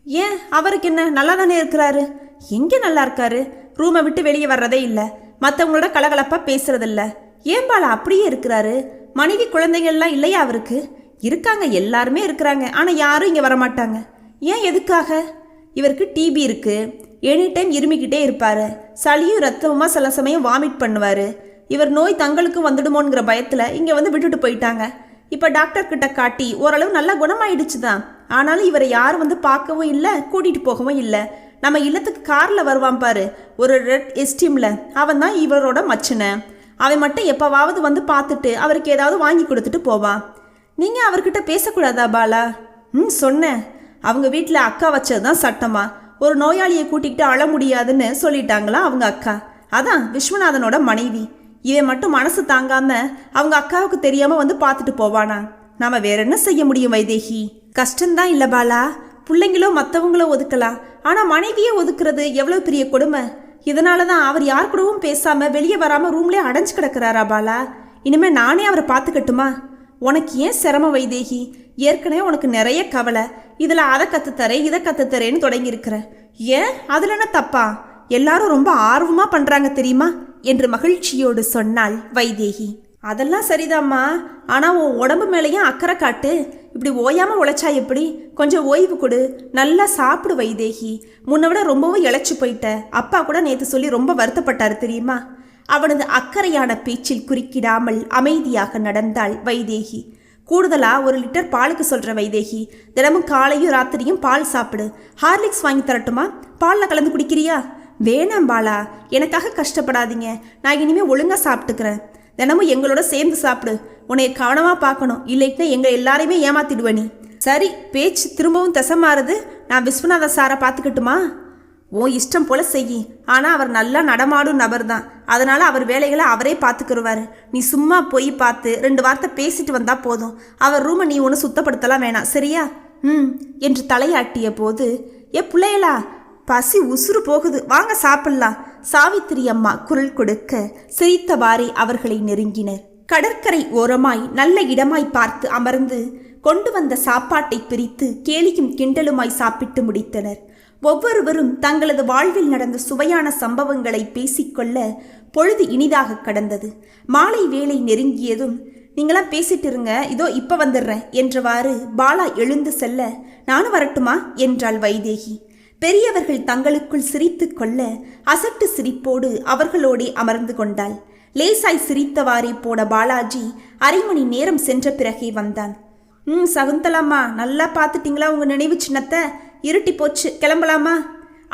ஏன், அவருக்கு என்ன, நல்லா தானே இருக்கிறாரு? எங்கே நல்லா இருக்காரு? ரூமை விட்டு வெளியே வர்றதே இல்லை, மற்றவங்களோட கலகலப்பாக பேசுறதில்ல. ஏன் பாலா அப்படியே இருக்கிறாரு? மனைவி குழந்தைகள்லாம் இல்லையா அவருக்கு? இருக்காங்க, எல்லாருமே இருக்கிறாங்க, ஆனால் யாரும் இங்கே வரமாட்டாங்க. ஏன், எதுக்காக? இவருக்கு டிபி இருக்குது, எனி டைம் இருமிக்கிட்டே இருப்பார், சளியும் ரத்தமுமா சில சமயம் வாமிட் பண்ணுவார். இவர் நோய் தங்களுக்கும் வந்துடுமோங்கிற பயத்தில் இங்கே வந்து விட்டுட்டு போயிட்டாங்க. இப்போ டாக்டர்கிட்ட காட்டி ஓரளவு நல்லா குணமாயிடுச்சு தான். ஆனாலும் இவரை யாரும் வந்து பார்க்கவும் இல்லை, கூட்டிகிட்டு போகவும் இல்லை. நம்ம இல்லத்துக்கு காரில் வருவான் பாரு, ஒரு ரெட் எஸ்டீமில், அவன் தான் இவரோட மச்சனை. அவன் மட்டும் எப்போவாவது வந்து பார்த்துட்டு அவருக்கு ஏதாவது வாங்கி கொடுத்துட்டு போவான். நீங்கள் அவர்கிட்ட பேசக்கூடாதா பாலா? சொன்னேன். அவங்க வீட்டில் அக்கா வச்சது தான் சட்டமா. ஒரு நோயாளியை கூட்டிகிட்டு அழ முடியாதுன்னு சொல்லிட்டாங்களா அவங்க அக்கா. அதான் விஸ்வநாதனோட மனைவி. இவன் மட்டும் மனசு தாங்காம அவங்க அக்காவுக்கு தெரியாமல் வந்து பார்த்துட்டு போவானா? நாம வேற என்ன செய்ய முடியும் வைதேகி? கஷ்டம்தான் இல்லை பாலா, பிள்ளைங்களோ மற்றவங்களோ ஒதுக்கலாம், ஆனால் மனைவியே ஒதுக்குறது எவ்வளோ பெரிய கொடுமை. இதனால தான் அவர் யார் கூடவும் பேசாமல் வெளியே வராமல் ரூம்லேயே அடைஞ்சு கிடக்கிறாரா பாலா? இனிமேல் நானே அவரை பார்த்துக்கட்டுமா? உனக்கு ஏன் சிரமம் வைதேகி? ஏற்கனவே உனக்கு நிறைய கவலை, இதில் அதை கற்றுத்தரேன் இதை கற்றுத்தரேன்னு தொடங்கியிருக்கிற. ஏன், அதில் என்ன தப்பா? எல்லாரும் ரொம்ப ஆர்வமாக பண்ணுறாங்க தெரியுமா என்று மகிழ்ச்சியோடு சொன்னாள் வைதேகி. அதெல்லாம் சரிதாம்மா, ஆனால் உன் உடம்பு மேலேயும் அக்கறை காட்டு. இப்படி ஓயாமல் உழைச்சா எப்படி? கொஞ்சம் ஓய்வு கொடு, நல்லா சாப்பிடு வைதேகி. முன்ன விட ரொம்பவும் இழைச்சி போயிட்ட. அப்பா கூட நேற்று சொல்லி ரொம்ப வருத்தப்பட்டார் தெரியுமா? அவனது அக்கறையான பேச்சில் குறுக்கிடாமல் அமைதியாக நடந்தாள் வைதேகி. கூடுதலா 1 லிட்டர் பாலுக்கு சொல்கிற வைதேகி, தினமும் காலையும் ராத்திரியும் பால் சாப்பிடு. ஹார்லிக்ஸ் வாங்கி தரட்டுமா? பாலில் கலந்து குடிக்கிறியா? வேணாம் பாலா, எனக்காக கஷ்டப்படாதீங்க, நான் இனிமேல் ஒழுங்காக சாப்பிட்டுக்கிறேன். தினமும் எங்களோட சேர்ந்து சாப்பிடு. உன்னை கவனமாக பார்க்கணும், இல்லைன்னா எங்கள் எல்லாரையுமே ஏமாத்திடுவ நீ. சரி, பேச்சு திரும்பவும் திசை மாறுது. நான் விஸ்வநாத சாரை பார்த்துக்கட்டுமா? ஓ இஷ்டம் போல செய்யி. ஆனால் அவர் நல்லா நடமாடும் நபர் தான், அதனால் அவர் வேலைகளை அவரே பார்த்துக்கிடுவார். நீ சும்மா போய் பார்த்து 2 வார்த்தை பேசிட்டு வந்தால் போதும். அவர் ரூமை நீ ஒன்று சுத்தப்படுத்தலாம் வேணாம், சரியா? என்று தலையாட்டிய போது, பிள்ளைகளா, பசி உசுறு போகுது, வாங்க சாப்பிடலாம். சாவித்திரி அம்மா குரல் கொடுக்க சிரித்தவாறே அவர்களை நெருங்கினர். கடற்கரை ஓரமாய் நல்ல இடமாய் பார்த்து அமர்ந்து கொண்டு வந்த சாப்பாட்டை பிரித்து கேலியும் கிண்டலுமாய் சாப்பிட்டு முடித்தனர். ஒவ்வொருவரும் தங்களது வாழ்வில் நடந்த சுவையான சம்பவங்களை பேசிக்கொள்ள பொழுது இனிதாக கடந்தது. மாலை வேளை நெருங்கியதும், நீங்களாம் பேசிட்டு இருங்க, இதோ இப்ப வந்துடுறேன் என்றவாறு பாலா எழுந்து செல்ல, நானும் வரட்டுமா என்றாள் வைதேகி. பெரியவர்கள் தங்களுக்குள் சிரித்து கொள்ள அசட்டு சிரிப்போடு அவர்களோடே அமர்ந்து கொண்டாள். லேசாய் சிரித்தவாறே போன பாலாஜி 1/2 மணி நேரம் சென்ற பிறகே வந்தான். சகுந்தலாம்மா, நல்லா பார்த்துட்டிங்களா உங்கள் நினைவு சின்னத்தை? இருட்டி போச்சு, கிளம்பலாமா?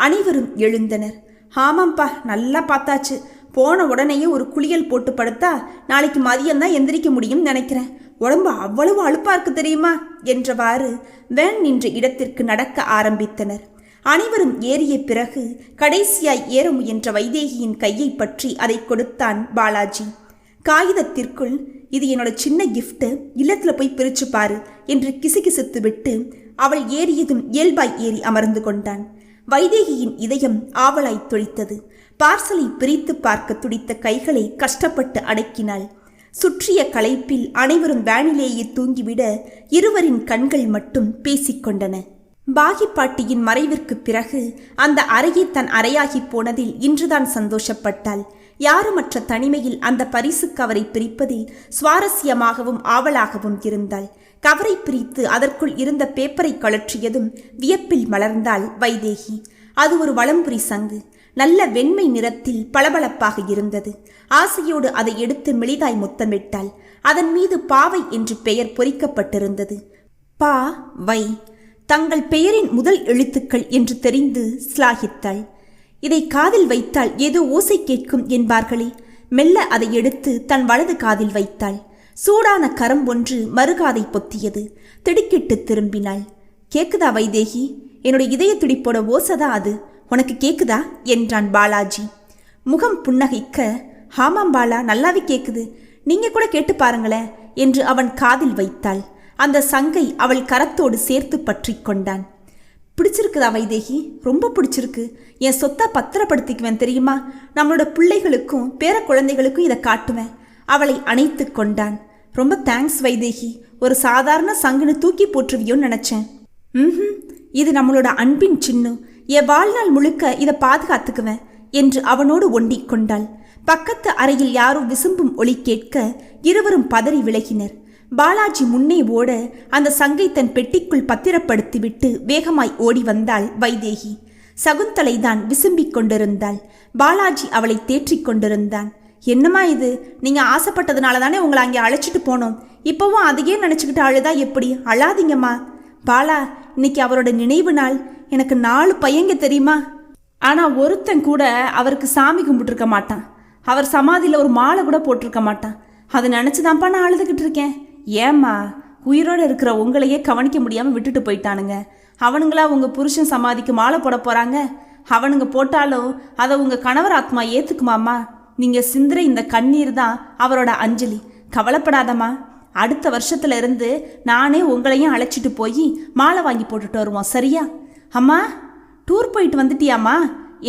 அனைவரும் எழுந்தனர். ஆமாம்ப்பா, நல்லா பார்த்தாச்சு. போன உடனேயே ஒரு குளியல் போட்டு படுத்தா நாளைக்கு மதியம்தான் எந்திரிக்க முடியும் நினைக்கிறேன். உடம்பு அவ்வளவு அலுப்பா இருக்கு தெரியுமா என்றவாறு வேன் நின்ற இடத்திற்கு நடக்க ஆரம்பித்தனர். அனைவரும் ஏறிய பிறகு கடைசியாய் ஏற முயன்ற வைதேகியின் கையை பற்றி அதை கொடுத்தான் பாலாஜி. காகிதத்திற்குள், இது என்னோட சின்ன கிஃப்ட், இல்லத்தில் போய் பிரிச்சு பாரு என்று கிசுகிசுத்து விட்டு அவள் ஏறியதும் இயல்பாய் ஏறி அமர்ந்து கொண்டான். வைதேகியின் இதயம் ஆவலாய் துடித்தது. பார்சலை பிரித்து பார்க்க துடித்த கைகளை கஷ்டப்பட்டு அடக்கினாள். சுற்றிய களைப்பில் அனைவரும் வேனிலேயே தூங்கிவிட இருவரின் கண்கள் மட்டும் பேசிக்கொண்டன. பாகிப்பாட்டியின் மறைவிற்கு பிறகு அந்த அறையை தன் அறையாகி போனதில் இன்றுதான் சந்தோஷப்பட்டாள். யாருமற்ற தனிமையில் அந்த பரிசு கவரை பிரிப்பதில் சுவாரஸ்யமாகவும் ஆவலாகவும் இருந்தாள். கவரை பிரித்து அதற்குள் இருந்த பேப்பரை கழற்றியதும் வியப்பில் மலர்ந்தாள் வைதேகி. அது ஒரு வலம்புரி சங்கு, நல்ல வெண்மை நிறத்தில் பளபளப்பாக இருந்தது. ஆசையோடு அதை எடுத்து மெலிதாய் முத்தமிட்டாள். அதன் மீது பாவை என்று பெயர் பொறிக்கப்பட்டிருந்தது. பா வை, தங்கள் பெயரின் முதல் எழுத்துக்கள் என்று தெரிந்து சிலாகித்தாள். இதை காதில் வைத்தால் ஏதோ ஓசை கேட்கும் என்பார்களே, மெல்ல அதை எடுத்து தன் வலது காதில் வைத்தாள். சூடான கரம் ஒன்று மறுகாதை பொத்தியது. திடுக்கிட்டு திரும்பினாள். கேக்குதா வைதேகி? என்னுடைய இதய துடிப்போட ஓசைதான் அது, உனக்கு கேக்குதா என்றான் பாலாஜி. முகம் புன்னகைக்க, ஆமாம் பாலா, நல்லாவே கேக்குது, நீங்க கூட கேட்டு பாருங்களேன் என்று அவன் காதில் வைத்தாள். அந்த சங்கை அவள் கரத்தோடு சேர்த்து பற்றி கொண்டான். பிடிச்சிருக்குதா வைதேகி? ரொம்ப பிடிச்சிருக்கு. என் சொத்தா பத்திரப்படுத்திக்குவேன் தெரியுமா? நம்மளோட பிள்ளைகளுக்கும் பேர குழந்தைகளுக்கும் இதை காட்டுவேன். அவளை அணைத்து கொண்டான். ரொம்ப தேங்க்ஸ் வைதேகி. ஒரு சாதாரண சங்குன்னு தூக்கி போற்றுவியோன்னு நினைச்சேன். இது நம்மளோட அன்பின் சின்னம். என் வாழ்நாள் முழுக்க இதை பாதுகாத்துக்குவேன் என்று அவனோடு ஒண்டிக் கொண்டாள். பக்கத்து அறையில் யாரோ விசும்பும் ஒலி கேட்க இருவரும் பதறி விலகினர். பாலாஜி முன்னே ஓட அந்த சங்கை தன் பெட்டிக்குள் பத்திரப்படுத்திவிட்டு வேகமாய் ஓடி வந்தாள் வைதேகி. சகுந்தலைதான் விசும்பிக் கொண்டிருந்தாள். பாலாஜி அவளை தேற்றிக் கொண்டிருந்தான். என்னம்மா இது? நீங்க ஆசைப்பட்டதுனால தானே உங்களை அங்கே அழைச்சிட்டு போனோம். இப்பவும் அதையே நினைச்சுக்கிட்டு அழுதா எப்படி? அழாதீங்கம்மா. பாலா, இன்னைக்கு அவரோட நினைவு நாள். எனக்கு 4 பையங்க தெரியுமா? ஆனா ஒருத்தன் கூட அவருக்கு சாமி கும்பிட்டுருக்க மாட்டான். அவர் சமாதியில் ஒரு மாலை கூட போட்டிருக்க மாட்டான். அதை நினைச்சுதான்ப்பா நான் அழுதுகிட்டு இருக்கேன். ஏம்மா, உயிரோடு இருக்கிற உங்களையே கவனிக்க முடியாமல் விட்டுட்டு போயிட்டானுங்க. அவனுங்களா உங்கள் புருஷன் சமாதிக்கு மாலை போட போகிறாங்க. அவனுங்க போட்டாலும் அதை உங்கள் கணவர் ஆத்மா ஏற்றுக்குமாம்மா? நீங்கள் சிந்துற இந்த கண்ணீர் தான் அவரோட அஞ்சலி. கவலைப்படாதம்மா, அடுத்த வருஷத்துல இருந்து நானே உங்களையும் அழைச்சிட்டு போய் மாலை வாங்கி போட்டுட்டு வருவோம், சரியா? அம்மா, டூர் போயிட்டு வந்துட்டியாம்மா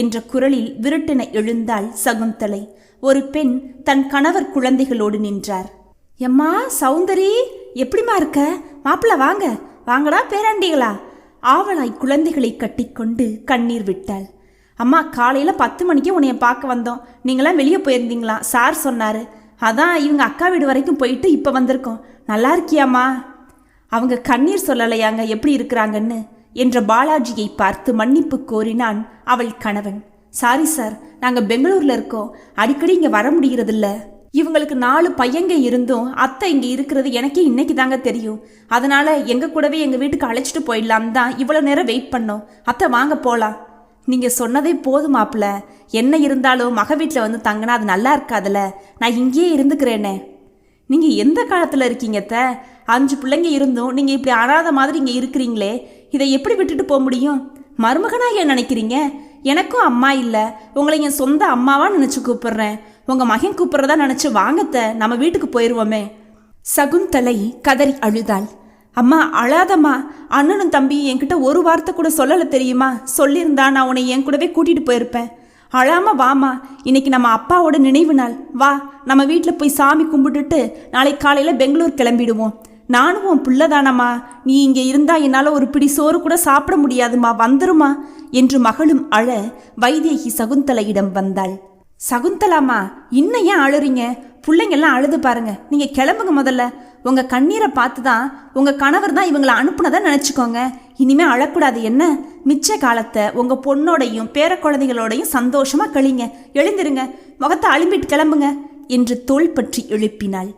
என்ற குரலில் விருட்டென எழுந்தாள் சகுந்தலை. ஒரு பெண் தன் கணவர் குழந்தைகளோடு நின்றார். எம்மா சௌந்தரி, எப்படிமா இருக்க? மாப்பிள்ள வாங்க, வாங்கடா பேராண்டிகளா. ஆவலாய் குழந்தைகளை கட்டிக்கொண்டு கண்ணீர் விட்டாள். அம்மா, காலையில் 10 மணிக்கே உன்னைய பார்க்க வந்தோம். நீங்களாம் வெளியே போயிருந்தீங்களா? சார் சொன்னார். அதான் இவங்க அக்கா வீடு வரைக்கும் போயிட்டு இப்போ வந்திருக்கோம். நல்லா இருக்கியாம்மா? அவங்க கண்ணீர் சொல்லலையாங்க எப்படி இருக்கிறாங்கன்னு என்ற பாலாஜியை பார்த்து மன்னிப்பு கோரினான் அவள் கணவன். சாரி சார், நாங்கள் பெங்களூரில் இருக்கோம், அடிக்கடி இங்கே வர முடிகிறதில்ல. இவங்களுக்கு 4 பையங்க இருந்தும் அத்தை இங்கே இருக்கிறது எனக்கே இன்னைக்கு தாங்க தெரியும். அதனால எங்கள் கூடவே எங்கள் வீட்டுக்கு அழைச்சிட்டு போயிடலாம் தான் இவ்வளோ நேரம் வெயிட் பண்ணோம். அத்தை வாங்க போகலாம். நீங்கள் சொன்னதே போதுமாப்பிள்ள. என்ன இருந்தாலும் மக வீட்டில் வந்து தங்கினா அது நல்லா இருக்காதுல்ல. நான் இங்கேயே இருந்துக்கிறேனே. நீங்கள் எந்த காலத்தில் இருக்கீங்க அத்தை? 5 பிள்ளைங்க இருந்தும் நீங்கள் இப்படி அனாத மாதிரி இங்கே இருக்கிறீங்களே, இதை எப்படி விட்டுட்டு போக முடியும்? மருமகனாக ஏன் நினைக்கிறீங்க? எனக்கும் அம்மா இல்லை, உங்களை என் சொந்த அம்மாவாக நினச்சி கூப்பிட்றேன். உங்கள் மகன் கூப்பிட்றதா நினச்சி வாங்கத்த, நம்ம வீட்டுக்கு போயிடுவோமே. சகுந்தலை கதறி அழுதாள். அம்மா அழாதம்மா, அண்ணனும் தம்பியும் என்கிட்ட ஒரு வார்த்தை கூட சொல்லலை தெரியுமா? சொல்லியிருந்தா நான் உன்னை என் கூடவே கூட்டிகிட்டு போயிருப்பேன். அழாம வாமா, இன்னைக்கு நம்ம அப்பாவோட நினைவு நாள். வா, நம்ம வீட்டில் போய் சாமி கும்பிட்டுட்டு நாளை காலையில் பெங்களூர் கிளம்பிடுவோம். நானும் உன் பிள்ளைதானம்மா, நீ இங்கே இருந்தா என்னால் ஒரு பிடி சோறு கூட சாப்பிட முடியாதுமா, வந்துருமா என்று மகளும் அழ வைதேகி சகுந்தலையிடம் வந்தாள். சகுந்தலாமா, இன்னும் ஏன் அழுறீங்க? பிள்ளைங்கெல்லாம் அழுது பாருங்க, நீங்கள் கிளம்புங்க முதல்ல. உங்கள் கண்ணீரை பார்த்து தான் உங்கள் கணவர் தான் இவங்களை அனுப்புனதான் நினச்சிக்கோங்க. இனிமேல் அழக்கூடாது என்ன? மிச்ச காலத்தை உங்கள் பொண்ணோடையும் பேர குழந்தைகளோடையும் சந்தோஷமாக கழிங்க. எழுந்திருங்க, முகத்தை அழும்பிட்டு கிளம்புங்க என்று தோள் பற்றி எழுப்பினாள்.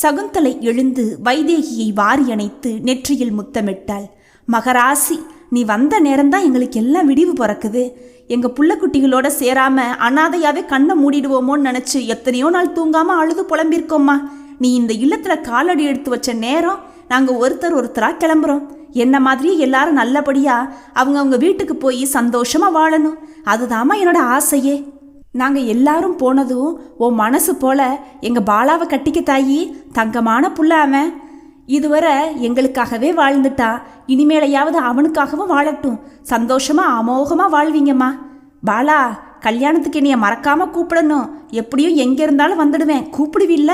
சகுந்தலை எழுந்து வைதேகியை வாரி அணைத்து நெற்றியில் முத்தமிட்டாள். மகராசி, நீ வந்த நேரம்தான் எங்களுக்கு எல்லாம் விடிவு பிறக்குது. எங்கள் புள்ளக்குட்டிகளோட சேராம அனாதையாவே கண்ணை மூடிடுவோமோன்னு நினச்சி எத்தனையோ நாள் தூங்காமல் அழுது புலம்பிருக்கோம்மா. நீ இந்த இல்லத்தில் காலடி எடுத்து வச்ச நேரம் நாங்கள் ஒருத்தராக கிளம்புறோம். என்ன மாதிரியே எல்லாரும் நல்லபடியாக அவங்க வீட்டுக்கு போய் சந்தோஷமாக வாழணும். அதுதாம்மா என்னோட ஆசையே. நாங்கள் எல்லாரும் போனதும் உன் மனசு போல எங்கள் பாலாவை கட்டிக்க தாயி. தங்கமான புள்ள அவன். இதுவரை எங்களுக்காகவே வாழ்ந்துட்டா, இனிமேலையாவது அவனுக்காகவும் வாழட்டும். சந்தோஷமாக அமோகமாக வாழ்வீங்கம்மா. பாலா, கல்யாணத்துக்கு என்னைய மறக்காமல் கூப்பிடணும். எப்படியும் எங்கே இருந்தாலும் வந்துடுவேன். கூப்பிடுவில்ல?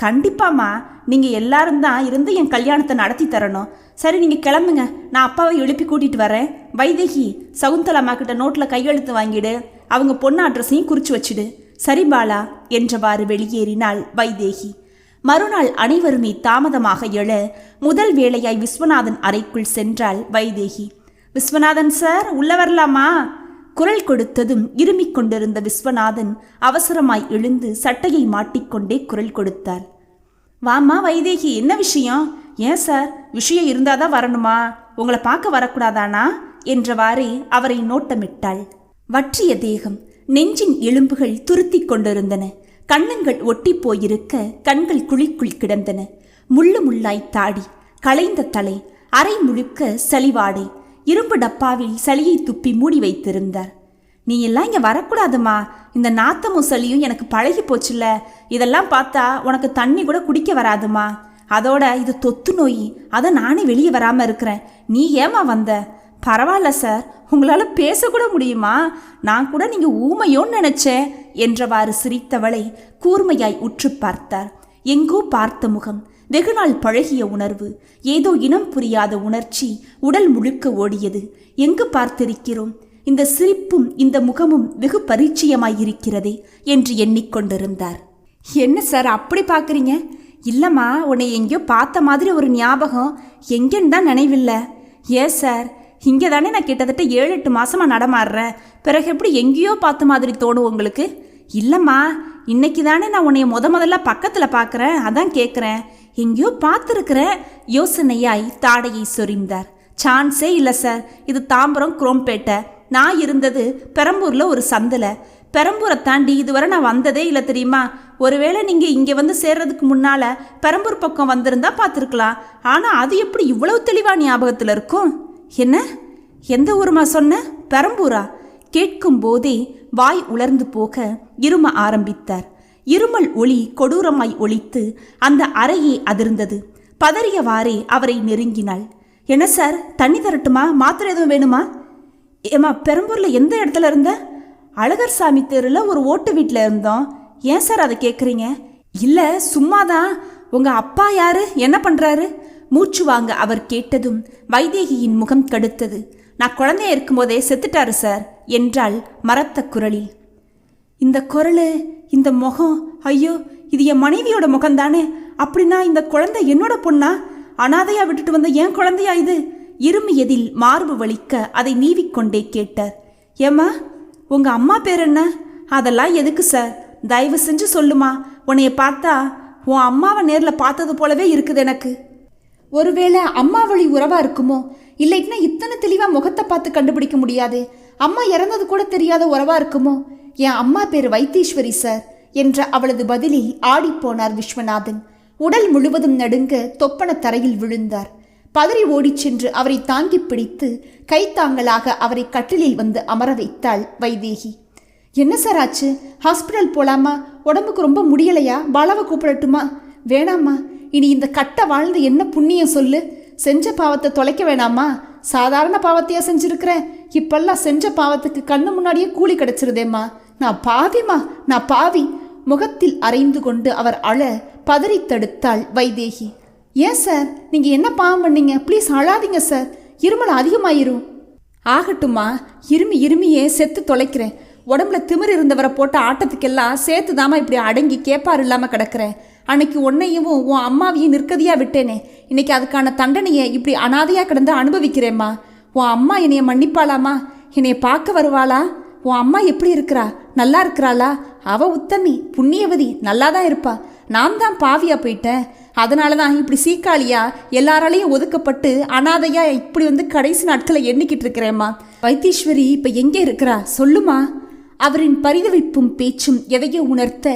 கண்டிப்பாம்மா. நீங்கள் எல்லாரும் தான் இருந்து என் கல்யாணத்தை நடத்தி தரணும். சரி, நீங்கள் கிளம்புங்க. நான் அப்பாவை எழுப்பி கூட்டிகிட்டு வரேன். வைதேகி, சகுந்தலம்மா கிட்ட நோட்டில் கையெழுத்து வாங்கிடு. அவங்க பொண்ணு அட்ரஸையும் குறித்து வச்சுடு. சரி பாலா என்றவாறு வெளியேறினாள் வைதேகி. மறுநாள் அனைவருமே தாமதமாக எழ முதல் வேளையாய் விஸ்வநாதன் அறைக்குள் சென்றாள் வைதேகி. விஸ்வநாதன் சார், உள்ள வரலாமா? குரல் கொடுத்ததும் இருமிக் கொண்டிருந்த விஸ்வநாதன் அவசரமாய் எழுந்து சட்டையை மாட்டிக்கொண்டே குரல் கொடுத்தார். வாமா வைதேகி, என்ன விஷயம்? ஏன் சார், விஷயம் இருந்தாதான் வரணுமா? உங்களை பார்க்க வரக்கூடாதானா என்றவாறே அவரை நோட்டமிட்டாள். வற்றிய தேகம், நெஞ்சின் எலும்புகள் துருத்தி கொண்டிருந்தன. கண்ணங்கள் ஒட்டி போயிருக்க கண்கள் குழிக்குள் கிடந்தன. முள்ளு முள்ளாய் தாடி, களைந்த தலை, அரை முழுக்க சளிவாடை. இரும்பு டப்பாவில் சளியை துப்பி மூடி வைத்திருந்தார். நீ எல்லாம் இங்கே வரக்கூடாதுமா. இந்த நாத்தமும் சளியும் எனக்கு பழகி போச்சுல்ல. இதெல்லாம் பார்த்தா உனக்கு தண்ணி கூட குடிக்க வராதுமா. அதோட இது தொத்து நோய். அதை நானே வெளியே வராமல் இருக்கிறேன். நீ ஏமா வந்த? பரவாயில்ல சார், உங்களால் பேசக்கூட முடியுமா? நான் கூட நீங்கள் ஊமையோன்னு நினச்சேன் என்றவாறு சிரித்தவளை கூர்மையாய் உற்று பார்த்தார். எங்கோ பார்த்த முகம், வெகுநாள் பழகிய உணர்வு, ஏதோ இனம் புரியாத உணர்ச்சி உடல் முழுக்க ஓடியது. எங்கு பார்த்திருக்கிறோம்? இந்த சிரிப்பும் இந்த முகமும் வெகு பரிச்சயமாயிருக்கிறதே என்று எண்ணிக்கொண்டிருந்தார். என்ன சார் அப்படி பார்க்குறீங்க? இல்லைம்மா, உன்னை எங்கேயோ பார்த்த மாதிரி ஒரு ஞாபகம். எங்கேன்னு தான் நினைவில்லை. ஏன் சார், இங்கே தானே நான் கிட்டத்தட்ட 7-8 மாதமாக நடமாடுறேன். பிறகு எப்படி எங்கேயோ பார்த்த மாதிரி தோணும் உங்களுக்கு? இல்லைம்மா, இன்னைக்கு தானே நான் உன்னைய முதல்ல பக்கத்தில் பார்க்குறேன். அதான் கேட்குறேன். எங்கேயோ பார்த்துருக்குறேன். யோசனையாய் தாடையை சொரிந்தார். சான்ஸே இல்லை சார். இது தாம்பரம் குரோம்பேட்டை. நான் இருந்தது பெரம்பூரில் ஒரு சந்தில். பெரம்பூரை தாண்டி இதுவரை நான் வந்ததே இல்லை தெரியுமா? ஒருவேளை நீங்கள் இங்கே வந்து சேர்றதுக்கு முன்னால் பெரம்பூர் பக்கம் வந்திருந்தா பார்த்துருக்கலாம். ஆனால் அது எப்படி இவ்வளவு தெளிவாக ஞாபகத்தில் இருக்கும்? என்ன, எந்த ஊருமா சொன்ன? பெரம்பூரா? கேட்கும் போதே வாய் உலர்ந்து போக இரும ஆரம்பித்தார். இருமல் ஒளி கொடூரமாய் ஒலித்து அந்த அறையே அதிர்ந்தது. பதறியவாறே அவரை நெருங்கினாள். என்ன சார், தண்ணி தரட்டுமா? மாத்திரை எதுவும் வேணுமா? ஏமா, பெரம்பூரில் எந்த இடத்துல இருந்த? அழகர் சாமி தெருவில் ஒரு ஓட்டு வீட்டில் இருந்தோம். ஏன் சார் அதை கேட்குறீங்க? இல்லை, சும்மாதான். உங்கள் அப்பா யாரு, என்ன பண்ணுறாரு? மூச்சு வாங்க அவர் கேட்டதும் வைதேகியின் முகம் கடுத்தது. நான் குழந்தைய இருக்கும்போதே செத்துட்டாரு சார் என்றாள் மரத்த குரலில். இந்த குரல், இந்த முகம், ஐயோ, இது என் மனைவியோட முகம்தானே. அப்படின்னா இந்த குழந்தை என்னோட பொண்ணா? அனாதையா விட்டுட்டு வந்த என் குழந்தையா இது? இருமியதில் மார்பு வலிக்க அதை நீவிக்கொண்டே கேட்டார். ஏம்மா, உங்க அம்மா பேர் என்ன? அதெல்லாம் எதுக்கு சார், தயவு செஞ்சு சொல்லுமா. உன்னைய பார்த்தா உன் அம்மாவை நேரில் பார்த்தது போலவே இருக்குது எனக்கு. ஒருவேளை அம்மா வழி உறவா இருக்குமோ? இல்லைன்னா இத்தனை தெளிவாக முகத்தை பார்த்து கண்டுபிடிக்க முடியாது. அம்மா இறந்தது கூட தெரியாத உறவா இருக்குமோ? என் அம்மா பேர் வைத்தீஸ்வரி சார் என்ற அவளது பதிலில் ஆடிப்போனார் விஸ்வநாதன். உடல் முழுவதும் நடுங்க தொப்பன தரையில் விழுந்தார். பதறி ஓடிச் சென்று அவரை தாங்கி பிடித்து கைத்தாங்களாக அவரை கட்டிலில் வந்து அமர வைத்தாள் வைதேகி. என்ன சார் ஆச்சு? ஹாஸ்பிட்டல் போலாமா? உடம்புக்கு ரொம்ப முடியலையா? பாலாவை கூப்பிடட்டுமா? வேணாம்மா, இனி இந்த கட்டை வாழ்ந்து என்ன புண்ணியம் சொல்லு? செஞ்ச பாவத்தை தொலைக்க வேணாமா? சாதாரண பாவத்தையா செஞ்சிருக்கிறேன்? இப்பெல்லாம் செஞ்ச பாவத்துக்கு கண்ணு முன்னாடியே கூலி கிடைச்சிருதேம்மா. நான் பாவிமா, நான் பாவி. முகத்தில் அரைந்து கொண்டு அவர் அழ பதறி தடுத்தாள் வைதேகி. ஏன் சார், நீங்கள் என்ன பாவம் பண்ணீங்க? ப்ளீஸ் அழாதீங்க சார், இருமல் அதிகமாயிரும். ஆகட்டுமா, இருமியே செத்து தொலைக்கிறேன். உடம்புல திமிர் இருந்தவரை போட்ட ஆட்டத்துக்கெல்லாம் சேர்த்து தாமா இப்படி அடங்கி கேப்பார் இல்லாமல் கிடக்கிறேன். அன்னைக்கு உன்னையும் உன் அம்மாவையும் நிற்கதியாக விட்டேனே, இன்னைக்கு அதுக்கான தண்டனையை இப்படி அனாதையாக கிடந்து அனுபவிக்கிறேம்மா. உன் அம்மா என்னைய மன்னிப்பாளாமா? என்னைய பார்க்க வருவாளா? உன் அம்மா எப்படி இருக்கிறா? நல்லா இருக்கிறாளா? அவ உத்தமி, புண்ணியவதி, நல்லா தான் இருப்பா. நான் தான் பாவியா போயிட்டேன். அதனால தான் இப்படி சீக்காளியா எல்லாராலையும் ஒதுக்கப்பட்டு அனாதையா இப்படி வந்து கடைசி நாட்களை எண்ணிக்கிட்டு இருக்கிறேம்மா. வைத்தீஸ்வரி இப்போ எங்கே இருக்கிறா சொல்லுமா? அவரின் பரிதவிப்பும் பேச்சும் எதையோ உணர்த்த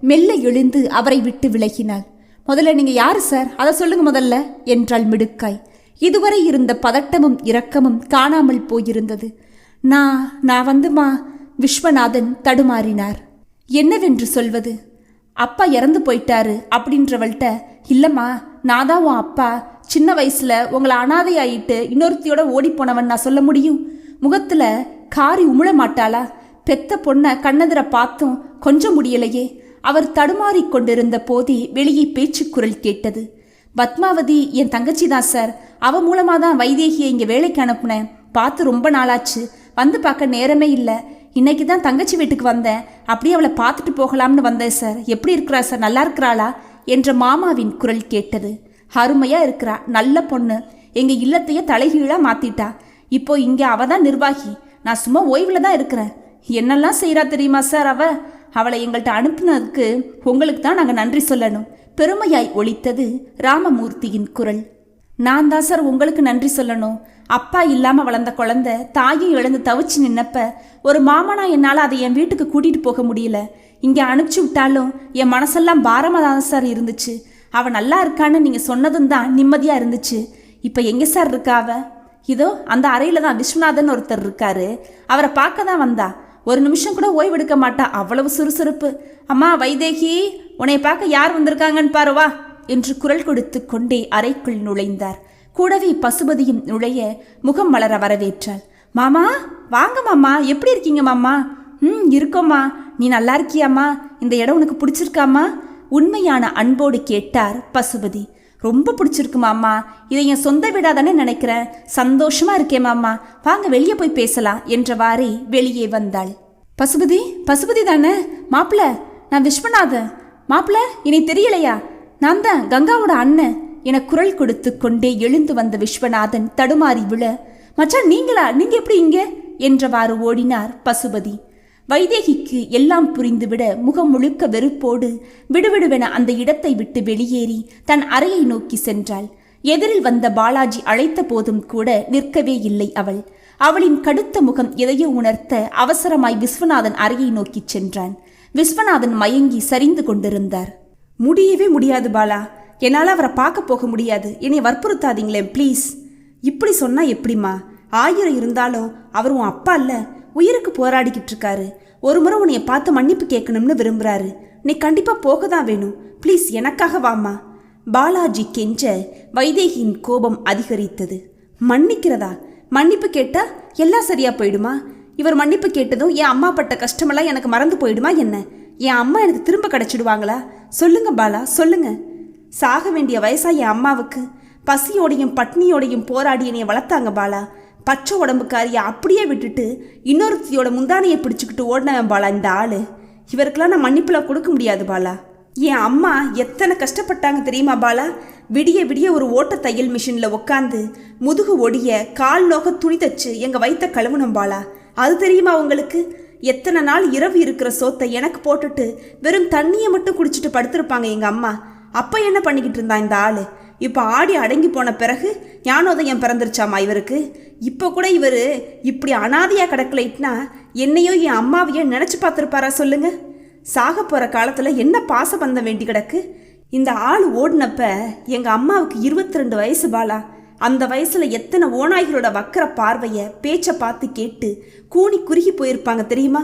மெல்ல எழுந்து அவரை விட்டு விலகினாள். முதல்ல நீங்கள் யார் சார், அதை சொல்லுங்க முதல்ல என்றாள் மிடுக்காய். இதுவரை இருந்த பதட்டமும் இரக்கமும் காணாமல் போயிருந்தது. நான் வந்துமா. விஸ்வநாதன் தடுமாறினார். என்னவென்று சொல்வது? அப்பா இறந்து போயிட்டாரு அப்படின்றவள்கிட்ட, இல்லைம்மா நான் தான் உன் அப்பா, சின்ன வயசுல உங்களை அனாதையாயிட்டு இன்னொருத்தியோட ஓடி போனவன் நான் சொல்ல முடியும்? முகத்தில் காரி உமிழ மாட்டாளா? பெத்த பொண்ணை கண்ணெதிர பார்த்தும் கொஞ்சம் முடியலையே. அவர் தடுமாறி கொண்டிருந்த போதே வெளியே பேச்சுக்குரல் கேட்டது. பத்மாவதி என் தங்கச்சி தான் சார். அவ மூலமாக தான் வைதேகியை இங்கே வேலைக்கு அனுப்புனேன். பார்த்து ரொம்ப நாளாச்சு, வந்து பார்க்க நேரமே இல்லை. இன்னைக்கு தான் தங்கச்சி வீட்டுக்கு வந்தேன். அப்படியே அவளை பார்த்துட்டு போகலாம்னு வந்தேன் சார். எப்படி இருக்கிறா சார், நல்லா இருக்கிறாளா என்ற மாமாவின் குரல் கேட்டது. அருமையாக இருக்கிறா, நல்ல பொண்ணு. எங்கள் இல்லத்தையே தலைகீழாக மாற்றிட்டா. இப்போ இங்கே அவள் தான் நிர்வாகி. நான் சும்மா ஓய்வில் தான் இருக்கிறேன். என்னெல்லாம் செய்கிறா தெரியுமா சார் அவளை எங்கள்கிட்ட அனுப்புனதுக்கு உங்களுக்கு தான் நாங்கள் நன்றி சொல்லணும். பெருமையாய் ஒலித்தது ராமமூர்த்தியின் குரல். நான் தான் சார் உங்களுக்கு நன்றி சொல்லணும். அப்பா இல்லாமல் வளர்ந்த குழந்தை தாயும் இழந்து தவிச்சு நின்னப்ப ஒரு மாமனா என்னால் அதை என் வீட்டுக்கு கூட்டிகிட்டு போக முடியல. இங்கே அனுப்பிச்சி விட்டாலும் என் மனசெல்லாம் பாரமாக தான் சார் இருந்துச்சு. அவள் நல்லா இருக்கான்னு நீங்கள் சொன்னதும் தான் நிம்மதியாக இருந்துச்சு. இப்போ எங்கே சார் இருக்கா அவ? இதோ அந்த அறையில் தான் விஸ்வநாதன் ஒருத்தர் இருக்காரு. அவரை பார்க்க தான் வந்தா. ஒரு நிமிஷம் கூட ஓய்வெடுக்க மாட்டா, அவ்வளவு சுறுசுறுப்பு. அம்மா வைதேகி, உன்னை பார்க்க யார் வந்திருக்காங்கன்னு பாருவா என்று குரல் கொடுத்து கொண்டே அறைக்குள் நுழைந்தார். கூடவே பசுபதியும் நுழைய முகம் மலர வரவேற்றாள். மாமா வாங்க மாமா, எப்படி இருக்கீங்க மாமா? இருக்கோம்மா. நீ நல்லா இருக்கியாம்மா? இந்த இடம் உனக்கு பிடிச்சிருக்காம்மா? உண்மையான அன்போடு கேட்டார் பசுபதி. ரொம்ப பிடிச்சிருக்கு மாமா. இதை என் சொந்த வீடாக தானே நினைக்கிறேன். சந்தோஷமா இருக்கேன் மாமா. வாங்க வெளியே போய் பேசலாம் என்றவாறே வெளியே வந்தாள். பசுபதி தானே மாப்பிள்ள? நான் விஸ்வநாதன். மாப்பிள்ள இனி தெரியலையா? நான் தான் கங்காவோட அண்ணன் என குரல் கொடுத்து கொண்டே எழுந்து வந்த விஸ்வநாதன் தடுமாறி விழ, மச்சான் நீங்களா? நீங்க எப்படி இங்க என்றவாறு ஓடினார் பசுபதி. வைதேகிக்கு எல்லாம் புரிந்துவிட முகம் முழுக்க வெறுப்போடு விடுவிடுவென அந்த இடத்தை விட்டு வெளியேறி தன் அறையை நோக்கி சென்றாள். எதிரில் வந்த பாலாஜி அழைத்த போதும் கூட நிற்கவே இல்லை அவள். அவளின் கடுத்த முகம் எதையோ உணர்த்த அவசரமாய் விஸ்வநாதன் அறையை நோக்கி சென்றான். விஸ்வநாதன் மயங்கி சரிந்து கொண்டிருந்தார். முடியவே முடியாது பாலா, என்னால் அவரை பார்க்க போக முடியாது. என்னை வற்புறுத்தாதீங்களே ப்ளீஸ். இப்படி சொன்னா எப்படிம்மா? 1000 இருந்தாலும் அவர் உன் அப்பா இல்ல, உயிருக்கு போராடிக்கிட்டு இருக்காரு. ஒரு முறை உன்னைய பார்த்து மன்னிப்பு கேட்கணும்னு விரும்புறாரு. நீ கண்டிப்பா போக தான் வேணும். ப்ளீஸ் எனக்காக வாமா. பாலாஜி கெஞ்ச வைதேகியின் கோபம் அதிகரித்தது. மன்னிக்கிறதா? மன்னிப்பு கேட்டா எல்லாம் சரியா போயிடுமா? இவர் மன்னிப்பு கேட்டதும் என் அம்மா பட்ட கஷ்டமெல்லாம் எனக்கு மறந்து போயிடுமா என்ன? என் அம்மா எனக்கு திரும்ப கிடைச்சிடுவாங்களா? சொல்லுங்க பாலா, சொல்லுங்க. சாக வேண்டிய வயசா என் அம்மாவுக்கு? பசியோடையும் பட்னியோடையும் போராடி என்னைய வளர்த்தாங்க பாலா. பச்சை உடம்புக்காரியை அப்படியே விட்டுட்டு இன்னொருத்தியோட முந்தானையை பிடிச்சிக்கிட்டு ஓடினவன் பாலா இந்த ஆளு. இவருக்கெல்லாம் நான் மன்னிப்புலாம் கொடுக்க முடியாது பாலா. என் அம்மா எத்தனை கஷ்டப்பட்டாங்க தெரியுமா பாலா? விடிய விடிய ஒரு ஓட்ட தையல் மிஷினில் உட்காந்து முதுகு ஒடிய கால் நோக துணி தச்சு எங்கள் வயிற்ற கழுவுனம் பாலா. அது தெரியுமா உங்களுக்கு? எத்தனை நாள் இரவு இருக்கிற சோத்தை எனக்கு போட்டுட்டு வெறும் தண்ணியை மட்டும் குடிச்சிட்டு படுத்திருப்பாங்க எங்கள் அம்மா. அப்போ என்ன பண்ணிக்கிட்டு இருந்தா இந்த ஆள்? இப்போ ஆடி அடங்கி போன பிறகு ஞானோதயம் பிறந்துருச்சாமா இவருக்கு. இப்போ கூட இவர் இப்படி அனாதையாக கிடக்கலைட்னா என்னையோ என் அம்மாவையோ நினச்சி பார்த்துருப்பாரா சொல்லுங்க? சாக போகிற காலத்தில் என்ன பாசபந்தம் வேண்டி கிடக்கு? இந்த ஆள் ஓடினப்ப எங்கள் அம்மாவுக்கு 22 வயசு பாலா. அந்த வயசில் எத்தனை ஓநாய்களோட வக்கர பார்வையை பேச்சை பார்த்து கேட்டு கூனி குறுகி போயிருப்பாங்க தெரியுமா?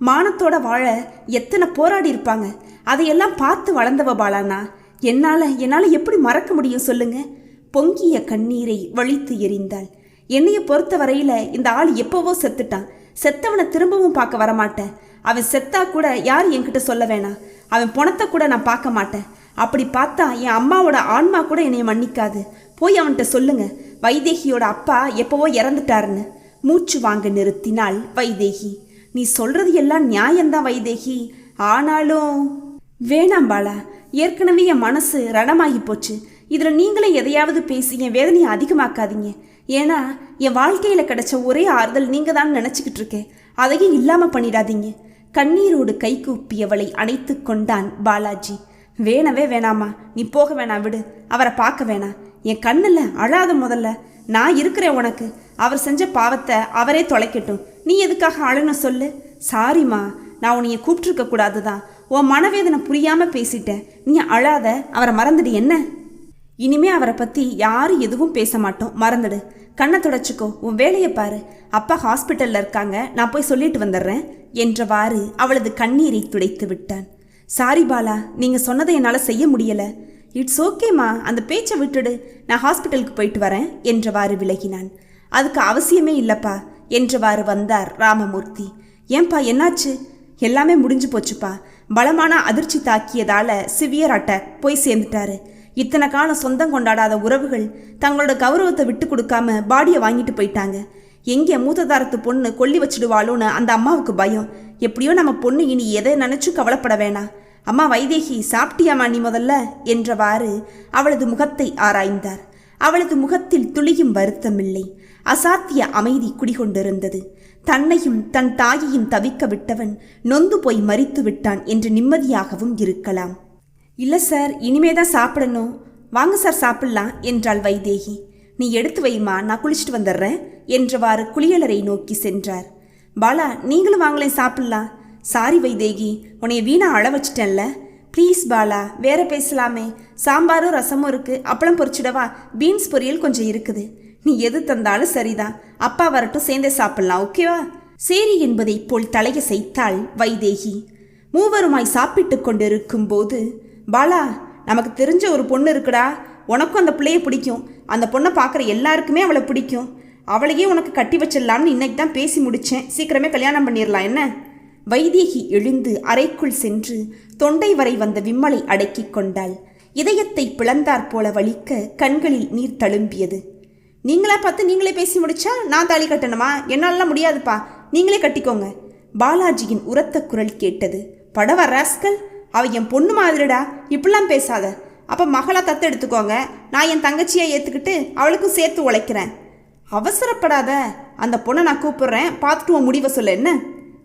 மானத்தோட வாழ எத்தனை போராடி இருப்பாங்க. அதையெல்லாம் பார்த்து வளர்ந்தவ பாலானா. என்னால் எப்படி மறக்க முடியும் சொல்லுங்க? பொங்கிய கண்ணீரை வழித்து எறிந்தாள். என்னைய பொறுத்த வரையில இந்த ஆள் எப்போவோ செத்துட்டான். செத்தவனை திரும்பவும் பார்க்க வரமாட்டேன். அவன் செத்தா கூட யார் என்கிட்ட சொல்ல வேணாம். அவன் பணத்தை கூட நான் பார்க்க மாட்டேன். அப்படி பார்த்தா என் அம்மாவோட ஆன்மா கூட என்னைய மன்னிக்காது. போய் அவன்கிட்ட சொல்லுங்க, வைதேகியோட அப்பா எப்போவோ இறந்துட்டாருன்னு. மூச்சு வாங்க நிறுத்தினாள் வைதேகி. நீ சொல்றது எல்லாம் நியாயம்தான் வைதேகி, ஆனாலும் வேணாம் பாலா. ஏற்கனவே என் மனசு ரணமாகி போச்சு. இதில் நீங்களே எதையாவது பேசி என் வேதனையை அதிகமாக்காதீங்க. ஏன்னா என் வாழ்க்கையில் கிடைச்ச ஒரே ஆறுதல் நீங்கள் தான் நினச்சிக்கிட்டு இருக்கேன். அதையும் இல்லாமல் பண்ணிடாதீங்க. கண்ணீரோடு கைகூப்பியவளை அணைத்து கொண்டான் பாலாஜி. வேணவே வேணாமா, நீ போக வேணாம், விடு. அவரை பார்க்க வேணாம். என் கண்ணில் அழாத, முதல்ல நான் இருக்கிறேன் உனக்கு. அவர் செஞ்ச பாவத்தை அவரே தொலைக்கட்டும். நீ எதுக்காக அழணும் சொல்லு? சாரிம்மா, நான் உன்னைய கூப்பிட்டுருக்க கூடாது தான். உன் மனவேதனை புரியாமல் பேசிட்டேன். நீ அழாத, அவரை மறந்துடு. என்ன, இனிமே அவரை பற்றி யாரும் எதுவும் பேச மாட்டோம், மறந்துடு. கண்ணை தொடச்சிக்கோ, உன் வேலையை பாரு. அப்பா ஹாஸ்பிட்டலில் இருக்காங்க, நான் போய் சொல்லிட்டு வந்துடுறேன் என்றவாறு அவளது கண்ணீரை துடைத்து விட்டான். சாரி பாலா, நீங்கள் சொன்னதை என்னால் செய்ய முடியலை. இட்ஸ் ஓகேம்மா, அந்த பேச்சை விட்டுடு, நான் ஹாஸ்பிட்டலுக்கு போயிட்டு வரேன் என்றவாறு விலகினான். அதுக்கு அவசியமே இல்லைப்பா என்றவாறு வந்தார் ராமமூர்த்தி. ஏன்பா, என்னாச்சு? எல்லாமே முடிஞ்சு போச்சுப்பா. பலமான அதிர்ச்சி தாக்கியதால சிவியர் அட்டாக், போய் சேர்ந்துட்டாரு. இத்தனை காலம் சொந்தம் கொண்டாடாத உறவுகள் தங்களோட கௌரவத்தை விட்டு கொடுக்காம பாடியை வாங்கிட்டு போயிட்டாங்க. எங்கே மூத்ததாரத்து பொண்ணு கொல்லி வச்சிடுவாளோன்னு அந்த அம்மாவுக்கு பயம். எப்படியோ நம்ம பொண்ணு இனி எதை நினைச்சும் கவலைப்பட வேணாம். அம்மா வைதேகி, சாப்பிட்டியாமா நீ முதல்ல என்றவாறு அவளது முகத்தை ஆராய்ந்தார். அவளது முகத்தில் துளியும் வருத்தமில்லை. அசாத்திய அமைதி குடிகொண்டிருந்தது. தன்னையும் தன் தாயையும் தவிக்க விட்டவன் நொந்து போய் மரித்து விட்டான் என்று நிம்மதியாகவும் இருக்கலாம். இல்லை சார், இனிமேதான் சாப்பிடணும். வாங்க சார், சாப்பிடலாம் என்றாள் வைதேகி. நீ எடுத்து வைமா, நான் குளிச்சுட்டு வந்துடுறேன் என்றவாறு குளியலறை நோக்கி சென்றார். பாலா, நீங்களும் வாங்கலேன், சாப்பிடலாம். சாரி வைதேகி, உன்னைய வீணா அழ வச்சிட்டேன்ல. ப்ளீஸ் பாலா, வேற பேசலாமே. சாம்பாரும் ரசமும் இருக்கு, அப்பளம் பொரிச்சிடவா? பீன்ஸ் பொரியல் கொஞ்சம் இருக்குது. நீ எது தந்தாலும் சரிதான். அப்பா வரட்டும், சேர்ந்தே சாப்பிடலாம், ஓகேவா? சரி என்பதை போல் தலையை செய்தாள் வைதேகி. மூவருமாய் சாப்பிட்டு கொண்டிருக்கும் போது, பாலா, நமக்கு தெரிஞ்ச ஒரு பொண்ணு இருக்குடா. உனக்கும் அந்த பிள்ளையை பிடிக்கும். அந்த பொண்ணை பார்க்குற எல்லாருக்குமே அவளை பிடிக்கும். அவளையே உனக்கு கட்டி வச்சிடலாம்னு இன்னைக்கு தான் பேசி முடித்தேன். சீக்கிரமே கல்யாணம் பண்ணிடலாம், என்ன? வைதேகி எழுந்து அறைக்குள் சென்று தொண்டை வரை வந்த விம்மலை அடக்கி கொண்டாள். இதயத்தை பிளந்தாற் போல வலிக்க கண்களில் நீர் தழும்பியது. நீங்களா பார்த்து நீங்களே பேசி முடிச்சா நான் தாலி கட்டணுமா? என்னாலலாம் முடியாதுப்பா, நீங்களே கட்டிக்கோங்க. பாலாஜியின் உரத்த குரல் கேட்டது. படவா ராஸ்கல், அவ என் பொண்ணு மாதிரிடா, இப்படிலாம் பேசாத. அப்போ மகளா தத்து எடுத்துக்கோங்க, நான் என் தங்கச்சியை ஏற்றுக்கிட்டு அவளுக்கும் சேர்த்து உழைக்கிறேன். அவசரப்படாத, அந்த பொண்ணை நான் கூப்பிடுறேன், பார்த்துட்டு உன் முடிவை சொல்ல. என்ன?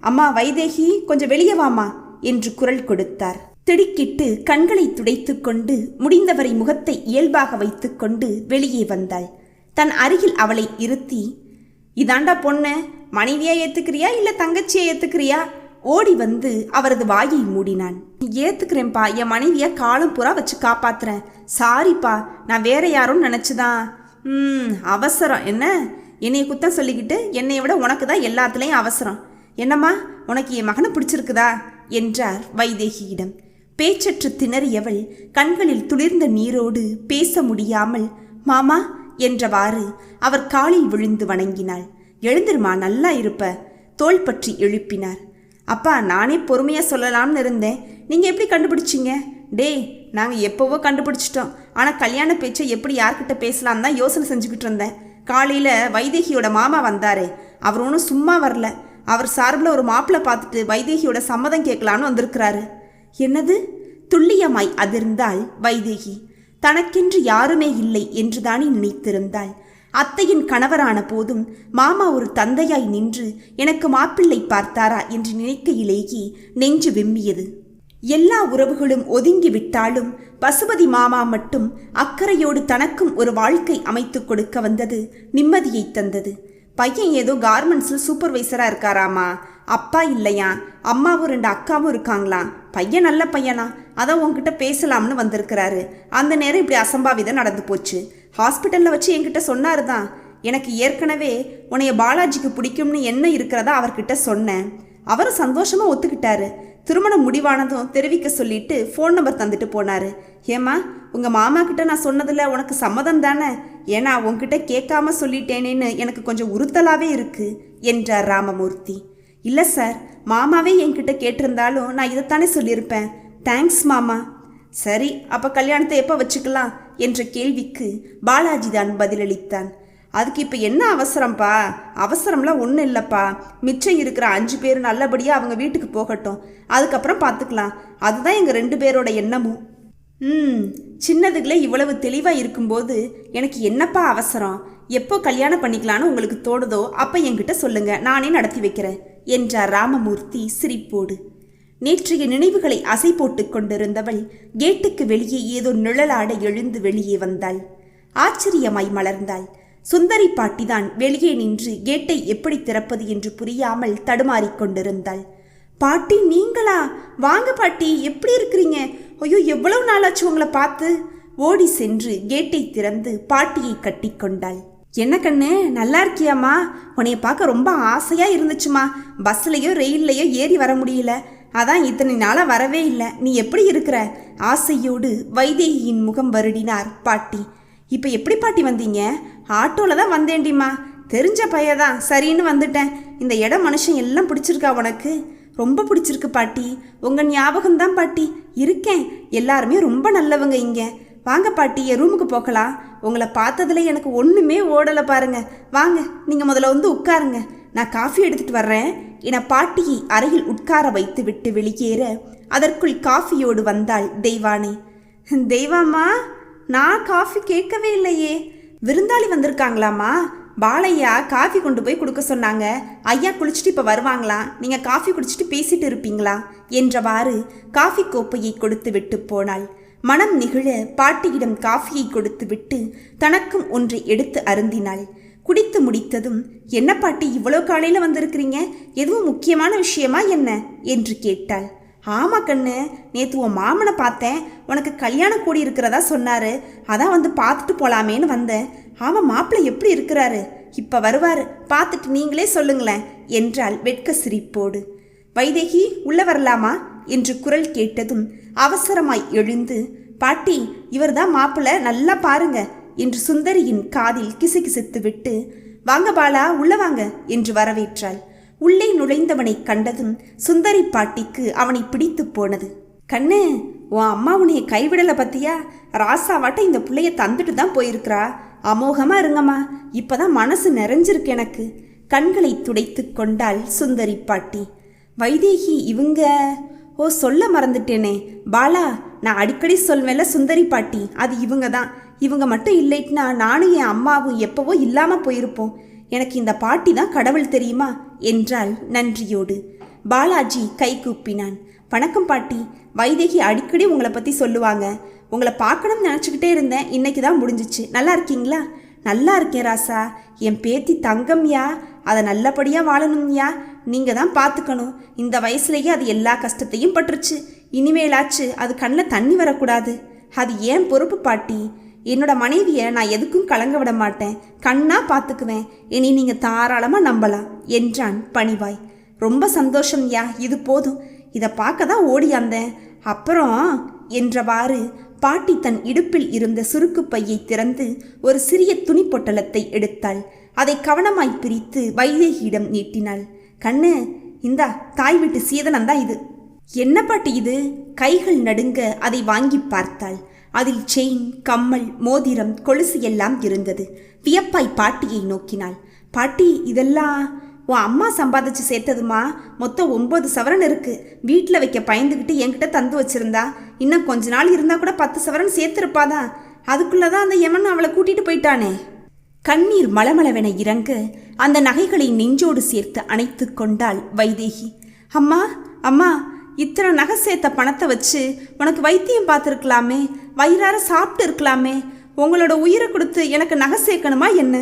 அம்மா வைதேகி, கொஞ்சம் வெளியே வாமா என்று குரல் கொடுத்தார். திடுக்கிட்டு கண்களை துடைத்து கொண்டு முடிந்தவரை முகத்தை இயல்பாக வைத்து கொண்டு வெளியே வந்தாள். தன் அருகில் அவளை இருத்தி, இதாண்டா பொண்ணு, மனைவியா ஏத்துக்கிறியா இல்லை தங்கச்சியை ஏத்துக்கிறியா? ஓடி வந்து அவரது வாயை மூடினான். ஏத்துக்கிறேன்ப்பா, என் மனைவியை காலம் புறா வச்சு காப்பாத்துறேன். சாரிப்பா, நான் வேற யாரும் நினச்சிதான். அவசரம் என்ன? என்னைய குத்தம் சொல்லிக்கிட்டு என்னைய விட உனக்கு தான் எல்லாத்துலேயும் அவசரம். என்னம்மா, உனக்கு என் மகனை பிடிச்சிருக்குதா என்றார் வைதேகியிடம். பேச்சற்று திணறியவள் கண்களில் துளிர்ந்த நீரோடு பேச முடியாமல் மாமா என்றவாறு அவர் காலில் விழுந்து வணங்கினாள். எழுந்திருமா, நல்லா இருப்ப. தோள் பற்றி எழுப்பினார். அப்பா, நானே பொறுமையாக சொல்லலாம்னு இருந்தேன், நீங்கள் எப்படி கண்டுபிடிச்சிங்க? டேய், நாங்கள் எப்போவோ கண்டுபிடிச்சிட்டோம். ஆனால் கல்யாண பேச்சை எப்படி யார்கிட்ட பேசலாம் தான் யோசனை செஞ்சுக்கிட்டு இருந்தேன். காலையில் வைதேகியோட மாமா வந்தார். அவர் ஒன்றும் சும்மா வரல. அவர் சார்பில் ஒரு மாப்பிள்ளை பார்த்துட்டு வைதேகியோட சம்மதம் கேட்கலான்னு வந்திருக்கிறாரு. என்னது? துல்லியமாய் அதிர்ந்தாள் வைதேகி. தனக்கென்று யாருமே இல்லை என்றுதானே நினைத்திருந்தாள். அத்தையின் கணவரான போதும் மாமா ஒரு தந்தையாய் நின்று எனக்கு மாப்பிள்ளை பார்த்தாரா என்று நினைக்கையிலேயே நெஞ்சு வெம்மியது. எல்லா உறவுகளும் ஒதுங்கி விட்டாலும் பசுபதி மாமா மட்டும் அக்கறையோடு தனக்கும் ஒரு வாழ்க்கை அமைத்து கொடுக்க வந்தது நிம்மதியை தந்தது. பையன் ஏதோ கார்மெண்ட்ஸில் சூப்பர்வைசராக இருக்காராமா. அப்பா இல்லையா, அம்மாவும் 2 அக்காவும் இருக்காங்களாம். பையன் நல்ல பையனா, அதான் உன்கிட்ட பேசலாம்னு வந்திருக்கிறாரு. அந்த நேரம் இப்படி அசம்பாவிதம் நடந்து போச்சு. ஹாஸ்பிட்டலில் வச்சு என்கிட்ட சொன்னாரு தான். எனக்கு ஏற்கனவே உன்னைய பாலாஜிக்கு பிடிக்கும்னு என்ன இருக்கிறதா அவர்கிட்ட சொன்னேன். அவர் சந்தோஷமாக ஒத்துக்கிட்டாரு. திருமணம் முடிவானதும் தெரிவிக்க சொல்லிட்டு ஃபோன் நம்பர் தந்துட்டு போனாரு. ஏம்மா, உங்கள் மாமா கிட்ட நான் சொன்னதில் உனக்கு சம்மதம் தானே? ஏன்னா உன்கிட்ட கேட்காம சொல்லிட்டேனேன்னு எனக்கு கொஞ்சம் உறுத்தலாகவே இருக்கு என்றார் ராமமூர்த்தி. இல்லை சார், மாமாவே என்கிட்ட கேட்டிருந்தாலும் நான் இதைத்தானே சொல்லியிருப்பேன். தேங்க்ஸ் மாமா. சரி, அப்போ கல்யாணத்தை எப்போ வச்சுக்கலாம் என்ற கேள்விக்கு பாலாஜி தான் பதிலளித்தான். அதுக்கு இப்போ என்ன அவசரம்ப்பா? அவசரம்லாம் ஒன்றும் இல்லைப்பா. மிச்சம் இருக்கிற 5 பேர் நல்லபடியாக அவங்க வீட்டுக்கு போகட்டும், அதுக்கப்புறம் பார்த்துக்கலாம். அதுதான் எங்கள் 2 பேரோட எண்ணமும். சின்னதுகளே இவ்வளவு தெளிவாக இருக்கும்போது எனக்கு என்னப்பா அவசரம்? எப்போ கல்யாணம் பண்ணிக்கலான்னு உங்களுக்கு தோடுதோ அப்போ என்கிட்ட சொல்லுங்க, நானே நடத்தி வைக்கிறேன் என்றார் ராமமூர்த்தி சிரிப்போடு. நேற்றைய நினைவுகளை அசை போட்டுக் கொண்டிருந்தவள் கேட்டுக்கு வெளியே ஏதோ நிழலாட எழுந்து வெளியே வந்தாள். ஆச்சரியமாய் மலர்ந்தாள். சுந்தரி பாட்டிதான் வெளியே நின்று கேட்டை எப்படி திறப்பது என்று புரியாமல் தடுமாறிக்கொண்டிருந்தாள். பாட்டி நீங்களா? வாங்க பாட்டி, எப்படி இருக்கிறீங்க? ஐயோ, எவ்வளவு நாளாச்சு உங்களை பார்த்து. ஓடி சென்று கேட்டை திறந்து பாட்டியை கட்டிக்கொண்டாள். என்ன கண்ணு, நல்லா இருக்கியாம்மா? உன்னைய பார்க்க ரொம்ப ஆசையா இருந்துச்சுமா. பஸ்லையோ ரெயில்லையோ ஏறி வர முடியல, அதான் இத்தனை நாளா வரவே இல்லை. நீ எப்படி இருக்கிற? ஆசையோடு வைதேகியின் முகம் வருடினார் பாட்டி. இப்போ எப்படி பாட்டி வந்தீங்க? ஆட்டோல தான் வந்தேண்டிம்மா. தெரிஞ்ச பையதான், சரின்னு வந்துட்டேன். இந்த இடம் மனுஷன் எல்லாம் பிடிச்சிருக்கா உனக்கு? ரொம்ப பிடிச்சிருக்கு பாட்டி. உங்கள் ஞாபகம்தான் பாட்டி. இருக்கேன், எல்லாருமே ரொம்ப நல்லவங்க இங்கே. வாங்க பாட்டி, என் ரூமுக்கு போகலாம். உங்களை பார்த்ததுல எனக்கு ஒன்றுமே ஓடலை பாருங்க. வாங்க, நீங்கள் முதல்ல வந்து உட்காருங்க, நான் காஃபி எடுத்துகிட்டு வர்றேன் என பாட்டியை அறையில் உட்கார வைத்து விட்டு வெளியேற அதற்குள் காஃபியோடு வந்தாள் தெய்வானை. தெய்வாம்மா, நான் காஃபி கேட்கவே இல்லையே. விருந்தாளி வந்திருக்காங்களாம்மா? பாலையா காஃபி கொண்டு போய் கொடுக்க சொன்னாங்க. ஐயா குளிச்சுட்டு இப்போ வருவாங்களாம். நீங்கள் காஃபி குடிச்சிட்டு பேசிட்டு இருப்பீங்களா என்றவாறு காஃபி கோப்பையை கொடுத்து விட்டு போனாள். மனம் நிகழ பாட்டியிடம் காஃபியை கொடுத்து விட்டு தனக்கும் ஒன்றை எடுத்து அருந்தினாள். குடித்து முடித்ததும், என்ன பாட்டி இவ்வளோ காலையில் வந்திருக்கிறீங்க? எதுவும் முக்கியமான விஷயமா என்ன என்று கேட்டாள். ஆமா கண்ணு, நேற்று உன் மாமனை பார்த்தேன். உனக்கு கல்யாணம் கூடி இருக்கிறதா சொன்னாரு. அதான் வந்து பார்த்துட்டு போலாமேன்னு வந்தேன். ஆமாம், மாப்பிள்ளை எப்படி இருக்கிறாரு? இப்போ வருவார், பார்த்துட்டு நீங்களே சொல்லுங்களேன் என்றாள் வெட்க சிரிப்போடு. வைதேகி, உள்ள வரலாமா என்று குரல் கேட்டதும் அவசரமாய் எழுந்து, பாட்டி இவர்தான் மாப்பிள்ளை, நல்லா பாருங்க என்று சுந்தரியின் காதில் கிசுகிசுத்து விட்டு, வாங்க பாலா, உள்ள வாங்க என்று வரவேற்றாள். உள்ளே நுழைந்தவனை கண்டதும் சுந்தரி பாட்டிக்கு அவனை பிடித்து போனது. கண்ணு, உன் அம்மா உன்னைய கைவிடலை பத்தியா? ராசாவாட்ட இந்த பிள்ளைய தந்துட்டு தான் போயிருக்கிறா. அமோகமா இருங்கம்மா, இப்பதான் மனசு நிறைஞ்சிருக்கு எனக்கு. கண்களை துடைத்து கொண்டாள் சுந்தரி பாட்டி. வைதேகி இவங்க? ஓ, சொல்ல மறந்துட்டேனே பாலா, நான் அடிக்கடி சொல்வேல சுந்தரி பாட்டி, அது இவங்க தான். இவங்க மட்டும் இல்லைட்டுனா நானும் என் அம்மாவும் எப்பவோ இல்லாம போயிருப்போம். எனக்கு இந்த பாட்டி தான் கடவுள் தெரியுமா என்றாள் நன்றியோடு. பாலாஜி கை கூப்பினான். வணக்கம் பாட்டி, வைதேகி அடிக்கடி உங்களை பற்றி சொல்லுவாங்க. உங்களை பார்க்கணும்னு நினச்சிக்கிட்டே இருந்தேன், இன்னைக்கு தான் முடிஞ்சிச்சு. நல்லா இருக்கீங்களா? நல்லா இருக்கேன் ராசா. என் பேத்தி தங்கம்யா, அதை நல்லபடியாக வாழணும்யா. நீங்கள் தான் பார்த்துக்கணும். இந்த வயசுலேயே அது எல்லா கஷ்டத்தையும் பட்டுருச்சு. இனிமேலாச்சு அது கண்ணில் தண்ணி வரக்கூடாது. அது ஏன் பொறுப்பு பாட்டி. என்னோட மனைவியை நான் எதுக்கும் கலங்க விட மாட்டேன். கண்ணா பார்த்துக்குவேன். இனி நீங்கள் தாராளமாக நம்பலாம் என்றான் பணிவாய். ரொம்ப சந்தோஷம் யா, இது போதும். இதை பார்க்க தான் ஓடியாந்தேன். அப்புறம் என்றவாறு பாட்டி தன் இடுப்பில் இருந்த சுருக்கு பையை திறந்து ஒரு சிறிய துணி பொட்டலத்தை எடுத்தாள். அதை கவனமாய் பிரித்து வைதேகியிடம் நீட்டினாள். கண்ணு, இந்தா தாய் வீட்டு சீதனம்தான் இது. என்ன பாட்டி இது? கைகள் நடுங்க அதை வாங்கி பார்த்தாள். அதில் செயின், கம்மல், மோதிரம், கொலுசு எல்லாம் இருந்தது. வியப்பாய் பாட்டியை நோக்கினாள். பாட்டி, இதெல்லாம் உன் அம்மா சம்பாதிச்சு சேர்த்ததுமா. மொத்தம் 9 சவரன் இருக்கு. வீட்டில் வைக்க பயந்துக்கிட்டு என்கிட்ட தந்து வச்சிருந்தா. இன்னும் கொஞ்ச நாள் இருந்தா கூட 10 சவரன் சேர்த்திருப்பாதான். அதுக்குள்ளதான் அந்த யமன் அவளை கூட்டிட்டு போயிட்டானே. கண்ணீர் மளமளவென இறங்க அந்த நகைகளை நெஞ்சோடு சேர்த்து அணைத்து கொண்டாள் வைதேகி. அம்மா அம்மா, இத்தனை நகை சேர்த்த பணத்தை வச்சு உனக்கு வைத்தியம் பார்த்துருக்கலாமே, வயிறார சாப்பிட்டு இருக்கலாமே. உங்களோட உயிரை கொடுத்து எனக்கு நகை சேர்க்கணுமா என்ன?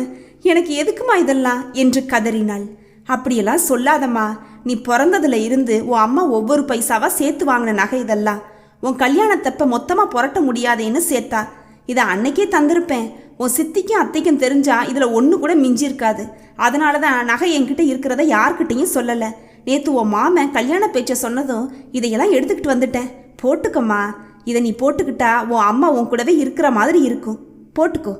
எனக்கு எதுக்குமா இதெல்லாம் என்று கதறினாள். அப்படியெல்லாம் சொல்லாதம்மா. நீ பிறந்ததுல இருந்து உன் அம்மா ஒவ்வொரு பைசாவா சேர்த்து வாங்கின நகை இதெல்லாம். உன் கல்யாணத்தப்ப மொத்தமாக புரட்ட முடியாதேன்னு சேர்த்தா. இதை அன்னைக்கே தந்திருப்பேன். உன் சித்திக்கும் அத்தைக்கும் தெரிஞ்சா இதில் ஒன்று கூட மிஞ்சி இருக்காது. அதனால தான் நகை என்கிட்ட இருக்கிறத யார்கிட்டையும் சொல்லலை. நேற்று உன் மாமன் கல்யாண பேச்சை சொன்னதும் இதையெல்லாம் எடுத்துக்கிட்டு வந்துட்டேன். போட்டுக்கம்மா, இதை நீ போட்டுக்கிட்டா உன் அம்மா உன் கூடவே இருக்கிற மாதிரி இருக்கும். போட்டுக்கோ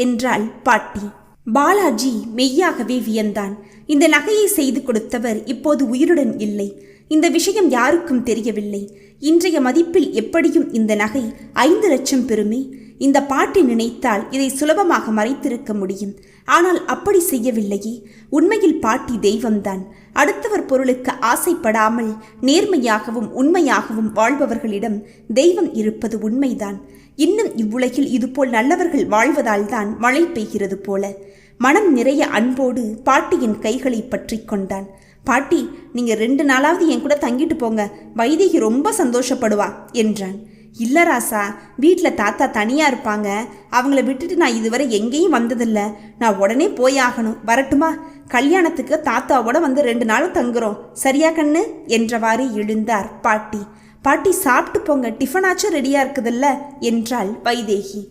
என்றாள் பாட்டி. பாலாஜி மெய்யாகவே வியந்தான். இந்த நகையை செய்து கொடுத்தவர் இப்போது உயிருடன் இல்லை. இந்த விஷயம் யாருக்கும் தெரியவில்லை. இன்றைய மதிப்பில் எப்படியும் இந்த நகை 5 லட்சம் பெறுமே. இந்த பாட்டி நினைத்தால் இதை சுலபமாக மறைத்திருக்க முடியும். ஆனால் அப்படி செய்யவில்லையே. உண்மையில் பாட்டி தெய்வம்தான். அடுத்தவர் பொருளுக்கு ஆசைப்படாமல் நேர்மையாகவும் உண்மையாகவும் வாழ்பவர்களிடம் தெய்வம் இருப்பது உண்மைதான். இன்னும் இவ்வுலகில் இதுபோல் நல்லவர்கள் வாழ்வதால் தான் மழை பெய்கிறது போல. மனம் நிறைய அன்போடு பாட்டியின் கைகளை பற்றி கொண்டான். பாட்டி, நீங்கள் 2 நாளாவது என் கூட தங்கிட்டு போங்க, வைதேகி ரொம்ப சந்தோஷப்படுவா என்றான். இல்லை ராசா, வீட்டில் தாத்தா தனியாக இருப்பாங்க, அவங்கள விட்டுட்டு நான் இதுவரை எங்கேயும் வந்ததில்லை, நான் உடனே போயாகணும், வரட்டுமா? கல்யாணத்துக்கு தாத்தாவோட வந்து 2 நாள் தங்குறோம், சரியா கண்ணு என்றவாறு எழுந்தார் பாட்டி. பாட்டி சாப்பிட்டு போங்க, டிஃபனாச்சும் ரெடியாக இருக்குதில்ல என்றாள் வைதேகி.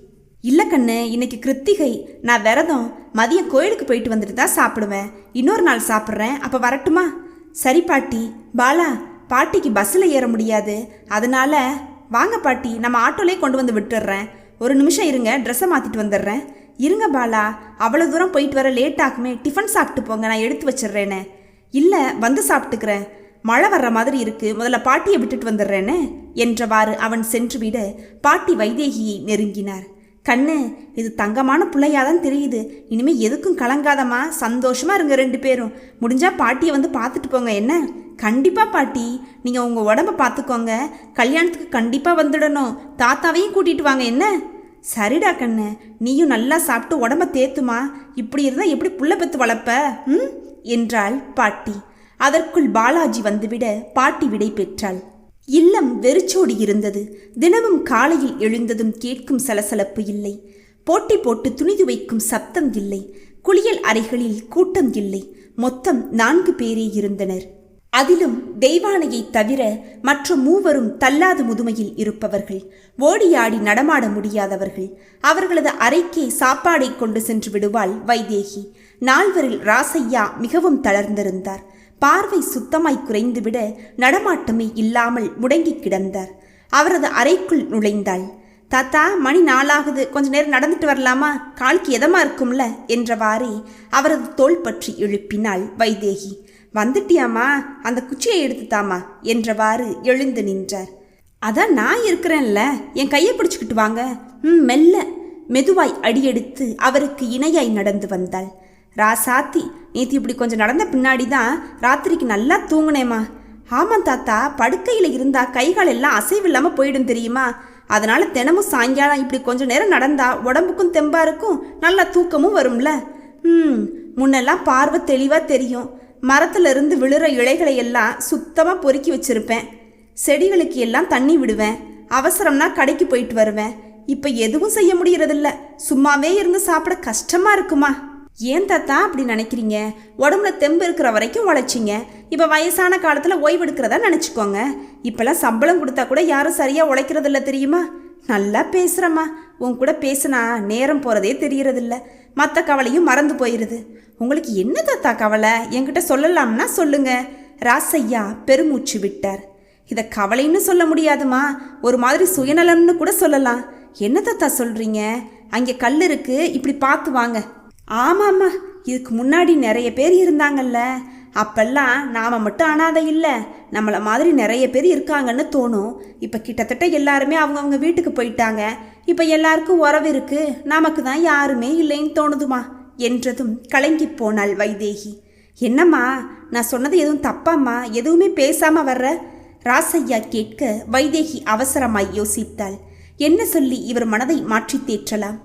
இல்லை கண்ணு, இன்னைக்கு கிருத்திகை, நான் விரதம், மதியம் கோயிலுக்கு போயிட்டு வந்துட்டு தான் சாப்பிடுவேன், இன்னொரு நாள் சாப்பிட்றேன், அப்போ வரட்டுமா? சரி பாட்டி. பாலா, பாட்டிக்கு பஸ்ஸில் ஏற முடியாது, அதனால வாங்க பாட்டி, நம்ம ஆட்டோலே கொண்டு வந்து விட்டுடுறேன், ஒரு நிமிஷம் இருங்க, ட்ரெஸ்ஸை மாற்றிட்டு வந்துடுறேன். இருங்க பாலா, அவ்வளோ தூரம் போயிட்டு வர லேட் ஆகுமே, டிஃபன் சாப்பிட்டு போங்க, நான் எடுத்து வச்சிடுறேனே. இல்லை, வந்து சாப்பிட்டுக்கிறேன், மழை வர்ற மாதிரி இருக்கு, முதல்ல பாட்டியை விட்டுட்டு வந்துடுறேனே என்றவாறு அவன் சென்று விட பாட்டி வைதேகியை நெருங்கினார். கண்ணு, இது தங்கமான பிள்ளையாதான் தெரியுது, இனிமே எதுக்கும் கலங்காதம்மா, சந்தோஷமா இருங்க 2 பேரும், முடிஞ்சா பாட்டியை வந்து பார்த்துட்டு போங்க என்ன? கண்டிப்பா பாட்டி, நீங்கள் உங்கள் உடம்ப பார்த்துக்கோங்க, கல்யாணத்துக்கு கண்டிப்பாக வந்துடணும், தாத்தாவையும் கூட்டிகிட்டு வாங்க என்ன? சரிடா கண்ணு, நீயும் நல்லா சாப்பிட்டு உடம்ப தேத்துமா, இப்படி இருந்தால் எப்படி புள்ள பெற்று வளர்ப்ப என்றாள் பாட்டி. அதற்குள் பாலாஜி வந்துவிட பாட்டி விடை பெற்றாள். இல்லம் வெறிச்சோடி இருந்தது. தினமும் காலையில் எழுந்ததும் கேட்கும் சலசலப்பு இல்லை, போட்டி போட்டு துணி துவைக்கும் சப்தம் இல்லை, குளியல் அறைகளில் கூட்டம் இல்லை. மொத்தம் 4 பேரே இருந்தனர். அதிலும் தெய்வானையை தவிர மற்ற 3 தள்ளாத முதுமையில் இருப்பவர்கள், ஓடியாடி நடமாட முடியாதவர்கள். அவர்களது அறைக்கே சாப்பாடை கொண்டு சென்று விடுவாள் வைதேகி. 4வரில் ராசையா மிகவும் தளர்ந்திருந்தார். பார்வை சுத்தமாய் குறைந்துவிட நடமாட்டமே இல்லாமல் முடங்கி கிடந்தார். அவரது அறைக்குள் நுழைந்தாள். தாத்தா, மணி 4 ஆகுது, கொஞ்ச நேரம் நடந்துட்டு வரலாமா, காலுக்கு எதமா இருக்கும்ல என்றவாறே அவரது தோள் பற்றி எழுப்பினாள் வைதேகி. வந்துட்டியாமா, அந்த குச்சியை எடுத்துத்தாமா என்றவாறு எழுந்து நின்றார். அதான் நான் இருக்கிறேன்ல, என் கையை பிடிச்சிக்கிட்டு வாங்க. மெல்ல மெதுவாய் அடியெடுத்து அவருக்கு இணையாய் நடந்து வந்தாள். ராசாத்தி, நேற்று இப்படி கொஞ்சம் நடந்த பின்னாடி தான் ராத்திரிக்கு நல்லா தூங்குனேம்மா. ஆமாம் தாத்தா, படுக்கையில் இருந்தா கைகால் எல்லாம் அசைவில்லாமல் போயிடும் தெரியுமா, அதனால தினமும் சாயங்காலம் இப்படி கொஞ்சம் நேரம் நடந்தா உடம்புக்கும் தெம்பா இருக்கும், நல்லா தூக்கமும் வரும்ல. முன்னெல்லாம் பார்வை தெளிவாக தெரியும், மரத்துல இருந்து விழுற இலைகளை எல்லாம் சுத்தமாக பொறுக்கி வச்சிருப்பேன், செடிகளுக்கு எல்லாம் தண்ணி விடுவேன், அவசரம்னா கடைக்கு போயிட்டு வருவேன். இப்போ எதுவும் செய்ய முடியறதில்ல, சும்மாவே இருந்து சாப்பிட கஷ்டமா இருக்குமா. ஏன் தாத்தா அப்படி நினைக்கிறீங்க? உடம்புல தெம்பு இருக்கிற வரைக்கும் உழைச்சிங்க, இப்போ வயசான காலத்தில் ஓய்வெடுக்கிறதா நினச்சிக்கோங்க. இப்போல்லாம் சம்பளம் கொடுத்தா கூட யாரும் சரியாக உழைக்கிறதில்ல தெரியுமா. நல்லா பேசுகிறம்மா, உன் கூட பேசுனா நேரம் போகிறதே தெரியறதில்ல, மற்ற கவலையும் மறந்து போயிடுது. உங்களுக்கு என்ன தாத்தா கவலை, என்கிட்ட சொல்லலாம்னா சொல்லுங்க. ராசையா பெருமூச்சு விட்டார். இதை கவலைன்னு சொல்ல முடியாதுமா, ஒரு மாதிரி சுயநலம்னு கூட சொல்லலாம். என்ன தாத்தா சொல்கிறீங்க? அங்கே கல் இருக்கு, இப்படி பார்த்து வாங்க. ஆமாம்மா, இதுக்கு முன்னாடி நிறைய பேர் இருந்தாங்கல்ல, அப்பெல்லாம் நாம் மட்டும் அனாதை இல்லை, நம்மளை மாதிரி நிறைய பேர் இருக்காங்கன்னு தோணும். இப்போ கிட்டத்தட்ட எல்லாருமே அவங்கவுங்க வீட்டுக்கு போயிட்டாங்க, இப்போ எல்லாருக்கும் உறவு இருக்கு, நமக்கு தான் யாருமே இல்லைன்னு தோணுதுமா என்றதும் கலங்கி போனாள் வைதேகி. என்னம்மா, நான் சொன்னது எதுவும் தப்பாம்மா, எதுவுமே பேசாமல் வர்ற? ராசையா கேட்க வைதேகி அவசரமாய் யோசித்தாள். என்ன சொல்லி இவர் மனதை மாற்றி தேற்றலாம்?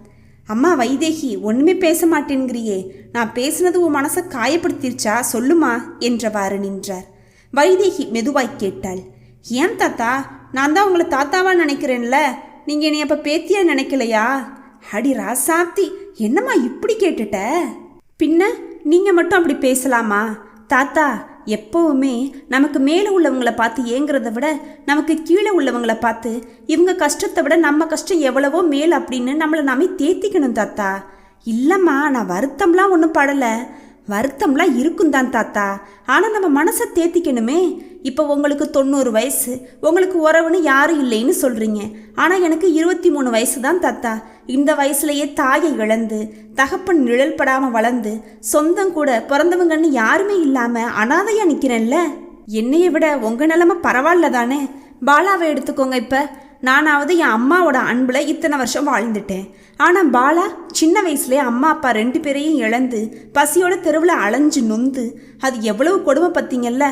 அம்மா வைதேகி, ஒன்றுமே பேச மாட்டேங்கிறியே, நான் பேசுனது உன் மனசை காயப்படுத்திருச்சா, சொல்லுமா என்றவாறு நின்றார். வைதேகி மெதுவாய் கேட்டாள். ஏன் தாத்தா, நான் தான் உங்களை தாத்தாவா நினைக்கிறேன்ல, நீங்கள் என்னை அப்போ பேத்தியா நினைக்கலையா? அடி ராசாப்தி, என்னம்மா இப்படி கேட்டுட்ட? பின்ன நீங்கள் மட்டும் அப்படி பேசலாமா? தாத்தா, எப்போவுமே நமக்கு மேலே உள்ளவங்களை பார்த்து ஏங்குறத விட நமக்கு கீழே உள்ளவங்களை பார்த்து இவங்க கஷ்டத்தை விட நம்ம கஷ்டம் எவ்வளவோ மேல் அப்படின்னு நம்மளை நாமே தேத்திக்கணும் தாத்தா. இல்லைம்மா, நான் வருத்தம்லாம் ஒன்றும் படலை, வருத்தம்லாம் இருக்கும் தான் தாத்தா, ஆனால் நம்ம மனசை தேத்திக்கணுமே. இப்போ உங்களுக்கு 90 வயசு, உங்களுக்கு உறவுன்னு யாரும் இல்லைன்னு சொல்கிறீங்க, ஆனால் எனக்கு 23 வயசு தான் தாத்தா. இந்த வயசுலேயே தாயை இழந்து தகப்பன் நிழல் படாமல் வளர்ந்து சொந்தம் கூட பிறந்தவங்கன்னு யாருமே இல்லாமல் அனாதையாக நிற்கிறேன்ல. என்னையை விட உங்கள் நிலைமை பரவாயில்ல தானே. பாலாவை எடுத்துக்கோங்க. இப்போ நானாவது என் அம்மாவோட அன்பில் இத்தனை வருஷம் வாழ்ந்துட்டேன், ஆனால் பாலா சின்ன வயசுலேயே அம்மா அப்பா 2 பேரையும் இழந்து பசியோட தெருவில் அலைஞ்சு நொந்து, அது எவ்வளவு கொடுமை பார்த்தீங்கல்ல.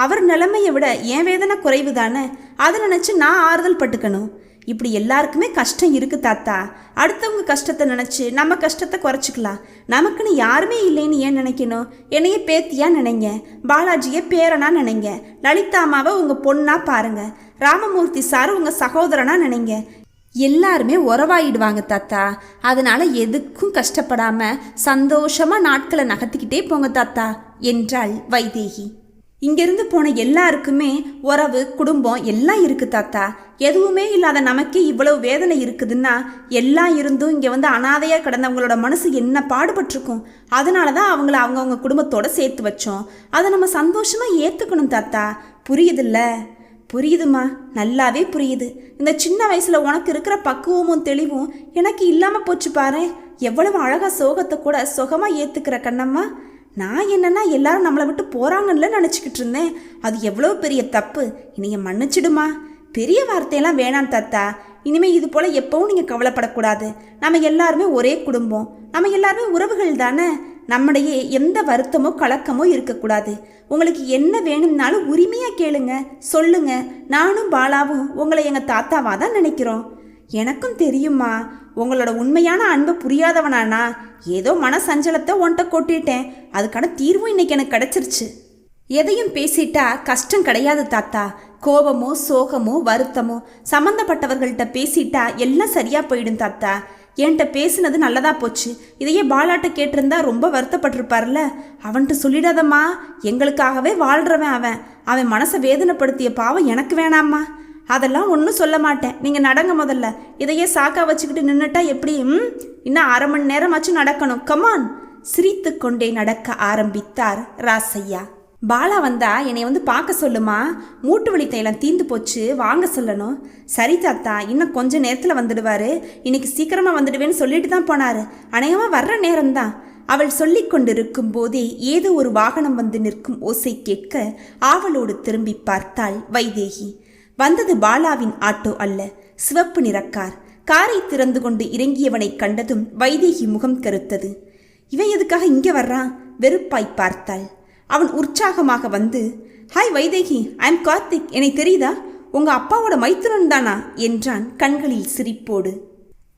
அவர் நிலைமையை விட என் வேதனை குறைவு தானே, அதை நினச்சி நான் ஆறுதல் பட்டுக்கணும். இப்படி எல்லாருக்குமே கஷ்டம் இருக்கு தாத்தா. அடுத்தவங்க கஷ்டத்தை நினச்சி நம்ம கஷ்டத்தை குறைச்சிக்கலாம். நமக்குன்னு யாருமே இல்லைன்னு ஏன் நினைக்கணும்? என்னைய பேத்தியா நினைங்க, பாலாஜியை பேரனா நினைங்க, லலிதா அம்மாவை உங்கள் பொண்ணா பாருங்க, ராமமூர்த்தி சார் உங்கள் சகோதரனா நினைங்க. எல்லாருமே உறவாயிடுவாங்க தாத்தா. அதனால எதுக்கும் கஷ்டப்படாம சந்தோஷமா நாட்களை நகர்த்திக்கிட்டே போங்க தாத்தா என்றாள் வைதேகி. இங்கிருந்து போன எல்லாருக்குமே உறவு குடும்பம் எல்லாம் இருக்கு தாத்தா. எதுவுமே இல்லாத நமக்கே இவ்வளவு வேதனை இருக்குதுன்னா எல்லாம் இருந்தும் இங்கே வந்து அனாதையா கிடந்தவங்களோட மனசு என்ன பாடுபட்டிருக்கும். அதனால தான் அவங்கள அவங்கவுங்க குடும்பத்தோட சேர்த்து வச்சோம். அதை நம்ம சந்தோஷமா ஏற்றுக்கணும் தாத்தா. புரியுதுல்ல? புரியுதுமா, நல்லாவே புரியுது. இந்த சின்ன வயசுல உனக்கு இருக்கிற பக்குவமும் தெளிவும் எனக்கு இல்லாமல் போச்சு பாரு. எவ்வளவு அழகா சோகத்தை கூட சுகமா ஏற்றுக்கிற கண்ணம்மா. நான் என்னன்னா எல்லாரும் நம்மளை விட்டு போகிறாங்கன்னு நினச்சிக்கிட்டு இருந்தேன். அது எவ்வளோ பெரிய தப்பு. இனிய மன்னிச்சிடுமா. பெரிய வார்த்தையெல்லாம் வேணாம் தாத்தா. இனிமேல் இது போல் எப்பவும் நீங்கள் கவலைப்படக்கூடாது. நம்ம எல்லாருமே ஒரே குடும்பம், நம்ம எல்லாருமே உறவுகள் தானே. நம்முடைய எந்த வருத்தமோ கலக்கமோ இருக்கக்கூடாது. உங்களுக்கு என்ன வேணும்னாலும் உரிமையாக கேளுங்க, சொல்லுங்க. நானும் பாலாவும் உங்களை எங்கள் தாத்தாவாக தான் நினைக்கிறோம். எனக்கும் தெரியுமா, உங்களோட உண்மையான அன்பை புரியாதவனானா ஏதோ மன சஞ்சலத்தை உன்கிட்ட கொட்டிட்டேன். அதுக்கான தீர்வும் இன்னைக்கு எனக்கு கிடைச்சிருச்சு. எதையும் பேசிட்டா கஷ்டம் கிடையாது தாத்தா. கோபமோ சோகமோ வருத்தமோ சம்மந்தப்பட்டவர்கள்ட்ட பேசிட்டா எல்லாம் சரியா போயிடும் தாத்தா. என்கிட்ட பேசுனது நல்லதா போச்சு. இதையே பாலாட்ட கேட்டிருந்தா ரொம்ப வருத்தப்பட்டிருப்பார்ல. அவன்கிட்ட சொல்லிடாதம்மா, எங்களுக்காகவே வாழ்கிறவன் அவன். அவன் மனசை வேதனைப்படுத்திய பாவம் எனக்கு வேணாம்மா. அதெல்லாம் ஒன்றும் சொல்ல மாட்டேன். நீங்கள் நடங்க முதல்ல. இதையே சாக்கா வச்சுக்கிட்டு நின்றுட்டா எப்படி? இன்னும் அரை மணி நேரமாச்சும் நடக்கணும். கமான். சிரித்து கொண்டே நடக்க ஆரம்பித்தார் ராசையா. பாலா வந்தா என்னை வந்து பார்க்க சொல்லுமா. மூட்டு வலி தைலம் தீந்து போச்சு, வாங்க சொல்லணும். சரி தாத்தா, இன்னும் கொஞ்ச நேரத்தில் வந்துடுவார். இன்னைக்கு சீக்கிரமாக வந்துடுவேன்னு சொல்லிட்டு தான் போனார். அநேகமாக வர்ற நேரம்தான். அவள் சொல்லி கொண்டிருக்கும் போதே ஏதோ ஒரு வாகனம் வந்து நிற்கும் ஓசை கேட்க ஆவலோடு திரும்பி பார்த்தாள் வைதேகி. வந்தது பாலாவின் ஆட்டோ அல்ல, சிவப்பு நிறக்கார். காரை திறந்து கொண்டு இறங்கியவனை கண்டதும் வைதேகி முகம் கருத்தது. இவன் எதுக்காக இங்கே வர்றான்? வெறுப்பாய் பார்த்தாள். அவன் உற்சாகமாக வந்து, hi Vaidehi, I am Karthik, என்னை தெரியுதா? உங்க அப்பாவோட மைத்துனன் தானா என்றான் கண்களில் சிரிப்போடு.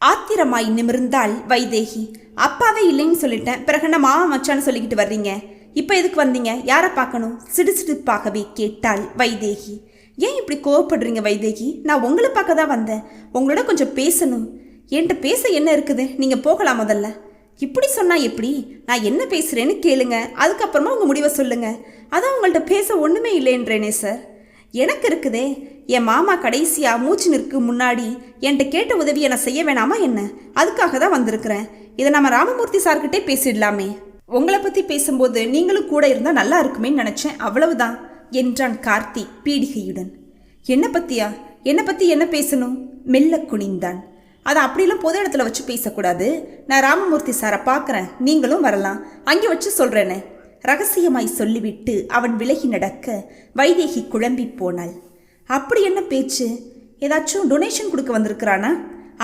ஆத்திரமாய் நிமிர்ந்தாள் வைதேகி. அப்பாவே இல்லைன்னு சொல்லிட்டேன், பிறகு என்ன மாமா மச்சான்னு சொல்லிக்கிட்டு வர்றீங்க? இப்போ எதுக்கு வந்தீங்க? யாரை பார்க்கணும்? சிடுசிடுப்பாகவே கேட்டாள் வைதேகி. ஏன் இப்படி கோவப்படுறீங்க வைதேகி? நான் உங்களை பார்க்க தான் வந்தேன். உங்களோட கொஞ்சம் பேசணும். என்கிட்ட பேச என்ன இருக்குது? நீங்கள் போகலாம் முதல்ல. இப்படி சொன்னா எப்படி? நான் என்ன பேசுகிறேன்னு கேளுங்க, அதுக்கப்புறமா உங்கள் முடிவை சொல்லுங்க. அதான் உங்கள்கிட்ட பேச ஒன்றுமே இல்லைன்றேனே சார். எனக்கு இருக்குதே. என் மாமா கடைசியாக மூச்சு நிற்கும் முன்னாடி என்கிட்ட கேட்ட உதவியை நான் செய்ய வேணாமா என்ன? அதுக்காக தான் வந்திருக்கிறேன். இதை நம்ம ராமமூர்த்தி சார்கிட்டே பேசிடலாமே. உங்களை பற்றி பேசும்போது நீங்களும் கூட இருந்தால் நல்லா இருக்குமேன்னு நினச்சேன், அவ்வளவுதான் என்றான் கார்த்திக் பீடிகையுடன். என்ன பற்றியா? என்னை பற்றி என்ன பேசணும்? மெல்ல குனிந்தான். அதை அப்படிலாம் பொது இடத்துல வச்சு பேசக்கூடாது. நான் ராமமூர்த்தி சாரை பார்க்குறேன், நீங்களும் வரலாம், அங்கே வச்சு சொல்கிறேனே ரகசியமாய் சொல்லிவிட்டு அவன் விலகி நடக்க வைதேகி குழம்பி போனாள். அப்படி என்ன பேச்சு? ஏதாச்சும் டொனேஷன் கொடுக்க வந்திருக்கிறானா?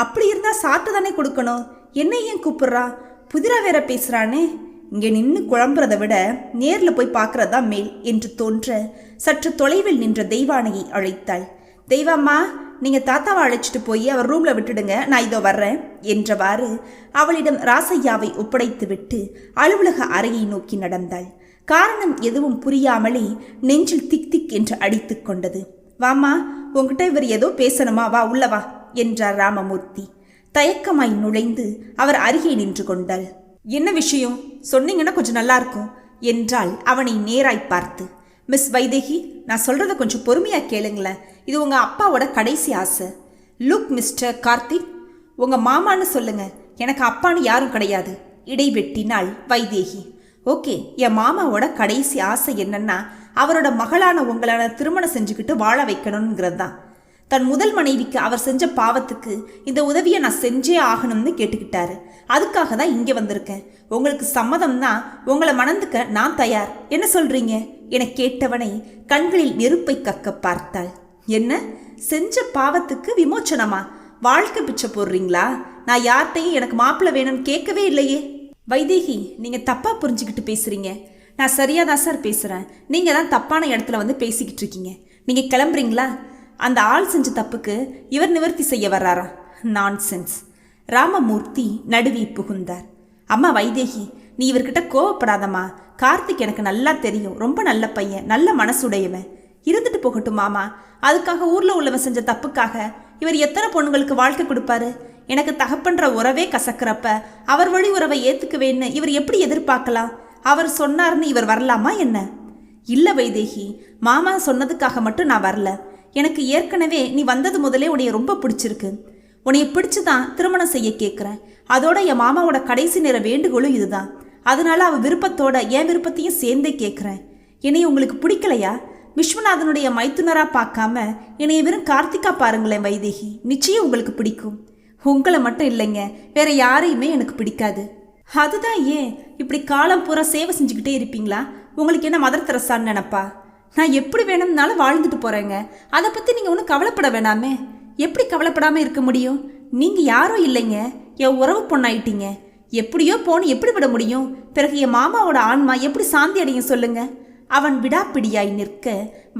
அப்படி இருந்தால் சாப்பிட்டு தானே கொடுக்கணும். என்ன ஏன் கூப்பிட்றா? புதிராக வேற பேசுகிறானே. இங்கே நின்று குழம்புறதை விட நேரில் போய் பார்க்கறதா மேல் என்று தோன்ற சற்று தொலைவில் நின்ற தெய்வானையை அழைத்தாள். தெய்வம்மா, நீங்கள் தாத்தாவை அழைச்சிட்டு போய் அவர் ரூமில் விட்டுடுங்க, நான் இதோ வர்றேன் என்றவாறு அவளிடம் ராசையாவை ஒப்படைத்து விட்டு அலுவலக அறையை நோக்கி நடந்தாள். காரணம் எதுவும் புரியாமலே நெஞ்சில் திக் திக் என்று அடித்து கொண்டது. வாமா, உங்ககிட்ட இவர் ஏதோ பேசணுமா, வா உள்ளவா என்றார் ராமமூர்த்தி. தயக்கமாய் நுழைந்து அவர் அருகே நின்று கொண்டாள். என்ன விஷயம் சொன்னீங்கன்னா கொஞ்சம் நல்லா இருக்கும் என்றாள் அவனை நேராய் பார்த்து. மிஸ் வைதேகி, நான் சொல்கிறத கொஞ்சம் பொறுமையாக கேளுங்களேன். இது உங்கள் அப்பாவோட கடைசி ஆசை. லுக் மிஸ்டர் கார்த்திக், உங்கள் மாமான்னு சொல்லுங்க, எனக்கு அப்பான்னு யாரும் கிடையாது இடைவெட்டினாள் வைதேகி. ஓகே, என் மாமாவோட கடைசி ஆசை என்னன்னா அவரோட மகளான உங்களான திருமணம் செஞ்சுக்கிட்டு வாழ வைக்கணுங்கிறது தான். தன் முதல் மனைவிக்கு அவர் செஞ்ச பாவத்துக்கு இந்த உதவியை நான் செஞ்சே ஆகணும்னு கேட்டுக்கிட்டாரு. அதுக்காக தான் இங்கே வந்திருக்கேன். உங்களுக்கு சம்மதம்னா உங்களை மணந்துக்க நான் தயார். என்ன சொல்றீங்க என கேட்டவனை கண்களில் நெருப்பை கக்க பார்த்தாள். என்ன, செஞ்ச பாவத்துக்கு விமோச்சனமா? வாழ்க்கை பிச்சை போடுறீங்களா? நான் யார்கிட்டையும் எனக்கு மாப்பிள்ளை வேணும்னு கேட்கவே இல்லையே. வைதேகி, நீங்கள் தப்பாக புரிஞ்சுக்கிட்டு பேசுகிறீங்க. நான் சரியாக தான் சார் பேசுகிறேன். நீங்கள் தான் தப்பான இடத்துல வந்து பேசிக்கிட்டு இருக்கீங்க. நீங்கள் கிளம்புறீங்களா? அந்த ஆள் செஞ்ச தப்புக்கு இவர் நிவர்த்தி செய்ய வர்றாரா? நான்சென்ஸ். ராமமூர்த்தி நடுவி புகுந்தார். அம்மா வைதேகி, நீ இவர்கிட்ட கோவப்படாதம்மா. கார்த்திக் எனக்கு நல்லா தெரியும், ரொம்ப நல்ல பையன், நல்ல மனசுடையவன். இருந்துட்டு போகட்டும் மாமா. அதுக்காக ஊர்ல உள்ளவன் செஞ்ச தப்புக்காக இவர் எத்தனை பொண்ணுங்களுக்கு வாழ்க்கை கொடுப்பாரு? எனக்கு தகப்பன்ற உறவே கசக்கிறப்ப அவர் வழி உறவை ஏத்துக்குவேன்னு இவர் எப்படி எதிர்பார்க்கலாம்? அவர் சொன்னார்னு இவர் வரலாமா என்ன? இல்ல வைதேகி, மாமா சொன்னதுக்காக மட்டும் நான் வரல. எனக்கு ஏற்கனவே நீ வந்தது முதலே உன்னைய ரொம்ப பிடிச்சிருக்கு. உன்னைய பிடிச்சுதான் திருமணம் செய்ய கேட்குறேன். அதோட என் மாமாவோட கடைசி நேர வேண்டுகோளும் இதுதான். அதனால அவ விருப்பத்தோட என் விருப்பத்தையும் சேர்ந்தே கேட்குறேன். என்னைய உங்களுக்கு பிடிக்கலையா? விஸ்வநாதனுடைய மைத்துனரா பார்க்காம என்னைய வெறும் கார்த்திகா பாருங்களேன் வைதேகி, நிச்சயம் உங்களுக்கு பிடிக்கும். உங்களை மட்டும் இல்லைங்க, வேற யாரையுமே எனக்கு பிடிக்காது. அதுதான் ஏன் இப்படி காலம் பூரா சேவை செஞ்சுக்கிட்டே இருப்பீங்களா? உங்களுக்கு என்ன மதர் தெரசான்னு நினைப்பா? நான் எப்படி வேணும்னாலும் வாழ்ந்துட்டு போறேங்க. அதை பத்தி நீங்க ஒன்றும் கவலைப்பட வேணாமே. எப்படி கவலைப்படாம இருக்க முடியும்? நீங்க யாரும் இல்லைங்க, என் உறவு பொண்ணாயிட்டீங்க. எப்படியோ போன்னு எப்படி விட முடியும்? பிறகு என் மாமாவோட ஆன்மா எப்படி சாந்தி அடையும் சொல்லுங்க? அவன் விடாப்பிடியாய் நிற்க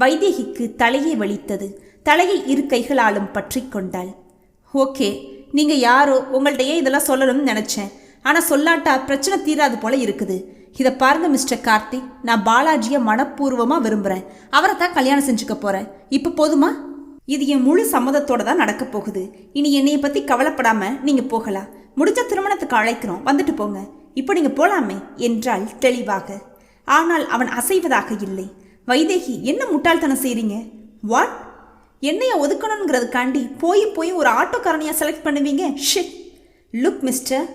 வைதேகிக்கு தலையே வலித்தது. தலையை இரு கைகளாலும் பற்றி கொண்டாள். ஓகே, நீங்க யாரோ, உங்கள்கிட்டயே இதெல்லாம் சொல்லணும்னு நினைச்சேன். ஆனா சொல்லாட்டா பிரச்சனை தீராது போல இருக்குது. இதை பாருங்க மிஸ்டர் கார்த்திக், நான் பாலாஜியை மனப்பூர்வமா விரும்புறேன். அவரை தான் கல்யாணம் செஞ்சுக்க போறேன். இப்ப போதுமா? இது என் முழு சம்மதத்தோட தான் நடக்க போகுது. இனி என்னைய பத்தி கவலைப்படாம நீங்க போகலாம். முடிஞ்ச திருமணத்துக்கு அழைக்கிறோம், வந்துட்டு போங்க. இப்போ நீங்க போலாமே என்றாள் தெளிவாக. ஆனால் அவன் அசைவதாக இல்லை. வைதேகி, என்ன முட்டாள்தனம் செய்றீங்க? வாட்? என்னைய ஒதுக்கணுங்கிறதுக்காண்டி போய் ஒரு ஆட்டோக்காரனையா செலக்ட் பண்ணுவீங்க? ஷிட். லுக் மிஸ்டர்,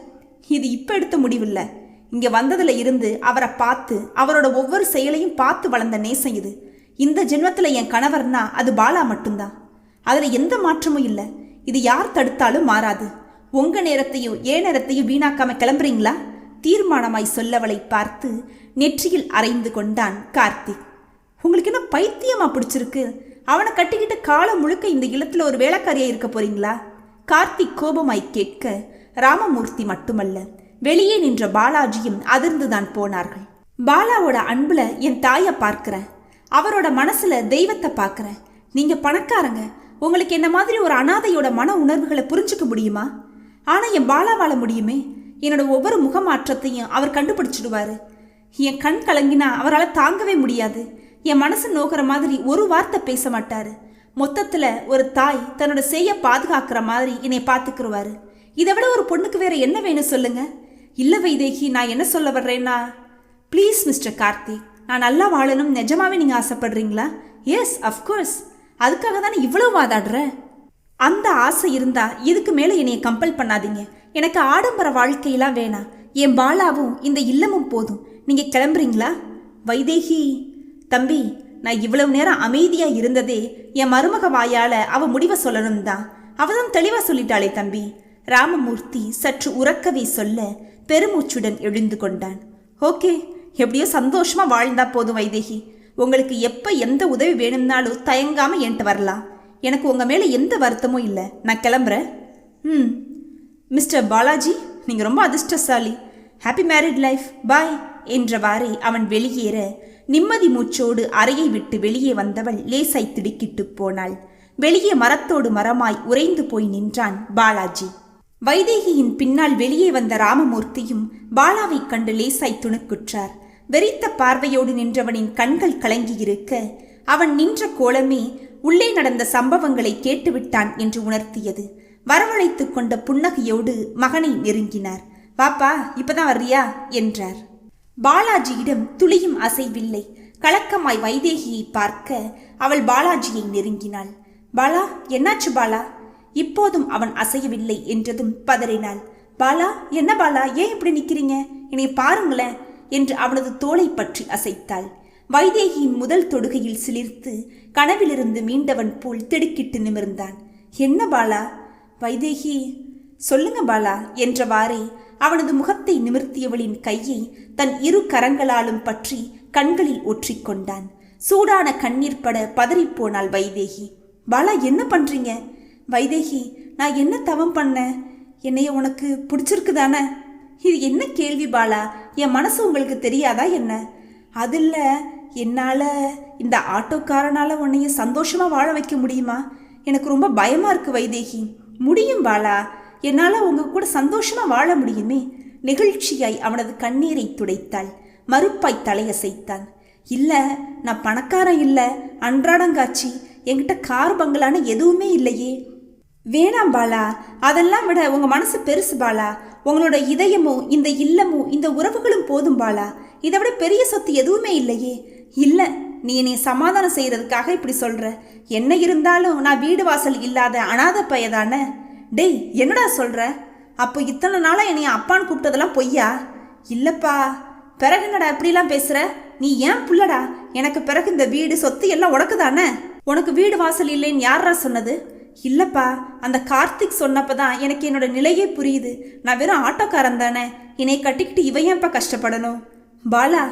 இது இப்போ எடுத்த முடிவில்லை. இங்கே வந்ததுல இருந்து அவரை பார்த்து அவரோட ஒவ்வொரு செயலையும் பார்த்து வளர்ந்த நேசம் இது. இந்த ஜென்மத்தில் என் கணவர்னா அது பாலா மட்டும்தான். அதில் எந்த மாற்றமும் இல்லை. இது யார் தடுத்தாலும் மாறாது. உங்க நேரத்தையும் ஏன் நேரத்தையும் வீணாக்காம கிளம்புறீங்களா? தீர்மானமாய் சொல்லவளை பார்த்து நெற்றியில் அரைந்து கொண்டான் கார்த்திக். உங்களுக்கு என்ன பைத்தியமா பிடிச்சிருக்கு? அவனை கட்டிக்கிட்டு காலம் முழுக்க இந்த இல்லத்துல ஒரு வேலைக்காரியா இருக்க போறீங்களா? கார்த்திக் கோபமாய் கேட்க ராமமூர்த்தி மட்டுமல்ல, வெளியே நின்ற பாலாஜியும் அதிர்ந்துதான் போனார்கள். பாலாவோட அன்புல என் தாயை பார்க்கிறேன், அவரோட மனசுல தெய்வத்தை பார்க்கிறேன். நீங்க பணக்காரங்க, உங்களுக்கு என்ன மாதிரி ஒரு அனாதையோட மன உணர்வுகளை புரிஞ்சுக்க முடியுமா? ஆனா என் பாலா வாழ முடியுமே. என்னோட ஒவ்வொரு முகமாற்றத்தையும் அவர் கண்டுபிடிச்சிடுவாரு. என் கண் கலங்கினா அவரால் தாங்கவே முடியாது. என் மனசு நோக்கிற மாதிரி ஒரு வார்த்தை பேச மாட்டாரு. மொத்தத்துல ஒரு தாய் தன்னோட செய்ய பாதுகாக்கிற மாதிரி என்னை பார்த்துக்குருவாரு. இதை விட ஒரு பொண்ணுக்கு வேற என்ன வேணும் சொல்லுங்க? இல்ல வைதேகி, நான் என்ன சொல்ல வர்றேன்னா, ப்ளீஸ் மிஸ்டர் கார்த்திக், நான் நல்லா வாழணும் நிஜமாவே நீங்க ஆசைப்படுறீங்களா? S, of course. அதுக்காக தானே இவ்வளவு வாதாடுற. அந்த ஆசை இருந்தா இதுக்கு மேல என்னைய கம்பல் பண்ணாதீங்க. எனக்கு ஆடம்பர வாழ்க்கையெல்லாம் வேணாம். என் பாலாவும் இந்த இல்லமும் போதும். நீங்க கிளம்புறீங்களா? வைதேகி, தம்பி, நான் இவ்வளவு நேரம் அமைதியா இருந்ததே என் மருமக வாயால அவ முடிவை சொல்லணும் தான். அவதான் தெளிவா சொல்லிட்டாளே தம்பி. ராமமூர்த்தி சற்று உறக்கவே சொல்ல பெருமூச்சுடன் எழுந்து கொண்டான். ஓகே, எப்படியோ சந்தோஷமா வாழ்ந்தா போதும் வைதேகி. உங்களுக்கு எப்ப எந்த உதவி வேணும்னாலும் தயங்காம என்கிட்ட வரலாம். எனக்கு உங்க மேல எந்த வருத்தமும் இல்லை. நான் கிளம்புறேன். மிஸ்டர் பாலாஜி, நீங்க ரொம்ப அதிர்ஷ்டசாலி. ஹாப்பி மேரிட் லைஃப், பாய் என்றவாறே அவன் வெளியேற நிம்மதி மூச்சோடு அறையை விட்டு வெளியே வந்தவள் லேசாய் திடுக்கிட்டு போனாள். வெளியே மரத்தோடு மரமாய் உறைந்து போய் நின்றான் பாலாஜி. வைதேகியின் பின்னால் வெளியே வந்த ராமமூர்த்தியும் பாலாவை கண்டு லேசாய் துணுக்குற்றார். வெறித்த பார்வையோடு நின்றவனின் கண்கள் கலங்கியிருக்க அவன் நின்ற கோலமே உள்ளே நடந்த சம்பவங்களை கேட்டுவிட்டான் என்று உணர்த்தியது. வரவழைத்து கொண்ட புன்னகையோடு மகனை நெருங்கினார். பாப்பா, இப்பதான் வர்றியா என்றார். பாலாஜியிடம் துளியும் அசைவில்லை. கலக்கமாய் வைதேகியை பார்க்க அவள் பாலாஜியை நெருங்கினாள். பாலா, என்னாச்சு பாலா? இப்போதும் அவன் அசையவில்லை என்றதும் பதறினாள். பாலா, என்ன பாலா, ஏன் இப்படி நிக்கிறீங்க? என்னை பாருங்களேன் என்று அவனது தோளை பற்றி அசைத்தாள். வைதேகியின் முதல் தொடுகையில் சிலிர்த்து கனவிலிருந்து மீண்டவன் போல் திடுக்கிட்டு நிமிர்ந்தான். என்ன பாலா? வைதேகி, சொல்லுங்க பாலா என்றவாறே அவனது முகத்தை நிமிர்த்தியவளின் கையை தன் இரு கரங்களாலும் பற்றி கண்களில் ஒற்றிக்கொண்டான். சூடான கண்ணீர் பட பதறிப்போனாள் வைதேகி. பாலா, என்ன பண்றீங்க? வைதேகி, நான் என்ன தவம் பண்ண? என்னைய உனக்கு பிடிச்சிருக்குதானே? இது என்ன கேள்வி பாலா? என் மனசு உங்களுக்கு தெரியாதா என்ன? அதில்ல, என்னால் இந்த ஆட்டோக்காரனால் உன்னைய சந்தோஷமாக வாழ வைக்க முடியுமா? எனக்கு ரொம்ப பயமாக இருக்கு வைதேகி. முடியும் பாலா, என்னால் உங்க கூட சந்தோஷமாக வாழ முடியுமே. நெகிழ்ச்சியாய் அவனது கண்ணீரை துடைத்தாள். மறுப்பாய் தலையசைத்தான். இல்லை, நான் பணக்காரன் இல்லை, அன்றாடங்காட்சி, என்கிட்ட கார் பங்களான எதுவுமே இல்லையே. வேணாம் பாலா, அதெல்லாம் விட உங்கள் மனசு பெருசு பாலா. உங்களோட இதயமும் இந்த இல்லமும் இந்த உறவுகளும் போதும் பாலா. இதை விட பெரிய சொத்து எதுவுமே இல்லையே. இல்லை, நீ என்னை சமாதானம் செய்கிறதுக்காக இப்படி சொல்கிற. என்ன இருந்தாலும் நான் வீடு வாசல் இல்லாத அனாதை பையதானே. டேய், என்னடா சொல்கிற? அப்போ இத்தனை நாளாக என்னை அப்பான்னு கூப்பிட்டதெல்லாம் பொய்யா? இல்லைப்பா. பிறகு என்னடா இப்படிலாம் பேசுகிற? நீ ஏன் புள்ளடா? எனக்கு பிறகு இந்த வீடு சொத்து எல்லாம் உனக்கு தானே. உனக்கு வீடு வாசல் இல்லைன்னு யாரா சொன்னது? இல்லைப்பா, அந்த கார்த்திக் சொன்னப்போ தான் எனக்கு என்னோட நிலையே புரியுது. நான் வெறும் ஆட்டோக்காரன் தானே. என்னை கட்டிக்கிட்டு இவன் ஏன்ப்பா கஷ்டப்படணும்? பாலா,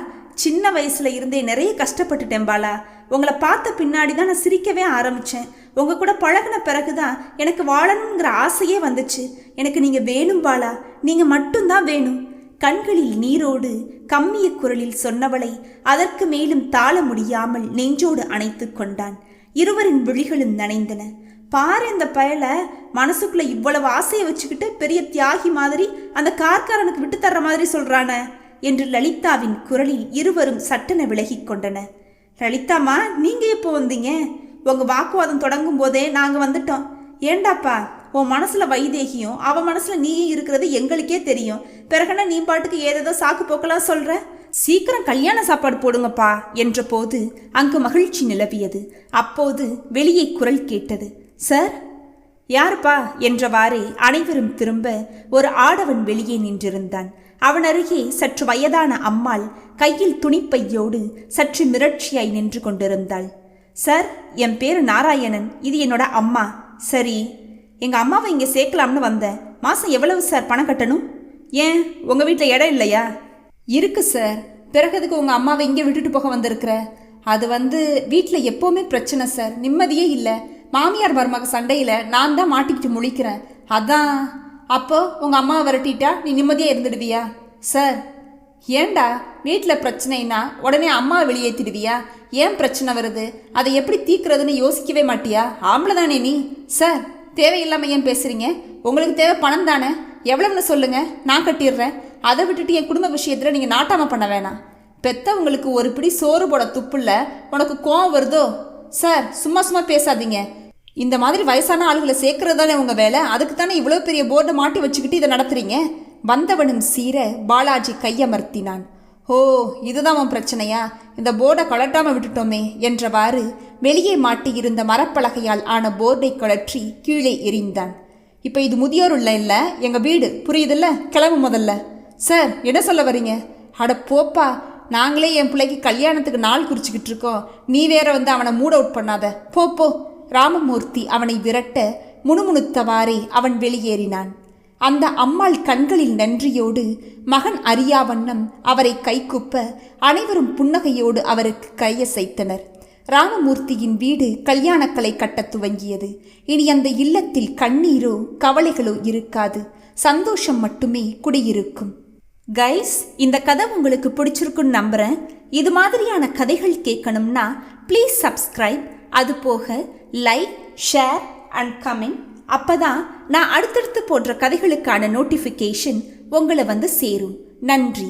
சின்ன வயசுல இருந்தே நிறைய கஷ்டப்பட்டுட்டேன் பாலா. உங்களை பார்த்த பின்னாடி தான் நான் சிரிக்கவே ஆரம்பித்தேன். உங்கள் கூட பழகின பிறகு தான் எனக்கு வாழணுங்கிற ஆசையே வந்துச்சு. எனக்கு நீங்கள் வேணும் பாலா, நீங்கள் மட்டும்தான் வேணும். கண்களில் நீரோடு கம்மிய குரலில் சொன்னவளை அதற்கு மேலும் தாழ முடியாமல் நெஞ்சோடு அணைத்து கொண்டான். இருவரின் விழிகளும் நனைந்தன. பாரு, இந்த பயலை மனசுக்குள்ள இவ்வளவு ஆசையை வச்சுக்கிட்டு பெரிய தியாகி மாதிரி அந்த கார்காரனுக்கு விட்டு தர்ற மாதிரி சொல்றான என்று லலிதாவின் குரலில் இருவரும் சட்டென விலகி கொண்டன. லலிதாம்மா, நீங்க எப்போ வந்தீங்க? உங்க வாக்குவாதம் தொடங்கும் போதே நாங்க வந்துட்டோம். ஏண்டாப்பா, உன் மனசுல வைதேகியும் அவன் மனசுல நீயும் இருக்கிறது எங்களுக்கே தெரியும். பிறகுனா நீ பாட்டுக்கு ஏதேதோ சாக்கு போக்கலாம் சொல்ற. சீக்கிரம் கல்யாண சாப்பாடு போடுங்கப்பா என்ற போது அங்கு மகிழ்ச்சி நிலவியது. அப்போது வெளியே குரல் கேட்டது. சார்? யாருப்பா என்றவாறே அனைவரும் திரும்ப ஒரு ஆடவன் வெளியே நின்றிருந்தான். அவன் அருகே சற்று வயதான அம்மாள் கையில் துணிப்பையோடு சற்று மிரட்சியாய் நின்று கொண்டிருந்தாள். சார், என் பேரு நாராயணன், இது என்னோட அம்மா. சரி, எங்கள் அம்மாவை இங்கே சேர்க்கலாம்னு வந்தேன். மாதம் எவ்வளவு சார் பணம் கட்டணும்? ஏன், உங்கள் வீட்டில் இடம் இல்லையா? இருக்கு சார். பிறகு அதுக்கு உங்கள் அம்மாவை இங்கே விட்டுட்டு போக வந்திருக்கிற? அது வீட்டில் எப்போவுமே பிரச்சனை சார், நிம்மதியே இல்லை. மாமியார் மருமக சண்டையில் நான் தான் மாட்டிக்கிட்டு முழிக்கிறேன். அதான். அப்போ உங்கள் அம்மாவை விரட்டிட்டா நீ நிம்மதியாக இருந்துடுவியா? சார், ஏண்டா வீட்டில் பிரச்சனைனா உடனே அம்மாவை வெளியேற்றிடுவியா? ஏன் பிரச்சனை வருது, அதை எப்படி தீர்க்கிறதுன்னு யோசிக்கவே மாட்டியா? ஆம்பளை தானே நீ? சார், தேவையில்லாமல் ஏன் பேசுகிறீங்க? உங்களுக்கு தேவை பணம் தானே, எவ்வளவுன்னு சொல்லுங்கள், நான் கட்டிடுறேன். அதை விட்டுட்டு என் குடும்ப விஷயத்தில் நீங்கள் நாட்டாமல் பண்ண வேணாம். பெத்தவங்களுக்கு ஒரு பிடி சோறு போட துப்புல உனக்கு கோவம் வருதோ? சார், சும்மா சும்மா பேசாதீங்க. இந்த மாதிரி வயசான ஆளுகளை சேர்க்கறது தானே உங்கள் வேலை. அதுக்கு தானே இவ்வளோ பெரிய போர்டை மாட்டி வச்சுக்கிட்டு இதை நடத்துறீங்க. வந்தவனும் சீர பாலாஜி கையமர்த்தினான். ஓ, இதுதான் உன் பிரச்சனையா? இந்த போர்டை கலட்டாமல் விட்டுட்டோமே என்றவாறு வெளியே மாட்டியிருந்த மரப்பலகையால் ஆன போர்டை கழற்றி கீழே எறிந்தான். இப்போ இது முதியோர் இல்லை, எங்கள் வீடு, புரியுதில்ல? கிளம்பு முதல்ல. சார், என்ன சொல்ல வரீங்க? அட போப்பா, நாங்களே என் பிள்ளைக்கு கல்யாணத்துக்கு நாள் குறிச்சிக்கிட்டு இருக்கோம். நீ வேற அவனை மூட் அவுட் பண்ணாத. போ. ராமமூர்த்தி அவனை விரட்ட முணுமுணுத்தவாறே அவன் வெளியேறினான். அந்த அம்மாள் கண்களில் நன்றியோடு மகன் அறியாவண்ணம் அவரை கைக்குப்ப அனைவரும் புன்னகையோடு அவருக்கு கையசைத்தனர். ராமமூர்த்தியின் வீடு கல்யாணக்கலை கட்டத் துவங்கியது. இனி அந்த இல்லத்தில் கண்ணீரோ கவலைகளோ இருக்காது, சந்தோஷம் மட்டுமே குடியிருக்கும். கைஸ், இந்த கதை உங்களுக்கு பிடிச்சிருக்குன்னு நம்புகிறேன். இது மாதிரியான கதைகள் கேட்கணும்னா ப்ளீஸ் சப்ஸ்கிரைப். அது போக லைக், ஷேர் அண்ட் கமெண்ட். அப்பதான் நான் அடுத்தடுத்து போடுற கதைகளுக்கான நோட்டிஃபிகேஷன் உங்களை சேரும். நன்றி.